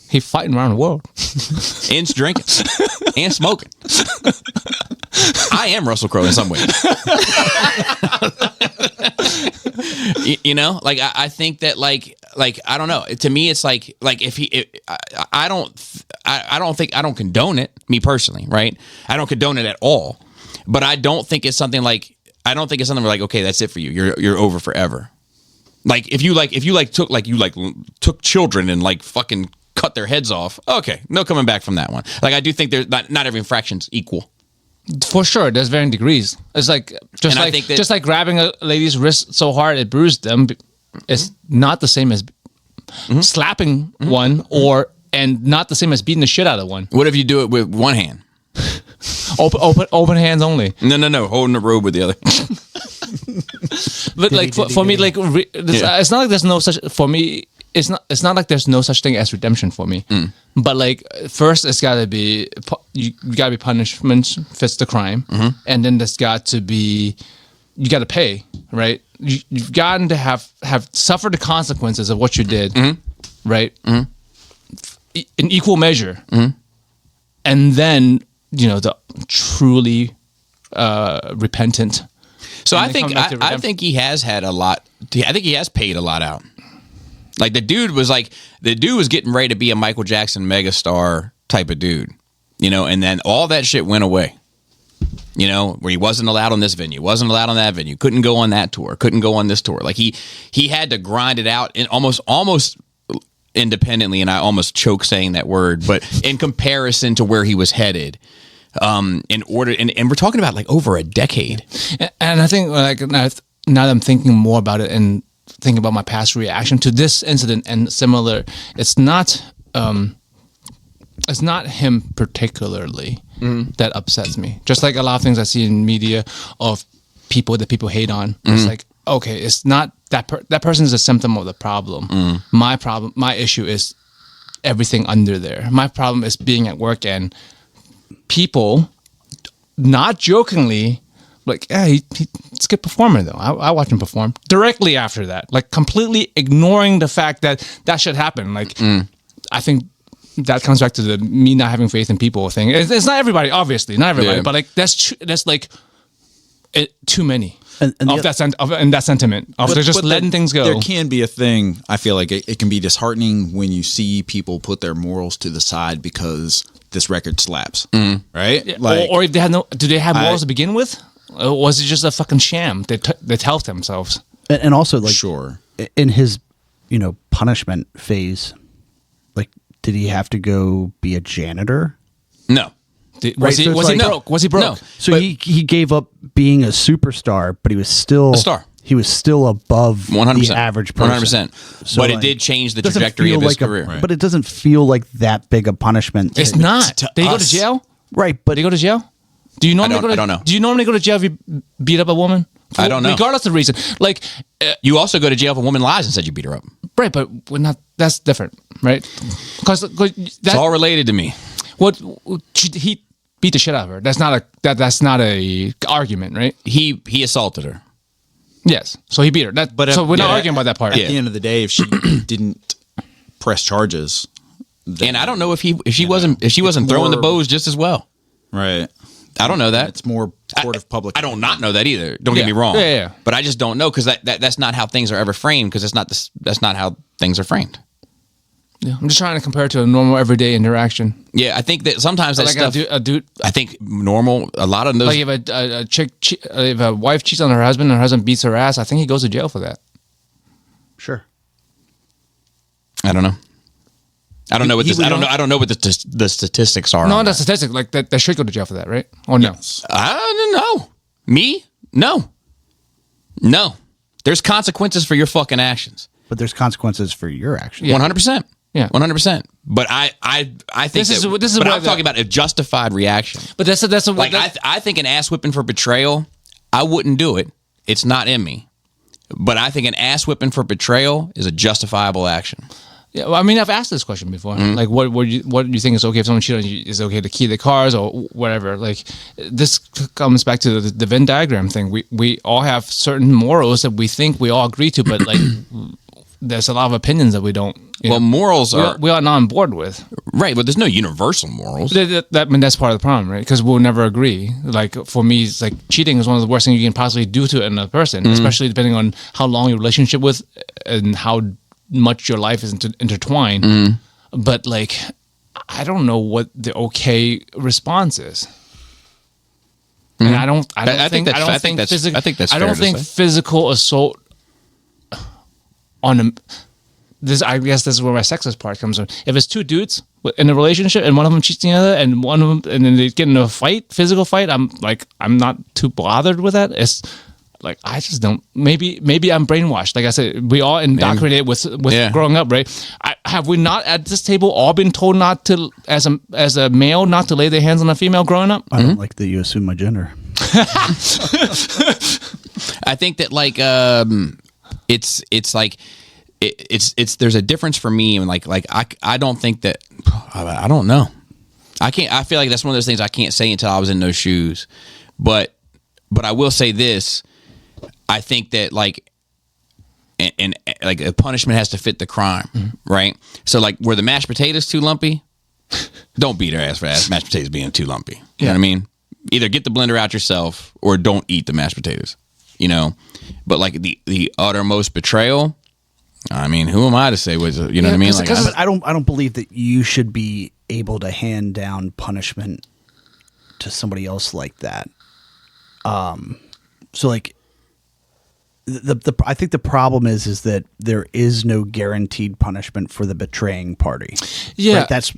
He fighting around the world. And drinking and smoking. I am Russell Crowe in some ways. I think that like I don't know. To me, it's like I don't condone it. Me personally, right? I don't condone it at all. But I don't think it's something where like, okay, that's it for you. You're over forever. Like if you took children and like fucking cut their heads off. Okay, no coming back from that one. Like I do think there's not every infraction's equal. For sure, there's varying degrees. It's like just like grabbing a lady's wrist so hard it bruised them. It's not the same as slapping one, and not the same as beating the shit out of one. What if you do it with one hand? Open hands only. No, holding the robe with the other. But like for me, like it's not like there's no such for me. It's not like there's no such thing as redemption for me. But like first, it's got to be you got to be punishment fits the crime, and then there's got to be you got to pay, right? You've gotten to have suffered the consequences of what you did, right? In equal measure, and then the truly repentant. So I think he has had a lot. I think he has paid a lot out. Like the dude was getting ready to be a Michael Jackson megastar type of dude, and then all that shit went away. You know, where he wasn't allowed on this venue, wasn't allowed on that venue, couldn't go on that tour, couldn't go on this tour. Like he had to grind it out in almost independently, and I almost choke saying that word, but in comparison to where he was headed, in order, and we're talking about like over a decade. And I think like now that I'm thinking more about it and thinking about my past reaction to this incident and similar, it's not him particularly that upsets me. Just like a lot of things I see in media of people that people hate on. It's like, okay, it's not that person is a symptom of the problem. My issue is everything under there. My problem is being at work and people not jokingly like, yeah, he's a good performer though. I watch him perform directly after that, like completely ignoring the fact that should happen. Like, I think that comes back to the me not having faith in people thing. It's not everybody, obviously, not everybody, but like that's like too many And of that sentiment of they're just letting things go. There can be a thing. I feel like it can be disheartening when you see people put their morals to the side because this record slaps, right? Yeah, Like, or if they had do they have morals to begin with? Or was it just a fucking sham? They tell themselves. And also, like, sure, in his, punishment phase, like, did he have to go be a janitor? No. Was he broke? Was he broke? No. So he gave up being a superstar, but he was still A star. He was still above 100%. the average person. 100%. So, But it like, did change the doesn't trajectory of feel his like career. But it doesn't feel like that big a punishment. It's not. to Did he go to us. jail? Right, but Did he go to jail? Do you normally I don't know. Do you normally go to jail if you beat up a woman? I don't know. Regardless of the reason. Like, You also go to jail if a woman lies and said you beat her up. right, but we're not. That's different, right? Because It's all related to me. he beat the shit out of her. That's not a argument, right? He assaulted her. Yes. So he beat her. So we're not arguing about that part. At the end of the day, if she didn't press charges, then, And I don't know if she wasn't throwing the more- bows just as well. right? I don't know that. It's more court of public. I don't not know that either. Don't get Yeah. me wrong. Yeah. But I just don't know because that's not how things are ever framed. Because that's not how things are framed. Yeah. I'm just trying to compare it to a normal everyday interaction. Yeah, I think that sometimes that Like stuff. a dude. I think normal. A lot of those. Like if a chick, if a wife cheats on her husband and her husband beats her ass, I think he goes to jail for that. sure. I don't know. I don't know what he this. would I don't know. only- I don't know what the statistics are. No, on that's that. statistic. Like that, they should go to jail for that, right? Or no? I don't know. Me? No. No. There's consequences for your fucking actions. But there's consequences for your actions. 100%. Yeah. 100%. But I think This is but what I'm talking about a justified reaction. But that's a Like I think an ass whipping for betrayal, I wouldn't do it. It's not in me. But I think an ass whipping for betrayal is a justifiable action. Yeah, well, I mean, I've asked this question before. Like, what do you think is okay if someone cheats on you? Is it okay to key the cars or whatever? Like, this comes back to the Venn diagram thing. We all have certain morals that we think we all agree to, but like, there's a lot of opinions that we don't. Well, morals are we are not on board with. right, but there's no universal morals. I mean, that's part of the problem, right? Because we'll never agree. Like, for me, it's like cheating is one of the worst things you can possibly do to another person, especially depending on how long your relationship with and how much your life is intertwined. But like, I don't know what the okay response is. And I don't think that's fair to say. physical assault on a, this, I guess this is where my sexist part comes in. If it's two dudes in a relationship and one of them cheats the other and one of them, and then they get into a fight, physical fight, I'm not too bothered with that. It's like, I just don't, maybe I'm brainwashed. Like I said, we all indoctrinated with growing up, right? Have we not at this table all been told not to, as a male, not to lay their hands on a female growing up? I don't like that you assume my gender. I think that like it's like it's there's a difference for me and like I don't think that I don't know. I feel like that's one of those things I can't say until I was in those shoes. But I will say this. I think that like and like a punishment has to fit the crime, right? So like were the mashed potatoes too lumpy? Don't beat her ass for mashed potatoes being too lumpy. You know what I mean? Either get the blender out yourself or don't eat the mashed potatoes. You know, but like the uttermost betrayal. I mean, who am I to say what you know what I mean? Like, But I don't believe that you should be able to hand down punishment to somebody else like that. So like the I think the problem is that there is no guaranteed punishment for the betraying party. Yeah. Right? That's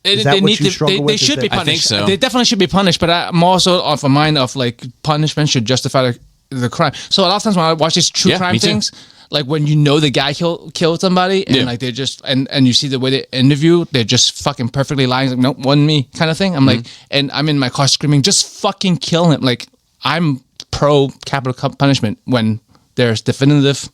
is that what you struggle with? They Is should that- be punished. I think so. They definitely should be punished. But I'm also of a mind of like punishment should justify the crime. So a lot of times when I watch these true Yeah, crime me too. things, like when you know the guy killed somebody and Yeah. like they just and you see the way they interview, they're just fucking perfectly lying. Like, nope, wasn't me kind of thing. I'm like, and I'm in my car screaming, just fucking kill him. Like I'm pro capital punishment when there's definitive.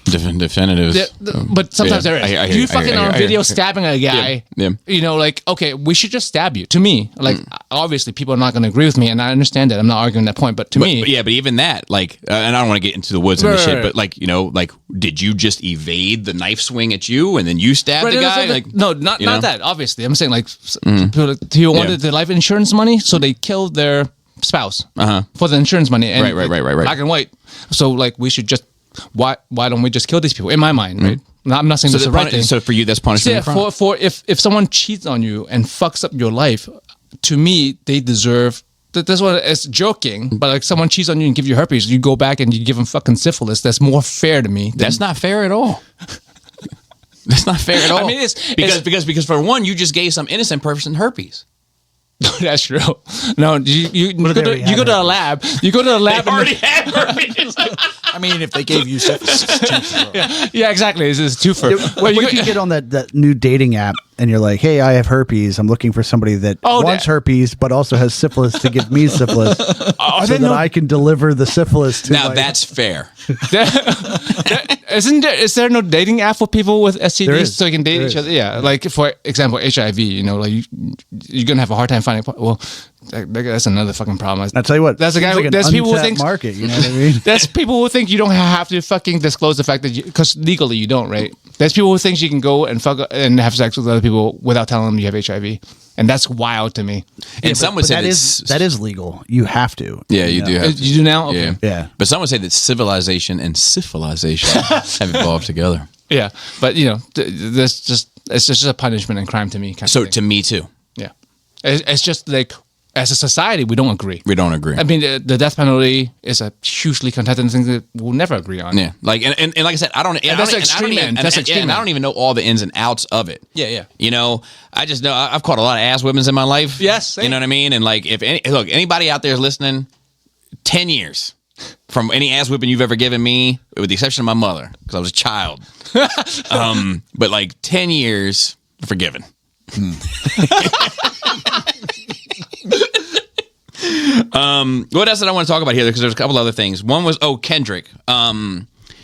Definitives. But sometimes there is. I hear You I fucking hear- I on hear- video I hear- stabbing a guy. Yeah. You know, like, okay, we should just stab you. To me, like, obviously people are not going to agree with me, and I understand that. I'm not arguing that point, but to me, But yeah, but even that, like, and I don't want to get into the woods and this Right, shit, right. but like, you know, like, did you just evade the knife swing at you and then you stabbed Right, the no, guy? no, Like, no, not you know? that. Obviously, I'm saying like people wanted the life insurance money, so they killed their spouse for the insurance money. And Right. Black and white. So like, we should just why don't we just kill these people? In my mind, right? Now, I'm not saying So, this is the the right thing. so for you, that's punishment. Yeah, of crime. for if someone cheats on you and fucks up your life, to me they deserve. That's what it's joking, but like someone cheats on you and give you herpes, you go back and you give them fucking syphilis. That's more fair to me. That's not fair at all. That's not fair at all. I mean, it's- because for one, you just gave some innocent person herpes. That's true. No, you go they to already you had go to a lab. You go to a lab. and had herpes. I mean, if they gave you syphilis, yeah, exactly. It's twofer. Well, what if you get on that new dating app and you're like, hey, I have herpes. I'm looking for somebody that wants herpes but also has syphilis to give me syphilis so that I can deliver the syphilis to Now my... that's fair. Is there no dating app for people with STDs There is. so you can date There each is. other? Yeah, like for example, HIV. You know, like you're gonna have a hard time finding. Well, that's another fucking problem. I'll tell you what. That's a guy. seems like an There's people who untapped think market. You know what I mean? There's people who think you don't have to fucking disclose the fact that because legally you don't, right? There's people who think you can go and fuck and have sex with other people without telling them you have HIV, and that's wild to me. And some would But say that is legal. You have to. Yeah, you do have to. You do now? Okay. Yeah. Yeah. But some would say that civilization and syphilization have evolved together. Yeah, but you know, it's just a punishment and crime to me. Kind So of thing. to me too, Yeah, it's just like as a society we don't agree. we don't agree. I mean, the death penalty is a hugely contested thing that we'll never agree on. Yeah, like and like I said, I don't. And that's extreme end. That's extreme and I end. don't even know all the ins and outs of it. Yeah, yeah. You know, I just know I've caught a lot of ass whippings in my life. Yes, same. you know what I mean. And like, if anybody out there is listening, 10 years from any ass whipping you've ever given me, with the exception of my mother, because I was a child. But like 10 years, forgiven. What else did I want to talk about here? Because there's a couple other things. One was Kendrick.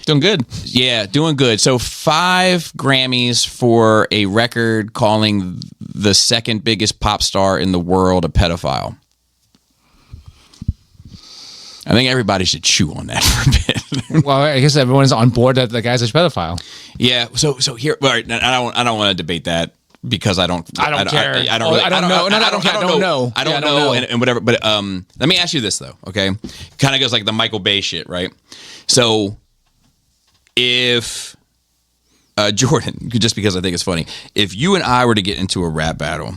Doing good. Yeah, doing good. So 5 Grammys for a record calling the second biggest pop star in the world a pedophile. I think everybody should chew on that for a bit. Well, I guess everyone's on board that the guy's a pedophile. Yeah. So here, all right, I don't want to debate that because I don't care. I don't know. I don't know, and whatever. But let me ask you this though. Okay, kind of goes like the Michael Bay shit, right? So if Jordan, just because I think it's funny, if you and I were to get into a rap battle,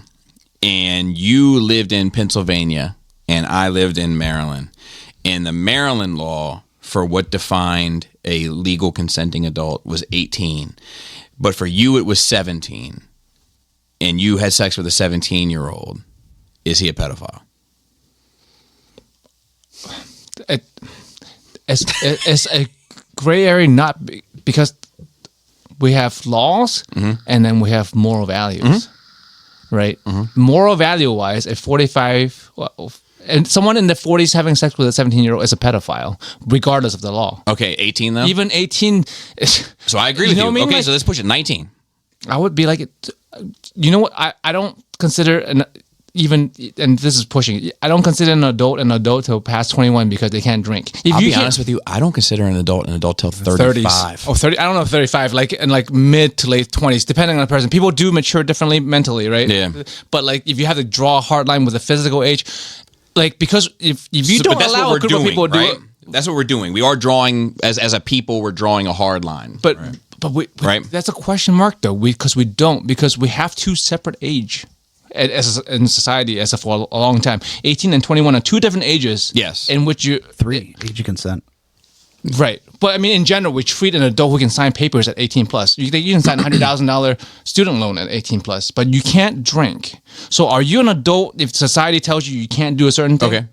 and you lived in Pennsylvania and I lived in Maryland, and the Maryland law for what defined a legal consenting adult was 18, but for you it was 17, and you had sex with a 17-year-old, is he a pedophile? It's a gray area, not because we have laws and then we have moral values, right? Moral value wise, a 45 and someone in the 40s having sex with a 17-year-old is a pedophile, regardless of the law. Okay, 18 though. Even 18. So I agree with you. know what I mean? Okay, Like- so let's push it 19. I would be like, you know what? I don't consider even, and this is pushing. I don't consider an adult till past 21 because they can't drink. If I'll you be can't- honest with you, I don't consider an adult till 35. Oh, 30. I don't know if 35, like in like mid to late 20s, depending on the person. People do mature differently mentally, right? Yeah. But like if you have to draw a hard line with the physical age, like because if you don't allow a group of people to do it, That's what we're doing. We are drawing as a people. We're drawing a hard line. but Right. that's a question mark though. Because we have two separate in society as for a long time. 18 and 21 are two different ages. Yes. In which you 3, age of consent. right, but I mean in general, we treat an adult who can sign papers at 18 plus. You can sign a $100,000 student loan at 18 plus, but you can't drink. So are you an adult if society tells you can't do a certain thing? Okay.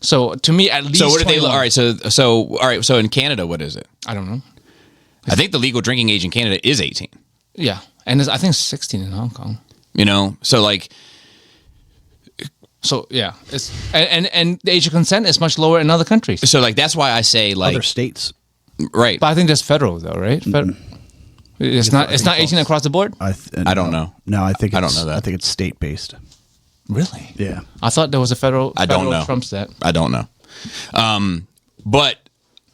So to me, at least. So what did they? 21. All right. So in Canada, what is it? I don't know. I think the legal drinking age in Canada is 18. Yeah, and I think 16 in Hong Kong. You know, so like, So yeah, it's and the age of consent is much lower in other countries. so like that's why I say like Other states. right. But I think that's federal though, right? It's not 18 across the board. I don't know. No, I think I don't it's- know that. I think it's state based. Really? Yeah. I thought there was a federal. I don't federal know. Trumps that. I don't know. But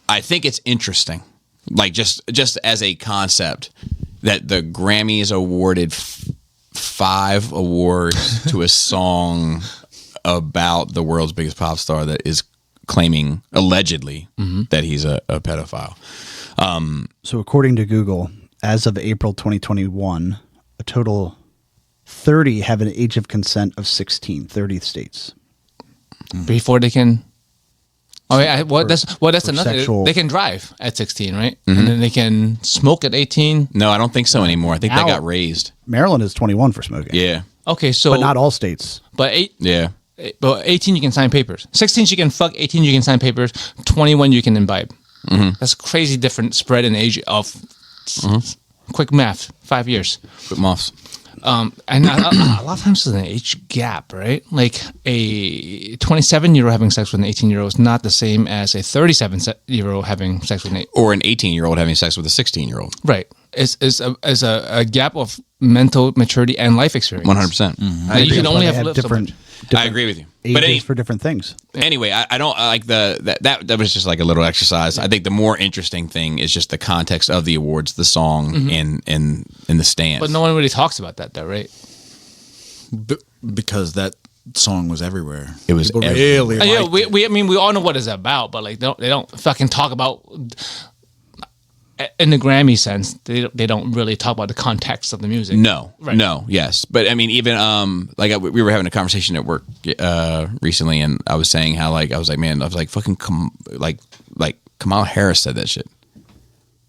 I think it's interesting, like just as a concept, that the Grammys awarded 5 awards to a song about the world's biggest pop star that is claiming allegedly that he's a pedophile. So according to Google, as of April 2021, a total 30 have an age of consent of 16, 30 states. Before they can. Oh yeah, that's for another. sexual- They can drive at 16, right? And then they can smoke at 18. No, I don't think so anymore. I think Now- they got raised. Maryland is 21 for smoking. Yeah, Okay, so But not all states. But yeah. But 18 you can sign papers. 16 you can fuck. 18 you can sign papers. 21 you can imbibe. That's crazy different spread in age of. Quick math, 5 years. Quick muffs. And a lot of times there's an age gap, right? Like a 27-year-old having sex with an 18-year-old is not the same as a 37-year-old having sex with an 8. Or an 18-year-old having sex with a 16-year-old. Right. It's a gap of mental maturity and life experience. 100%. That you can That's why only they have lived so different, much. different I agree with you. ages But for different things. anyway, I don't I like that was just like a little exercise. I think the more interesting thing is just the context of the awards, the song, and the stands. But no one really talks about that, though, right? Because that song was everywhere. It was People everywhere. really Yeah, liked I mean, we all know what it's about, but like, they don't fucking talk about. In the Grammy sense, they don't really talk about the context of the music. No, Right. no, yes, but I mean, even we were having a conversation at work recently, and I was saying how I was like fucking Kamala Harris said that shit,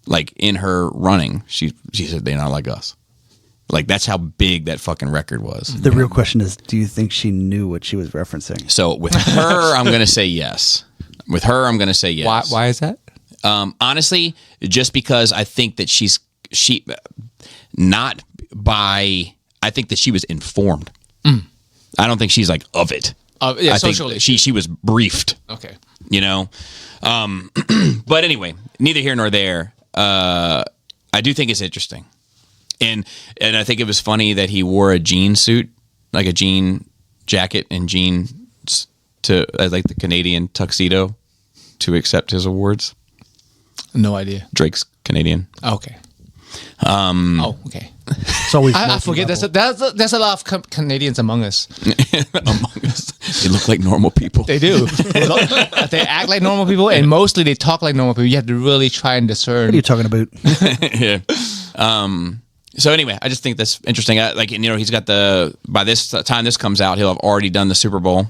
like in her running, she said they're not like us, like that's how big that fucking record was. The real question is, do you think she knew what she was referencing? So with her, I'm gonna say yes. With her, I'm gonna say yes. Why is that? Honestly, just because I think that I think that she was informed. I don't think she's like of it. Yeah, I socially. think she was briefed, Okay. you know. But anyway, neither here nor there. I do think it's interesting, and I think it was funny that he wore a jean suit, like a jean jacket and jeans as like the Canadian tuxedo to accept his awards. No idea. Drake's Canadian. Okay. Okay. It's always I forget. There's a lot of Canadians among us. Among us, they look like normal people. They do. They act like normal people, and mostly they talk like normal people. You have to really try and discern. What are you talking about? Yeah. So anyway, I just think that's interesting. He's got by this time this comes out, he'll have already done the Super Bowl.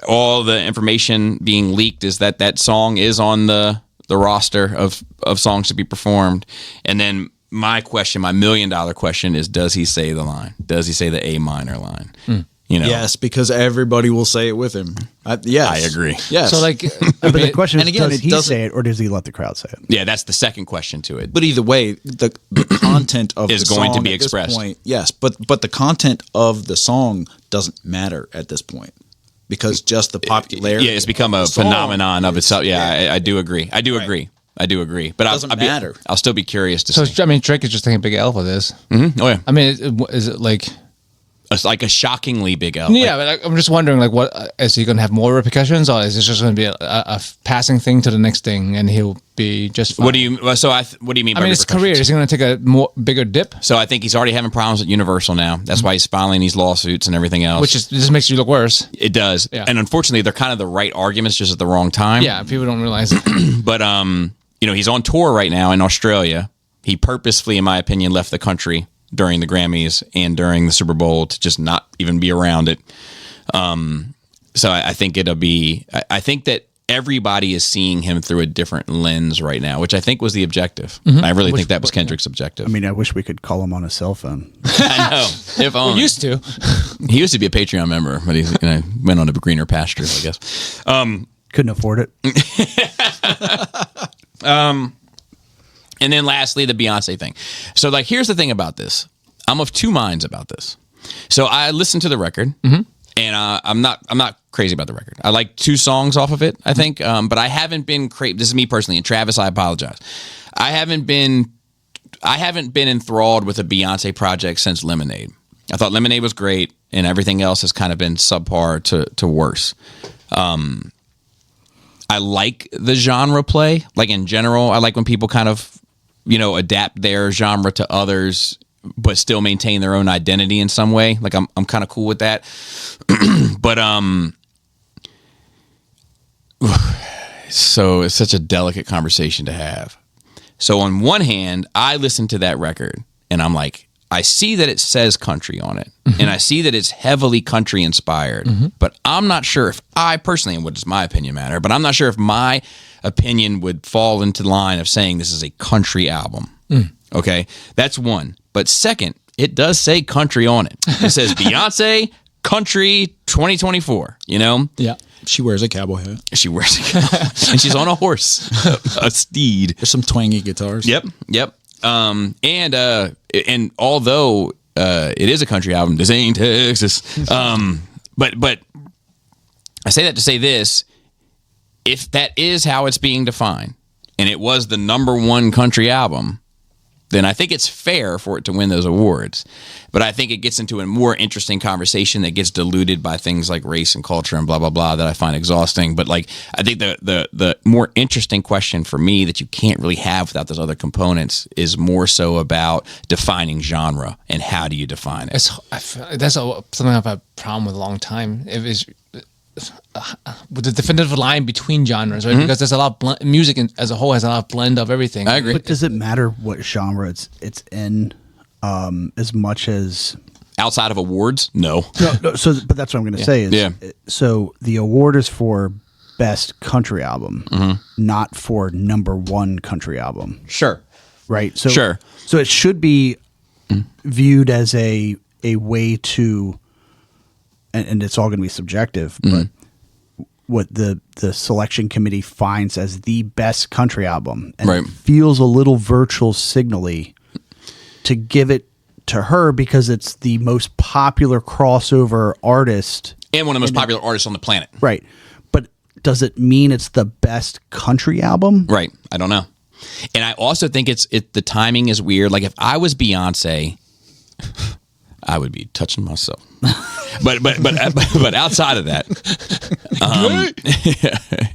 All the information being leaked is that song is on the roster of songs to be performed. And then my $1 million question is, does he say the line? Does he say the A minor line? You know? Yes, because everybody will say it with him. Yes, I agree. Yes. So like, But the question is, And again, does it he doesn't- say it or does he let the crowd say it? Yeah, that's the second question to it. But either way, the content of Is the going to song be at this expressed. point, yes, but the content of the song doesn't matter at this point because just the popularity. Yeah, it's become a of the song phenomenon of is- itself. Yeah, I do agree. I do agree. But Doesn't matter. I'll still be curious to so see. I mean, Drake is just taking a big L for this. Oh yeah, I mean, is it like? it's like a shockingly big L. Yeah, but I'm just wondering, like, what is he going to have more repercussions, or is this just going to be a passing thing to the next thing, and he'll be just fine? What do you mean? By I mean, his career is he going to take a bigger dip, So I think he's already having problems at Universal now. That's why he's filing these lawsuits and everything else. which just makes you look worse. it does. Yeah. And unfortunately, they're kind of the right arguments, just at the wrong time. Yeah, people don't realize. But he's on tour right now in Australia. He purposefully, in my opinion, left the country during the Grammys and during the Super Bowl to just not even be around it. So I think it'll be. I think that everybody is seeing him through a different lens right now, which I think was the objective. I really think that was Kendrick's objective. I mean, I wish we could call him on a cell phone. I know. If only. We used to. He used to be a Patreon member, but he went on to greener pastures, I guess. Couldn't afford it. And then lastly, the Beyonce thing. So like, here's the thing about this. I'm of two minds about this. So I listened to the record, and I'm not crazy about the record. I like 2 songs off of it, I think, but I haven't been crazy. This is me personally, and Travis, I apologize. I haven't been enthralled with a Beyonce project since Lemonade. I thought Lemonade was great, and everything else has kind of been subpar to worse. I like the genre play. Like in general, I like when people kind of, adapt their genre to others, but still maintain their own identity in some way. Like I'm kind of cool with that. But so it's such a delicate conversation to have. So on one hand, I listen to that record and I'm like, I see that it says country on it, and I see that it's heavily country inspired, but I'm not sure if I personally, and what does my opinion matter, but I'm not sure if my opinion would fall into the line of saying this is a country album. Okay, that's one. But second, it does say country on it. It says Beyonce Country 2024, Yeah. She wears a cowboy hat. She wears it, and she's on a horse, a steed. There's some twangy guitars. Yep. And although it is a country album, this ain't Texas. But I say that to say this: if that is how it's being defined, and it was the #1 country album, then I think it's fair for it to win those awards. But I think it gets into a more interesting conversation that gets diluted by things like race and culture and blah, blah, blah that I find exhausting. But like, I think the more interesting question for me that you can't really have without those other components is more so about defining genre and how do you define it? That's something I've had a problem with a long time. It is with the definitive line between genres, right? Because there's a lot of music as a whole has a lot of blend of everything. I agree. But does it matter what genre it's in, as much as Outside of awards? No. no? So, but that's what I'm going to say is, Yeah. So the award is for best country album, not for #1 country album, Sure. right? So, Sure. So it should be viewed as a way to, and it's all going to be subjective, but what the selection committee finds as the best country album, and Right. it feels a little virtual signally to give it to her because it's the most popular crossover artist, And one of the most popular artists on the planet. right? But does it mean it's the best country album? Right. I don't know. And I also think the timing is weird. Like if I was Beyonce, I would be touching myself. But outside of that,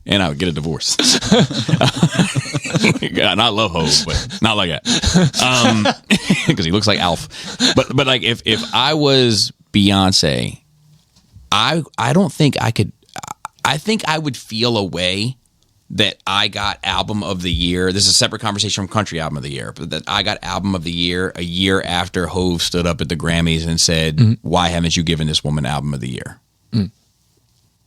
and I would get a divorce. Not love hoes, but not like that. Because he looks like Alf. But like if I was Beyonce, I don't think I could. I think I would feel a way that I got album of the year. This is a separate conversation from country album of the year, but that I got album of the year a year after Hove stood up at the Grammys and said, "Why haven't you given this woman album of the year?"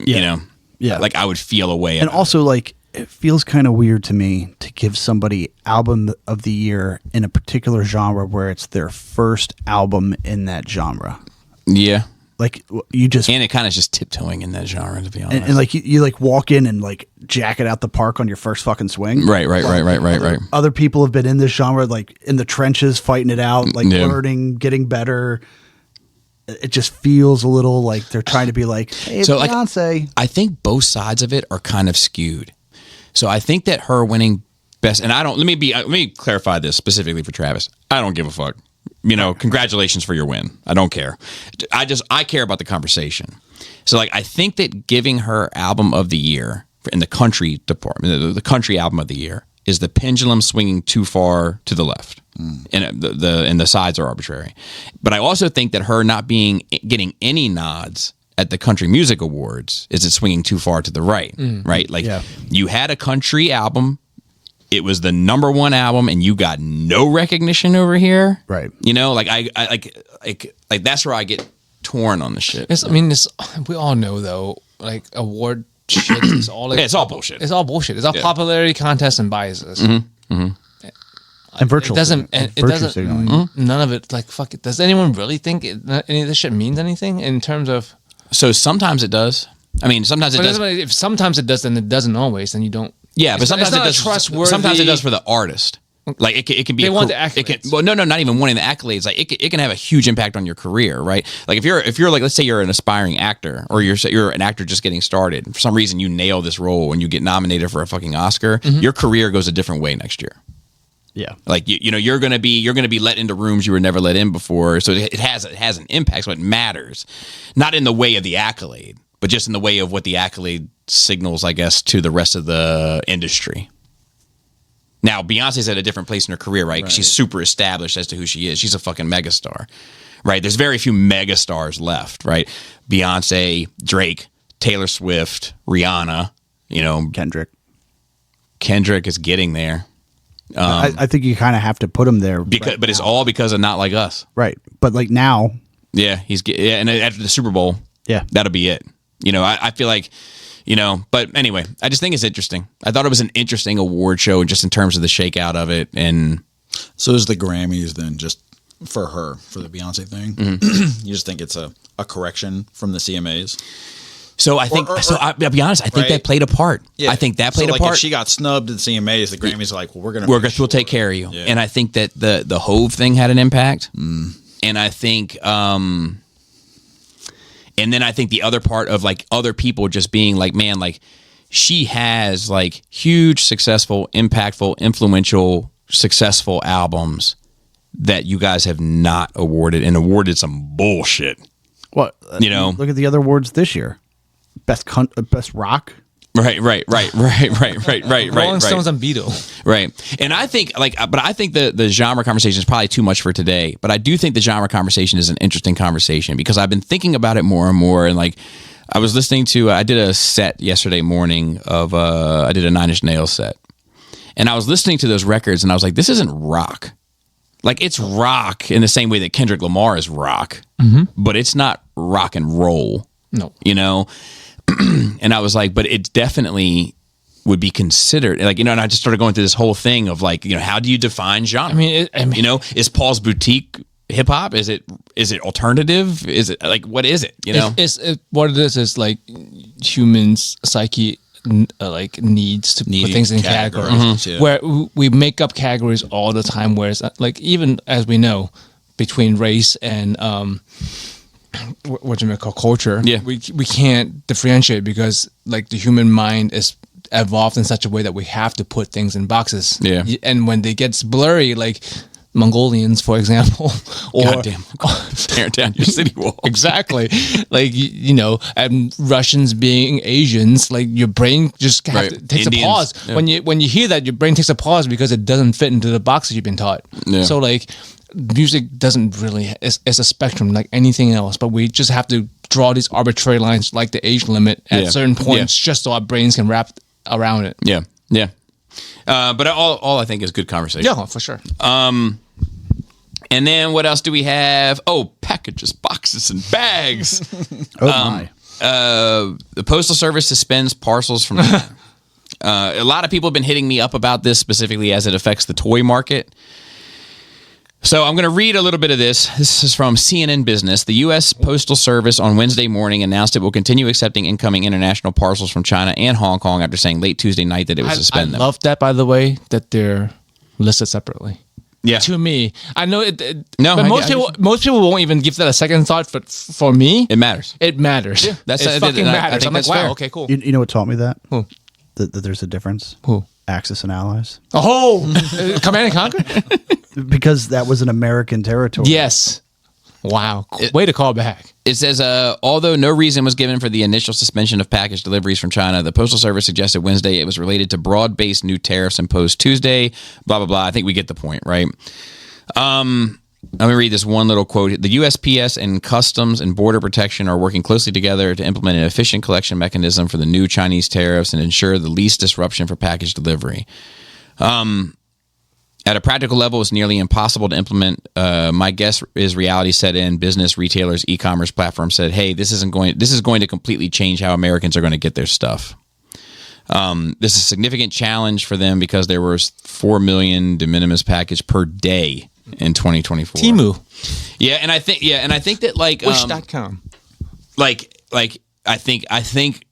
Yeah. Yeah. Like I would feel a way. And about also, like, it feels kind of weird to me to give somebody album of the year in a particular genre where it's their first album in that genre. it. Yeah, Like, you just and it kind of just tiptoeing in that genre, to be honest. and like you like walk in and like jack it out the park on your first fucking swing. Right. Other people have been in this genre, like in the trenches, fighting it out, like Yeah. learning, getting better. It just feels a little like they're trying to be like, hey, So, like, Beyonce. I think both sides of it are kind of skewed. So I think that her winning best, and let me clarify this specifically for Travis. I don't give a fuck. Congratulations for your win. I don't care. I care about the conversation. So like, I think that giving her album of the year in the country department, the country album of the year, is the pendulum swinging too far to the left, and the sides are arbitrary. But I also think that her not getting any nods at the Country Music Awards is it swinging too far to the right, right? Like Yeah. you had a country album it was the number one album and you got no recognition over here. Right. You know, like I like that's where I get torn on the shit. I mean, we all know though, like award shit is all like, Yeah, it's all bullshit. It's all bullshit. It's all popularity contests and biases. And virtual. It doesn't. signaling. It Virtue doesn't. signaling. None of it. Like fuck it. Does anyone really think any of this shit means anything in terms of? So sometimes it does. I mean, sometimes it does. If sometimes it does, then it doesn't always. Then you don't. Yeah, but It's not- sometimes it's it not a does. trustworthy- Sometimes it does for the artist. Like it can be. They want the It can, accolades. well, no, not even wanting the accolades. Like it can have a huge impact on your career, right? Like if you're like, let's say you're an aspiring actor, or you're an actor just getting started. For some reason, you nail this role and you get nominated for a fucking Oscar. Your career goes a different way next year. Yeah. Like you know, you're gonna be let into rooms you were never let in before. So it has an impact. So it matters, not in the way of the accolade, but just in the way of what the accolade signals, I guess, to the rest of the industry. Now, Beyonce's at a different place in her career, right? 'Cause she's super established as to who she is. She's a fucking megastar, right? There's very few megastars left, right? Beyonce, Drake, Taylor Swift, Rihanna, you know, Kendrick is getting there. I think you kind of have to put him there. But it's all because of Not Like Us. Right. But like now, Yeah, and after the Super Bowl, Yeah. that'll be it. You know, I feel like, you know, but anyway, I just think it's interesting. I thought it was an interesting award show just in terms of the shakeout of it. And So is the Grammys then just for her, for the Beyonce thing? You just think it's a correction from the CMAs? so I think, I'll be honest, I think right? that played a part. I think that played so a like part. If she got snubbed at the CMAs, the Grammys are like, well, we'll We'll take care of you. Yeah. And I think that the Hove thing had an impact. And I think, and then I think the other part of like other people just being like, man, like she has like huge, successful, impactful, influential, successful albums that you guys have not awarded and awarded some bullshit. what You know? look at the other awards this year. Best rock. Right. Rolling Stones and Beatles. Right. And I think but I think the genre conversation is probably too much for today, but I do think the genre conversation is an interesting conversation because I've been thinking about it more and more. And like, I was listening to, I did a set yesterday morning of, I did a Nine Inch Nails set and I was listening to those records and I was like, this isn't rock. Like it's rock in the same way that Kendrick Lamar is rock, but it's not rock and roll. No. You know? And I was like, but it definitely would be considered, like, you know, and I just started going through this whole thing of like, you know, how do you define genre? I mean, you know, is Paul's Boutique hip hop? Is it alternative? Is it like, what is it? You know, what it is like humans' psyche like needs to put things in categories. Yeah. Where we make up categories all the time. Whereas, like, even as we know, between race and what you may call culture, Yeah. we can't differentiate because like the human mind is evolved in such a way that we have to put things in boxes. Yeah. And when they get blurry, like Mongolians, for example, or goddamn, tear down your city wall. exactly, like you know, and Russians being Asians, like your brain just takes Indians, a pause yeah. when you hear that. Your brain takes a pause because it doesn't fit into the boxes you've been taught. Yeah. So like, music doesn't really. It's a spectrum like anything else, but we just have to draw these arbitrary lines, like the age limit at Yeah. certain points, just so our brains can wrap around it. Yeah, yeah. But all I think is good conversation. Yeah, for sure. And then what else do we have? Oh, packages, boxes, and bags. Oh my. The Postal Service suspends parcels from. A lot of people have been hitting me up about this specifically as it affects the toy market. So I'm going to read a little bit of this. This is from CNN Business. The U.S. Postal Service on Wednesday morning announced it will continue accepting incoming international parcels from China and Hong Kong after saying late Tuesday night that it would I suspend them. love that, by the way, that they're listed separately. Yeah. To me, I know it. No, but I most people won't even give that a second thought. But for me, It matters. it matters. Yeah, that's- it I fucking think matters. I'm like, that's wow, fair. okay, cool. You know what taught me that? Who? That there's a difference. Who? Axis and Allies. Oh, Command and Conquer. Because that was an American territory. Yes. Wow. Way to call back. It says, although no reason was given for the initial suspension of package deliveries from China, the Postal Service suggested Wednesday it was related to broad-based new tariffs imposed Tuesday, blah, blah, blah. I think we get the point, right? Let me read this one little quote. The USPS and Customs and Border Protection are working closely together to implement an efficient collection mechanism for the new Chinese tariffs and ensure the least disruption for package delivery. At a practical level, it's nearly impossible to implement. My guess is reality set in. Business, retailers, e-commerce platforms said, "Hey, this is going to completely change how Americans are going to get their stuff." This is a significant challenge for them because there was 4 million de minimis package per day in 2024. Temu. Yeah, and I think that like Wish.com. I think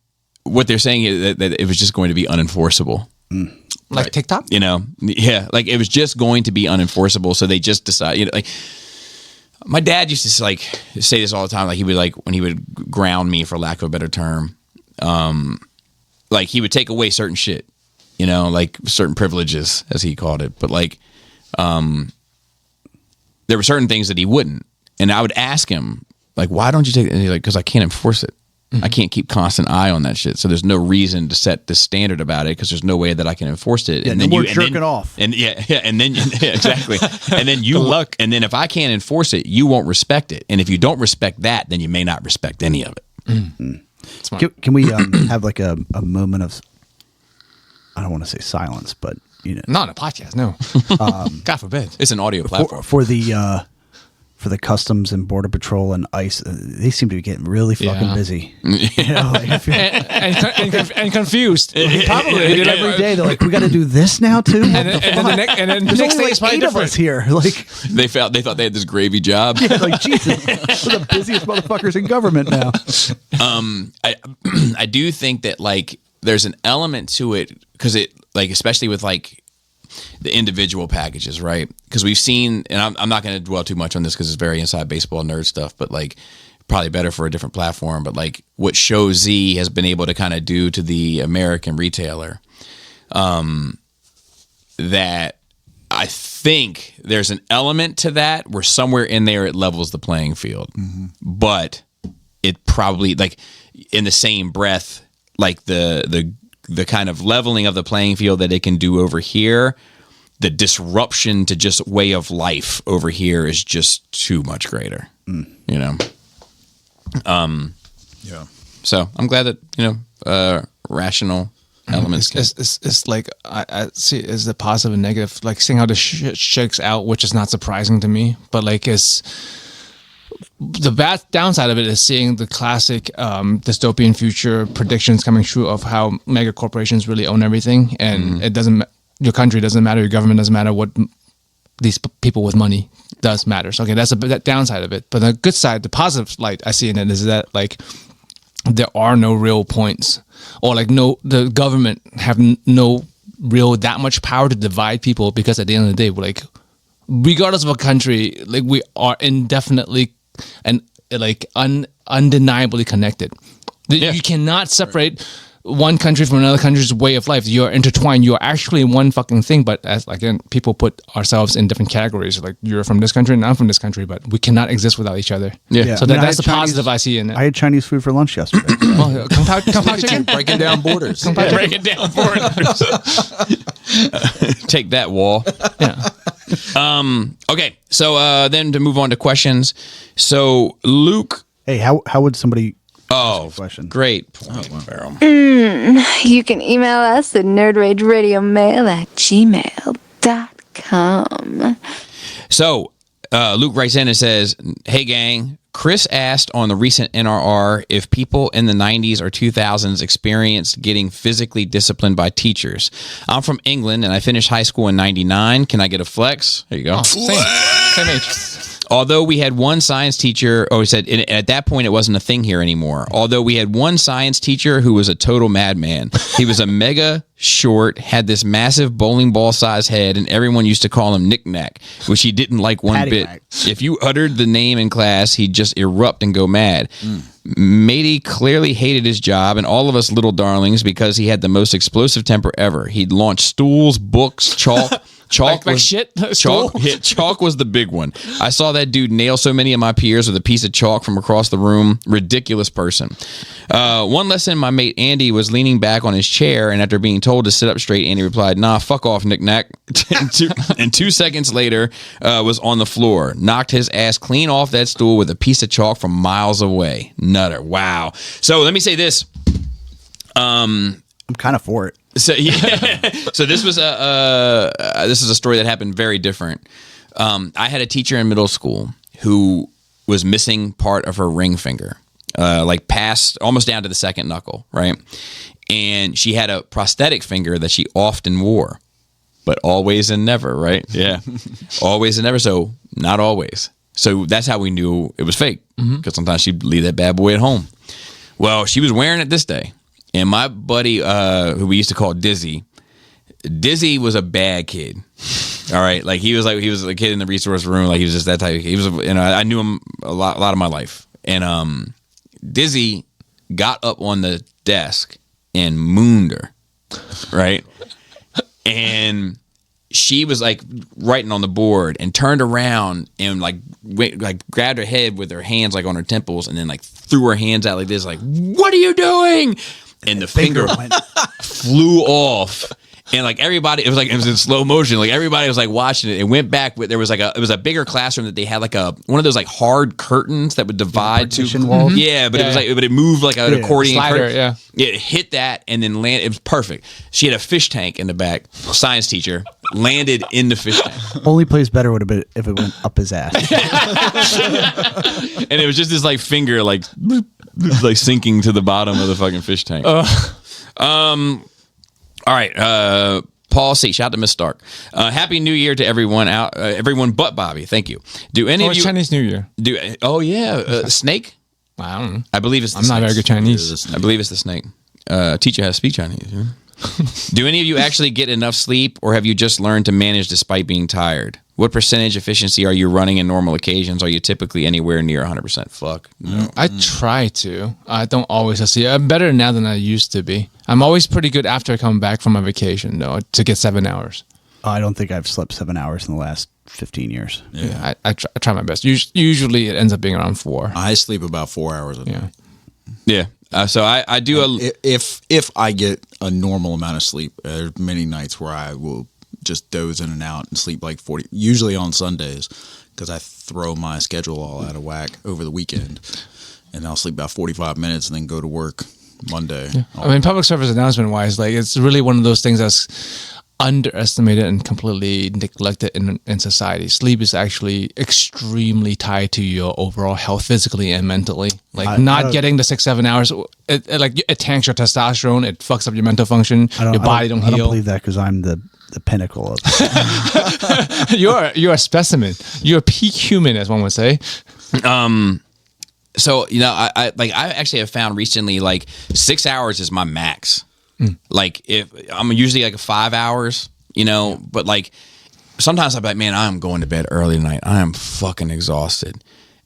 what they're saying is that it was just going to be unenforceable. Like TikTok? You know, yeah, like it was just going to be unenforceable. So they just decided, you know, like my dad used to like say this all the time. Like he would like when he would ground me, for lack of a better term, like he would take away certain shit, you know, like certain privileges as he called it. But like, there were certain things that he wouldn't, and I would ask him like, "Why don't you take it?" And he's like, "Because I can't enforce it. I can't keep constant eye on that shit. So there's no reason to set the standard about it because there's no way that I can enforce it." Yeah, and no then more you jerking off. And and then exactly. And then you look, and then if I can't enforce it, you won't respect it. And if you don't respect that, then you may not respect any of it. Can we have like a moment of, I don't want to say silence, but you know, Not on a podcast, no. God forbid. It's an audio platform. for the Customs and Border Patrol and ICE, they seem to be getting really fucking Yeah. busy. You know, like, I feel, and confused. probably they do it every day. They're like, we got to do this now too. And then the There's next only day is like probably 8 of us different. here. Like, They thought they had this gravy job. like Jesus, we're the busiest motherfuckers in government now. I do think that like there's an element to it because it like especially with like the individual packages, right? Because we've seen, and I'm not going to dwell too much on this because it's very inside baseball nerd stuff, but like probably better for a different platform. But like what Show Z has been able to kind of do to the American retailer, that I think there's an element to that where somewhere in there it levels the playing field, but it probably like in the same breath, like the kind of leveling of the playing field that it can do over here, the disruption to just way of life over here is just too much greater, you know? Yeah. So I'm glad that, you know, rational elements. It's like I see it as the positive and negative, like seeing how the shit shakes out, which is not surprising to me, but like it's the bad downside of it is seeing the classic dystopian future predictions coming true of how mega corporations really own everything, and it doesn't. Your country doesn't matter. Your government doesn't matter. What these people with money does matter. So okay, that's that downside of it. But the good side, the positive light I see in it is that like there are no real points, or like the government have no real that much power to divide people, because at the end of the day, we're like, regardless of a country, like we are indefinitely and like undeniably connected. Yeah. You cannot separate one country from another country's way of life. You're intertwined. You're actually one fucking thing. But as again, people put ourselves in different categories. Like you're from this country and I'm from this country, but we cannot exist without each other. Yeah. So I mean, I that's the had positive I see in it. I had Chinese food for lunch yesterday. Well, Kung Pao chicken. Breaking down borders. Break it down for it. Take that, Wall. Yeah. Okay, so then to move on to questions. So Luke, Hey, how would somebody? Oh, question. great point, Farrell. You can email us at nerdrageradiomail@gmail.com. So Luke writes in and says, "Hey gang, Chris asked on the recent NRR if people in the 90s or 2000s experienced getting physically disciplined by teachers. I'm from England and I finished high school in 99. Can I get a flex?" There you go. Same age. Although we had one science teacher, he said at that point it wasn't a thing here anymore. Although we had one science teacher who was a total madman. He was a mega short, had this massive bowling ball size head, and everyone used to call him Knick Knack, which he didn't like one bit. Paddywhack. If you uttered the name in class, he'd just erupt and go mad. Matey clearly hated his job and all of us little darlings because he had the most explosive temper ever. He'd launch stools, books, chalk. Chalk Like was shit? Chalk, yeah, chalk was the big one. I saw that dude nail so many of my peers with a piece of chalk from across the room. Ridiculous person. One lesson, my mate Andy was leaning back on his chair, and after being told to sit up straight, Andy replied, "Nah, fuck off, Knick Knack." and 2 seconds later, was on the floor. Knocked his ass clean off that stool with a piece of chalk from miles away. Nutter. Wow. So let me say this. I'm kind of for it. So yeah, so this was this is a story that happened very different. I had a teacher in middle school who was missing part of her ring finger, like past almost down to the second knuckle, right? And she had a prosthetic finger that she often wore, but always and never, right? Yeah, always and never. So not always. So that's how we knew it was fake, because sometimes she'd leave that bad boy at home. Well, she was wearing it this day, and my buddy, who we used to call Dizzy was a bad kid. All right, like he was a kid in the resource room. Like he was just that type. He was, I knew him a lot of my life. And Dizzy got up on the desk and mooned her, right? And she was like writing on the board and turned around and like grabbed her head with her hands like on her temples and then like threw her hands out like this, like, "What are you doing?" And the finger flew off. And like everybody, it was in slow motion. Like everybody was like watching it. It went back. There was it was a bigger classroom that they had like one of those like hard curtains that would divide partition walls. Yeah, but it was but it moved like an accordion. Slider, curtain. It hit that and then landed. It was perfect. She had a fish tank in the back. Science teacher landed in the fish tank. Only place better would have been if it went up his ass. And it was just this like finger like sinking to the bottom of the fucking fish tank. All right, Paul C. Shout out to Miss Stark. Happy New Year to everyone out, everyone but Bobby. Thank you. Do any of you Chinese New Year? Oh yeah, snake. I don't know. I believe it's. I'm not very good Chinese. I believe it's the snake. Teach you how to speak Chinese. Yeah? Do any of you actually get enough sleep, or have you just learned to manage despite being tired? What percentage efficiency are you running in normal occasions? Are you typically anywhere near 100%? Fuck. No. I try to. I don't always succeed. I'm better now than I used to be. I'm always pretty good after I come back from my vacation, though, to get 7 hours. I don't think I've slept 7 hours in the last 15 years. Yeah, I try my best. Usually it ends up being around 4. I sleep about 4 hours a day. Yeah. Yeah. So I do If I get a normal amount of sleep, there are many nights where I will just doze in and out and sleep like 40, usually on Sundays, because I throw my schedule all out of whack over the weekend, and I'll sleep about 45 minutes and then go to work Monday. Yeah. I mean, public service announcement wise, like it's really one of those things that's underestimated and completely neglected in society. Sleep is actually extremely tied to your overall health, physically and mentally. Like not getting the 6-7 hours, it tanks your testosterone, it fucks up your mental function, your body don't heal. I don't believe that because I'm the pinnacle of You're a specimen. You're a peak human, as one would say. So I actually have found recently like 6 hours is my max. Like if I'm usually like 5 hours, but like sometimes I'm like, man, I'm going to bed early tonight. I am fucking exhausted,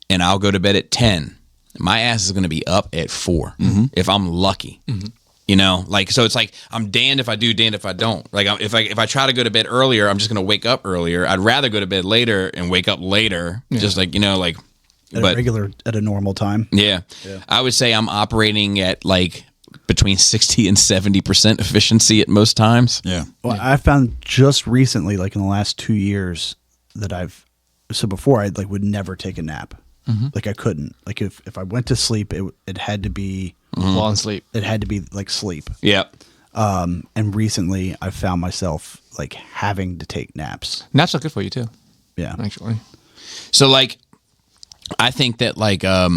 and I'll go to bed at 10. My ass is going to be up at 4 if I'm lucky. Like, so it's like I'm damned if I do, damned if I don't. Like if I try to go to bed earlier, I'm just going to wake up earlier. I'd rather go to bed later and wake up later. Just like, like at a normal time. Yeah. I would say I'm operating at like between 60 and 70% efficiency at most times. Yeah. Well, I found just recently, like in the last 2 years, that so before I would never take a nap. Like I couldn't. Like if I went to sleep, it had to be While in sleep. It had to be like sleep. Yeah. And recently I found myself like having to take naps. Naps are good for you too. Yeah. Actually. So like, I think that like, fuck,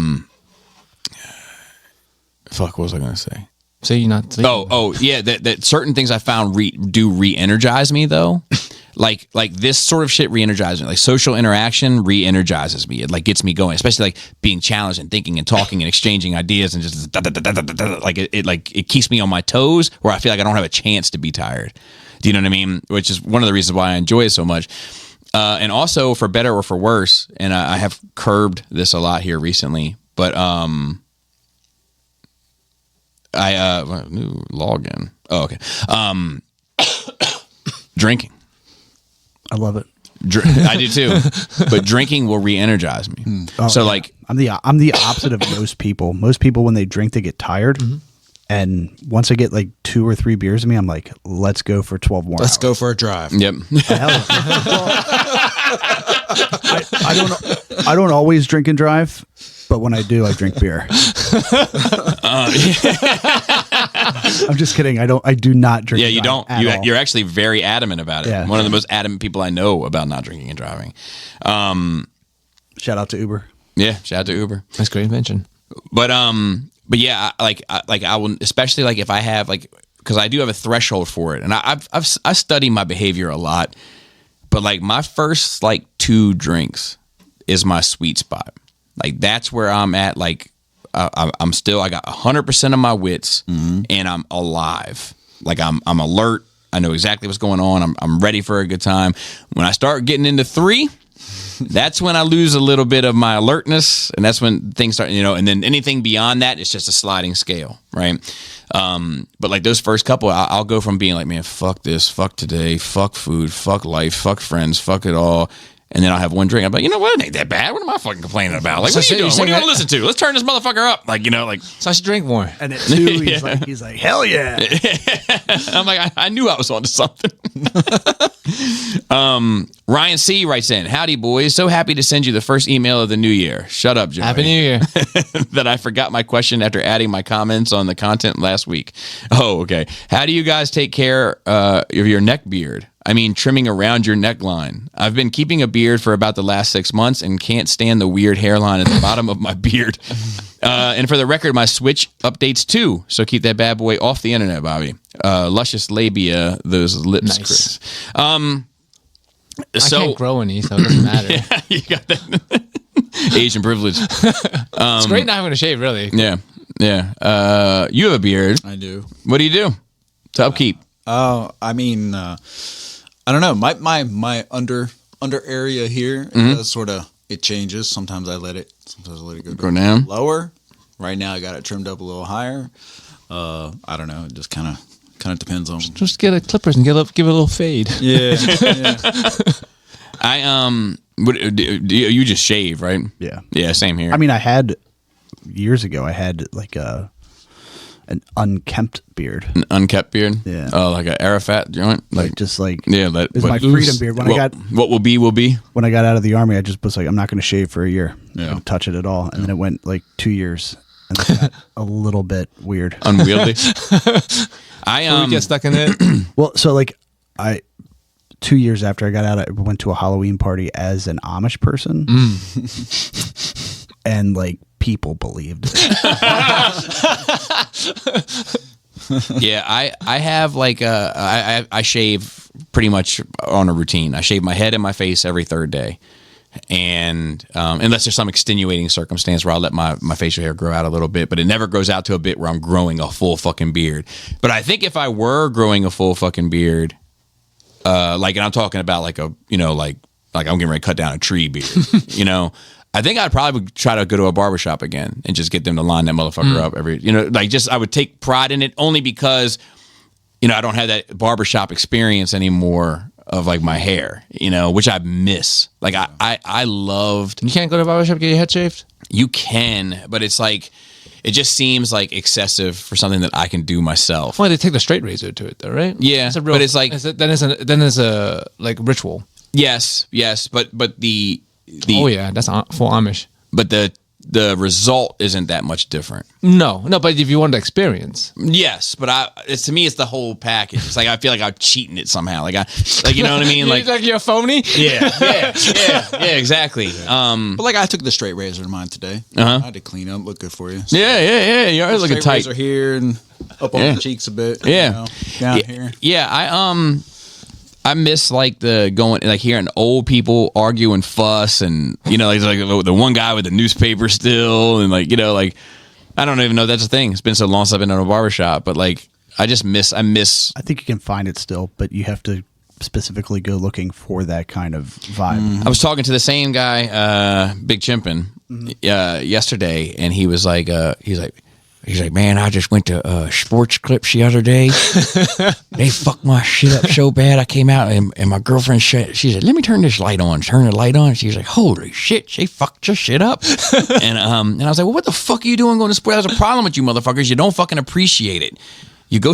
what was I going to say? Say you're not sleeping. Oh, yeah. That certain things I found do re-energize me though. like this sort of shit re-energizes me. Like social interaction re-energizes me. It like gets me going, especially like being challenged and thinking and talking and exchanging ideas and just like it keeps me on my toes where I feel like I don't have a chance to be tired. Do you know what I mean? Which is one of the reasons why I enjoy it so much. And also for better or for worse, and I have curbed this a lot here recently, but new login. Oh, okay. Drinking. I love it. I do too. But drinking will re-energize me. So like I'm the opposite of most people. Most people when they drink they get tired. And once I get like 2 or 3 beers in me, I'm like, let's go for 12 more Let's hours. go for a drive. yep. I don't always drink and drive. but when I do, I drink beer. I'm just kidding. I do not drink. Yeah, you and drive don't. at all. You're actually very adamant about it. Yeah. One of the most adamant people I know about not drinking and driving. Shout out to Uber. Yeah, shout out to Uber. That's great invention. But yeah, I will, especially like if I have like, because I do have a threshold for it, and I study my behavior a lot. But like my first like 2 drinks is my sweet spot. Like that's where I'm at. Like I'm still, I got 100% of my wits, and I'm alive. Like I'm alert. I know exactly what's going on. I'm ready for a good time. When I start getting into 3, that's when I lose a little bit of my alertness, and that's when things start, and then anything beyond that is just a sliding scale, right? But like those first couple, I'll go from being like, man, fuck this, fuck today, fuck food, fuck life, fuck friends, fuck it all. And then I'll have one drink. I'm like, you know what? It ain't that bad. What am I fucking complaining about? Like, what are you doing? What are you going to listen to? Let's turn this motherfucker up. Like, like. So I should drink more. And at 2, he's like, hell yeah. I'm like, I knew I was onto something. Ryan C. writes in, howdy, boys. So happy to send you the first email of the new year. Shut up, Joey. Happy New Year. That I forgot my question after adding my comments on the content last week. Oh, okay. How do you guys take care of your neck beard? I mean, trimming around your neckline. I've been keeping a beard for about the last 6 months and can't stand the weird hairline at the bottom of my beard. And for the record, my Switch updates too. So keep that bad boy off the internet, Bobby. Luscious labia, those lips, Nice. Chris. I can't grow any, so it doesn't matter. You got that Asian privilege. It's great not having to shave, really. Yeah. You have a beard. I do. What do you do to upkeep? Oh, I mean, I don't know. My under area here does sort of, it changes. Sometimes I let it Go down? lower. Right now I got it trimmed up a little higher. I don't know. It just kind of depends on. Just get a clippers and give it a little fade. Yeah. You just shave, right? Yeah. Yeah, same here. I mean, years ago, I had like an unkempt beard. An unkept beard. Yeah. Oh, like an Arafat joint. Like just like yeah, it's my freedom beard. When what will be will be. when I got out of the army, I just was like, I'm not going to shave for a year. Yeah. I don't touch it at all. And then it went like 2 years, and then it got a little bit weird. Unwieldy. We get stuck in it. Well, so like 2 years after I got out, I went to a Halloween party as an Amish person, and like people believed it. Yeah, I have like I shave pretty much on a routine. I shave my head and my face every 3rd day. And unless there's some extenuating circumstance where I'll let my facial hair grow out a little bit, but it never grows out to a bit where I'm growing a full fucking beard. But I think if I were growing a full fucking beard, and I'm talking about like a, like I'm getting ready to cut down a tree beard, I think I'd probably try to go to a barbershop again and just get them to line that motherfucker up I would take pride in it only because, I don't have that barbershop experience anymore of like my hair, which I miss. Like I loved. You can't go to a barbershop and get your head shaved? You can, but it's like, it just seems like excessive for something that I can do myself. Well, they take the straight razor to it, though, right? Yeah, but it's like then it's a like ritual. Yes, but the Oh yeah, that's full Amish. But the result isn't that much different. No, but if you want the experience, yes. But to me, it's the whole package. It's like I feel like I'm cheating it somehow. Like you know what I mean? like you're a phony. Yeah, exactly. But like I took the straight razor to mine today. I had to clean up, look good for you. So Yeah. You're always looking straight tight. razor here and up on the cheeks a bit. Yeah. Down here. Yeah, I miss like hearing old people argue and fuss and like the one guy with the newspaper still and like I don't even know if that's a thing. It's been so long since I've been in a barbershop, but like I miss. I think you can find it still, but you have to specifically go looking for that kind of vibe. I was talking to the same guy, Big Chimpin, yesterday, and he was like, he's like, man, I just went to Sports Clips the other day. They fucked my shit up so bad. I came out and my girlfriend she said, let me turn this light on. Turn the light on. She's like, holy shit, she fucked your shit up. and I was like, well, what the fuck are you doing going to sports? That's a problem with you motherfuckers. You don't fucking appreciate it. You go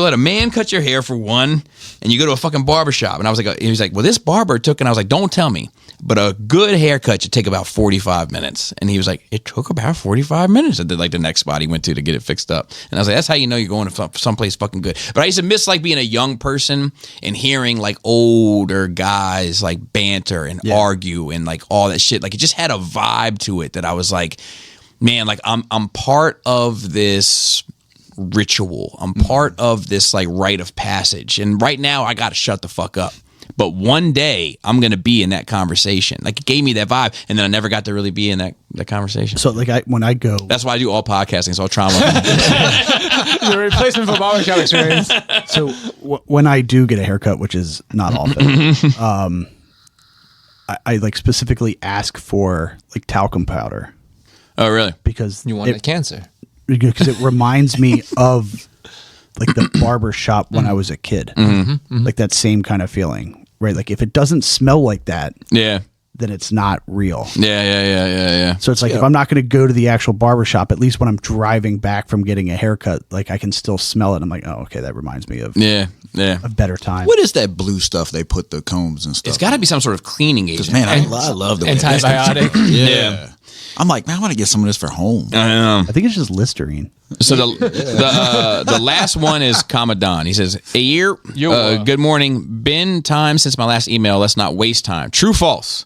let a man cut your hair for one, and you go to a fucking barbershop. And I was like, he was like, well, this barber took, and I was like, don't tell me, but a good haircut should take about 45 minutes. And he was like, it took about 45 minutes. And then like the next spot he went to get it fixed up. And I was like, that's how you know you're going to someplace fucking good. But I used to miss like being a young person and hearing like older guys like banter and argue and like all that shit. Like it just had a vibe to it that I was like, man, like I'm part of this ritual. I'm part of this like rite of passage. And right now I got to shut the fuck up. But one day I'm going to be in that conversation. Like it gave me that vibe. And then I never got to really be in that conversation. So like when I go, That's why I do all podcasting. It's all trauma. The replacement for barbershop experience. so when I do get a haircut, which is not often, I like specifically ask for like talcum powder Oh, really? because You wanted cancer. because it reminds me of like the barber shop when I was a kid. Like that same kind of feeling, right? Like if it doesn't smell like that, Yeah. then it's not real. Yeah. So it's like if I'm not going to go to the actual barber shop, at least when I'm driving back from getting a haircut, like I can still smell it. I'm like, oh, okay, that reminds me of Yeah. a better time. What is that blue stuff they put the combs and stuff? It's got to be some sort of cleaning agent. Man, I love the way Antibiotic. Yeah. I'm like, man, I want to get some of this for home. I think it's just Listerine. So the last one is Kamadan. He says, a year. Good morning. Been time since my last email. Let's not waste time. True, false.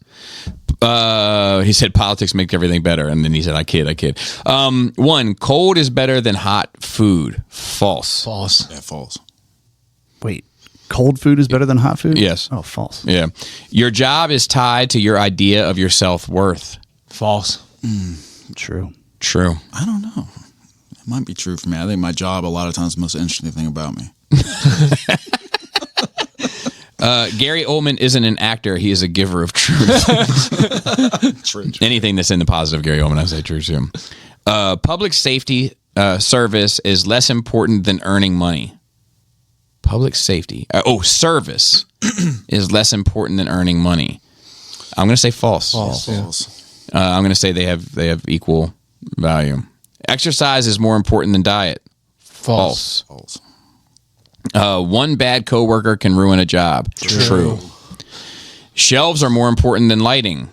He said politics make everything better, and then he said, I kid. One, cold is better than hot food. False. False. Yeah, false. Wait, cold food is better than hot food? Yes. Oh, false. Yeah. Your job is tied to your idea of your self-worth. False. True. True. I don't know. It might be true for me. I think my job a lot of times is the most interesting thing about me. Gary Oldman isn't an actor. He is a giver of truth. True. Anything that's in the positive Gary Oldman, I say true to him. Public safety service is less important than earning money. Public safety. Service is less important than earning money. I'm going to say false. False. I'm going to say they have equal value. Exercise is more important than diet. False. False. One bad coworker can ruin a job. True. Shelves are more important than lighting.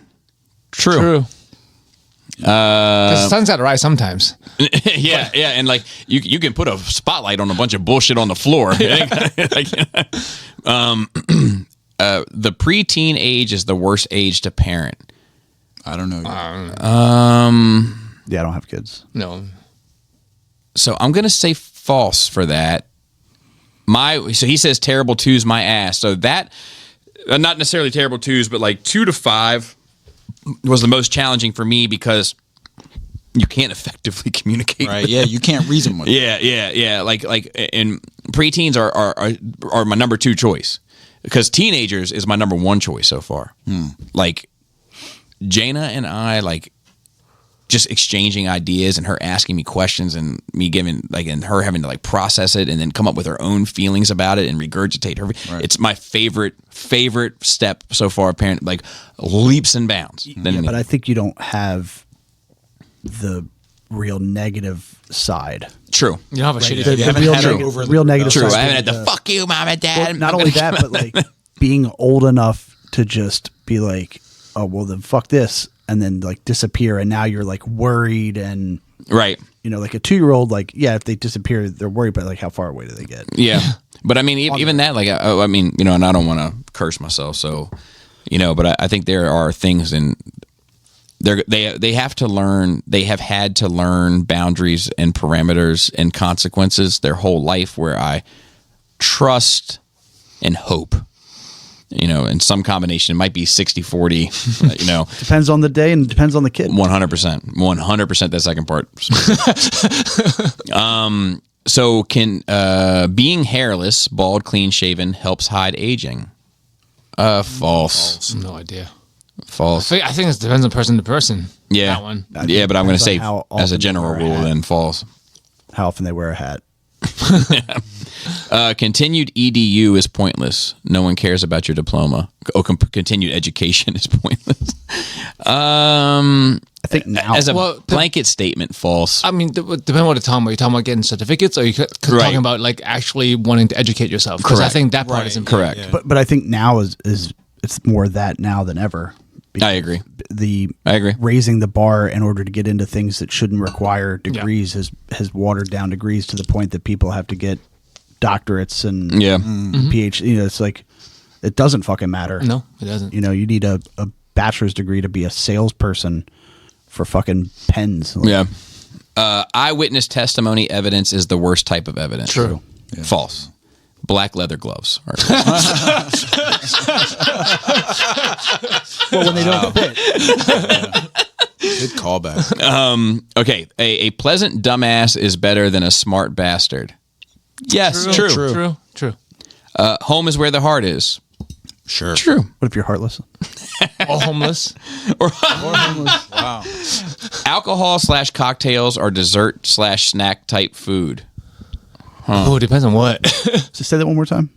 True. The sun's got to rise sometimes. yeah, and like you can put a spotlight on a bunch of bullshit on the floor. The preteen age is the worst age to parent. I don't know. Yeah, I don't have kids. No. So I'm gonna say false for that. So he says terrible twos my ass. So that not necessarily terrible twos, but like 2 to 5 was the most challenging for me because you can't effectively communicate. Right? with Yeah, them. you can't reason with it. Yeah. Like, and preteens are my number 2 choice because teenagers is my number 1 choice so far. Like, Jaina and I like just exchanging ideas and her asking me questions and me giving like and her having to like process it and then come up with her own feelings about it and regurgitate her. Right. It's my favorite step so far. Parent like leaps and bounds. But I think you don't have the real negative side. True. You don't have a shitty The kid. real negative True. side. I haven't had to fuck you, mom and dad. Well, not only that, but like being old enough to just be like, oh, well, then fuck this. And then like disappear. And now you're like worried. And, Right. you know, like a 2-year-old, like, yeah, if they disappear, they're worried, but like how far away do they get? Yeah. But I mean, even that, like, I mean, you know, and I don't want to curse myself. So, you know, but I think there are things and they have to learn, they have had to learn boundaries and parameters and consequences their whole life where I trust and hope. You know, in some combination, it might be 60-40, you know. Depends on the day and depends on the kid. 100%, that second part. So can being hairless, bald, clean shaven helps hide aging? False. No idea. False. I think it depends on person to person. Yeah. That one. Yeah, but I'm going to Depends on say how as a often general they wear a rule hat. then false. How often they wear a hat. Continued EDU is pointless. No one cares about your diploma. Continued education is pointless. I think now. As a blanket statement, false. I mean, depending on what you're talking about. You're talking about getting certificates, or you're talking about like actually wanting to educate yourself. Because I Correct. think that part is important. Correct. but I think now is it's more that now than ever. I agree. I agree. Raising the bar in order to get into things that shouldn't require degrees has watered down degrees to the point that people have to get doctorates and Yeah. PhD. You know, it's like it doesn't fucking matter. No, it doesn't. You know, you need a bachelor's degree to be a salesperson for fucking pens. Like, Yeah. Eyewitness testimony evidence is the worst type of evidence. True. False. Black leather gloves. Well, when they don't fit. Good callback. Okay. A pleasant dumbass is better than a smart bastard. Yes, true. True. Home is where the heart is. Sure. True. What if you're heartless? All homeless. Wow. Alcohol/cocktails are dessert/snack type food. Oh, it depends on what. So say that one more time.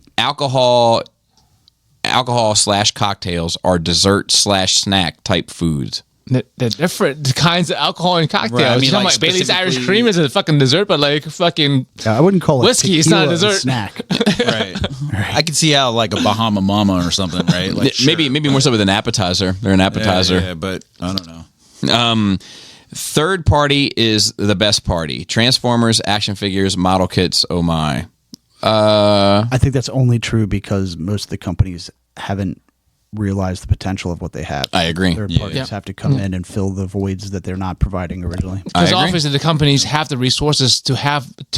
Alcohol/cocktails are dessert/snack type foods. They're different kinds of alcohol and cocktails. Right, I mean, You're talking like, about Bailey's Irish specifically- cream is a fucking dessert, but like fucking Yeah, I wouldn't call it Whiskey, it's not a tequila dessert. snack. Right. I could see how like a Bahama Mama or something, right? Like Maybe more so with an appetizer. They're an appetizer. Yeah, but I don't know. Third party is the best party. Transformers, action figures, model kits. Oh my. I think that's only true because most of the companies haven't realized the potential of what they have. I agree. Third parties Yeah. have to come in and fill the voids that they're not providing originally. I because agree. obviously the companies have the resources to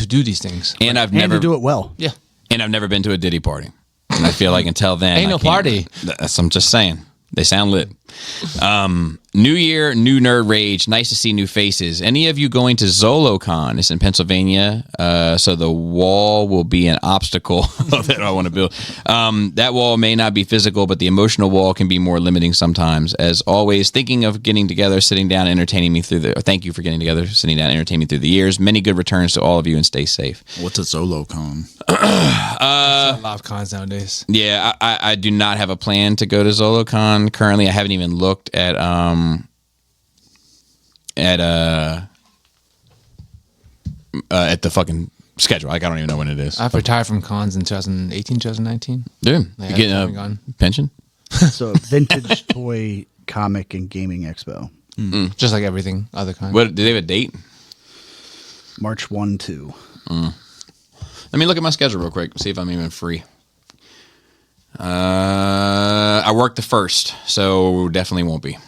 do these things. And I've And never to do it well. Yeah. And I've never been to a Diddy party. And I feel like until then, Ain't I no can't- party. I'm just saying. They sound lit. New year, new nerd rage. Nice to see new faces. Any of you going to ZoloCon? It's in Pennsylvania. So the wall will be an obstacle that I want to build. That wall may not be physical, but the emotional wall can be more limiting sometimes. As always, thinking of getting together, sitting down, entertaining me through thank you for getting together, sitting down, entertaining me through the years. Many good returns to all of you and stay safe. What's a ZoloCon? A lot of cons nowadays. Yeah, I do not have a plan to go to ZoloCon currently. I haven't even looked at the fucking schedule. Like I don't even know when it is. I've retired from cons in 2018, 2019. Dude, Yeah, you getting haven't a gone. pension? So vintage toy comic and gaming expo. Just like everything other cons. What? Do they have a date? March 1, 2. Let me look at my schedule real quick. See if I'm even free. I work the 1st, so definitely won't be.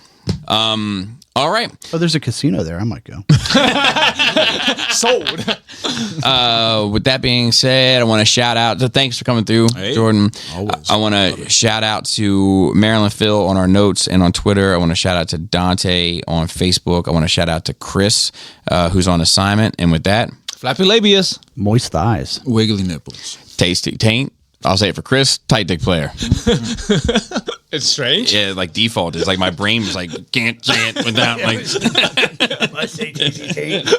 All right. Oh, there's a casino there. I might go. Sold. With that being said, I want to shout out. So thanks for coming through, Hey, Jordan. always. I want to shout out to Marilyn Phil on our notes and on Twitter. I want to shout out to Dante on Facebook. I want to shout out to Chris, who's on assignment. And with that, Flappy labius. Moist thighs. Wiggly nipples. tasty taint. I'll say it for Chris, tight dick player. It's strange. Yeah, like default. It's like my brain was like, can't say it without like. I say tasty taint.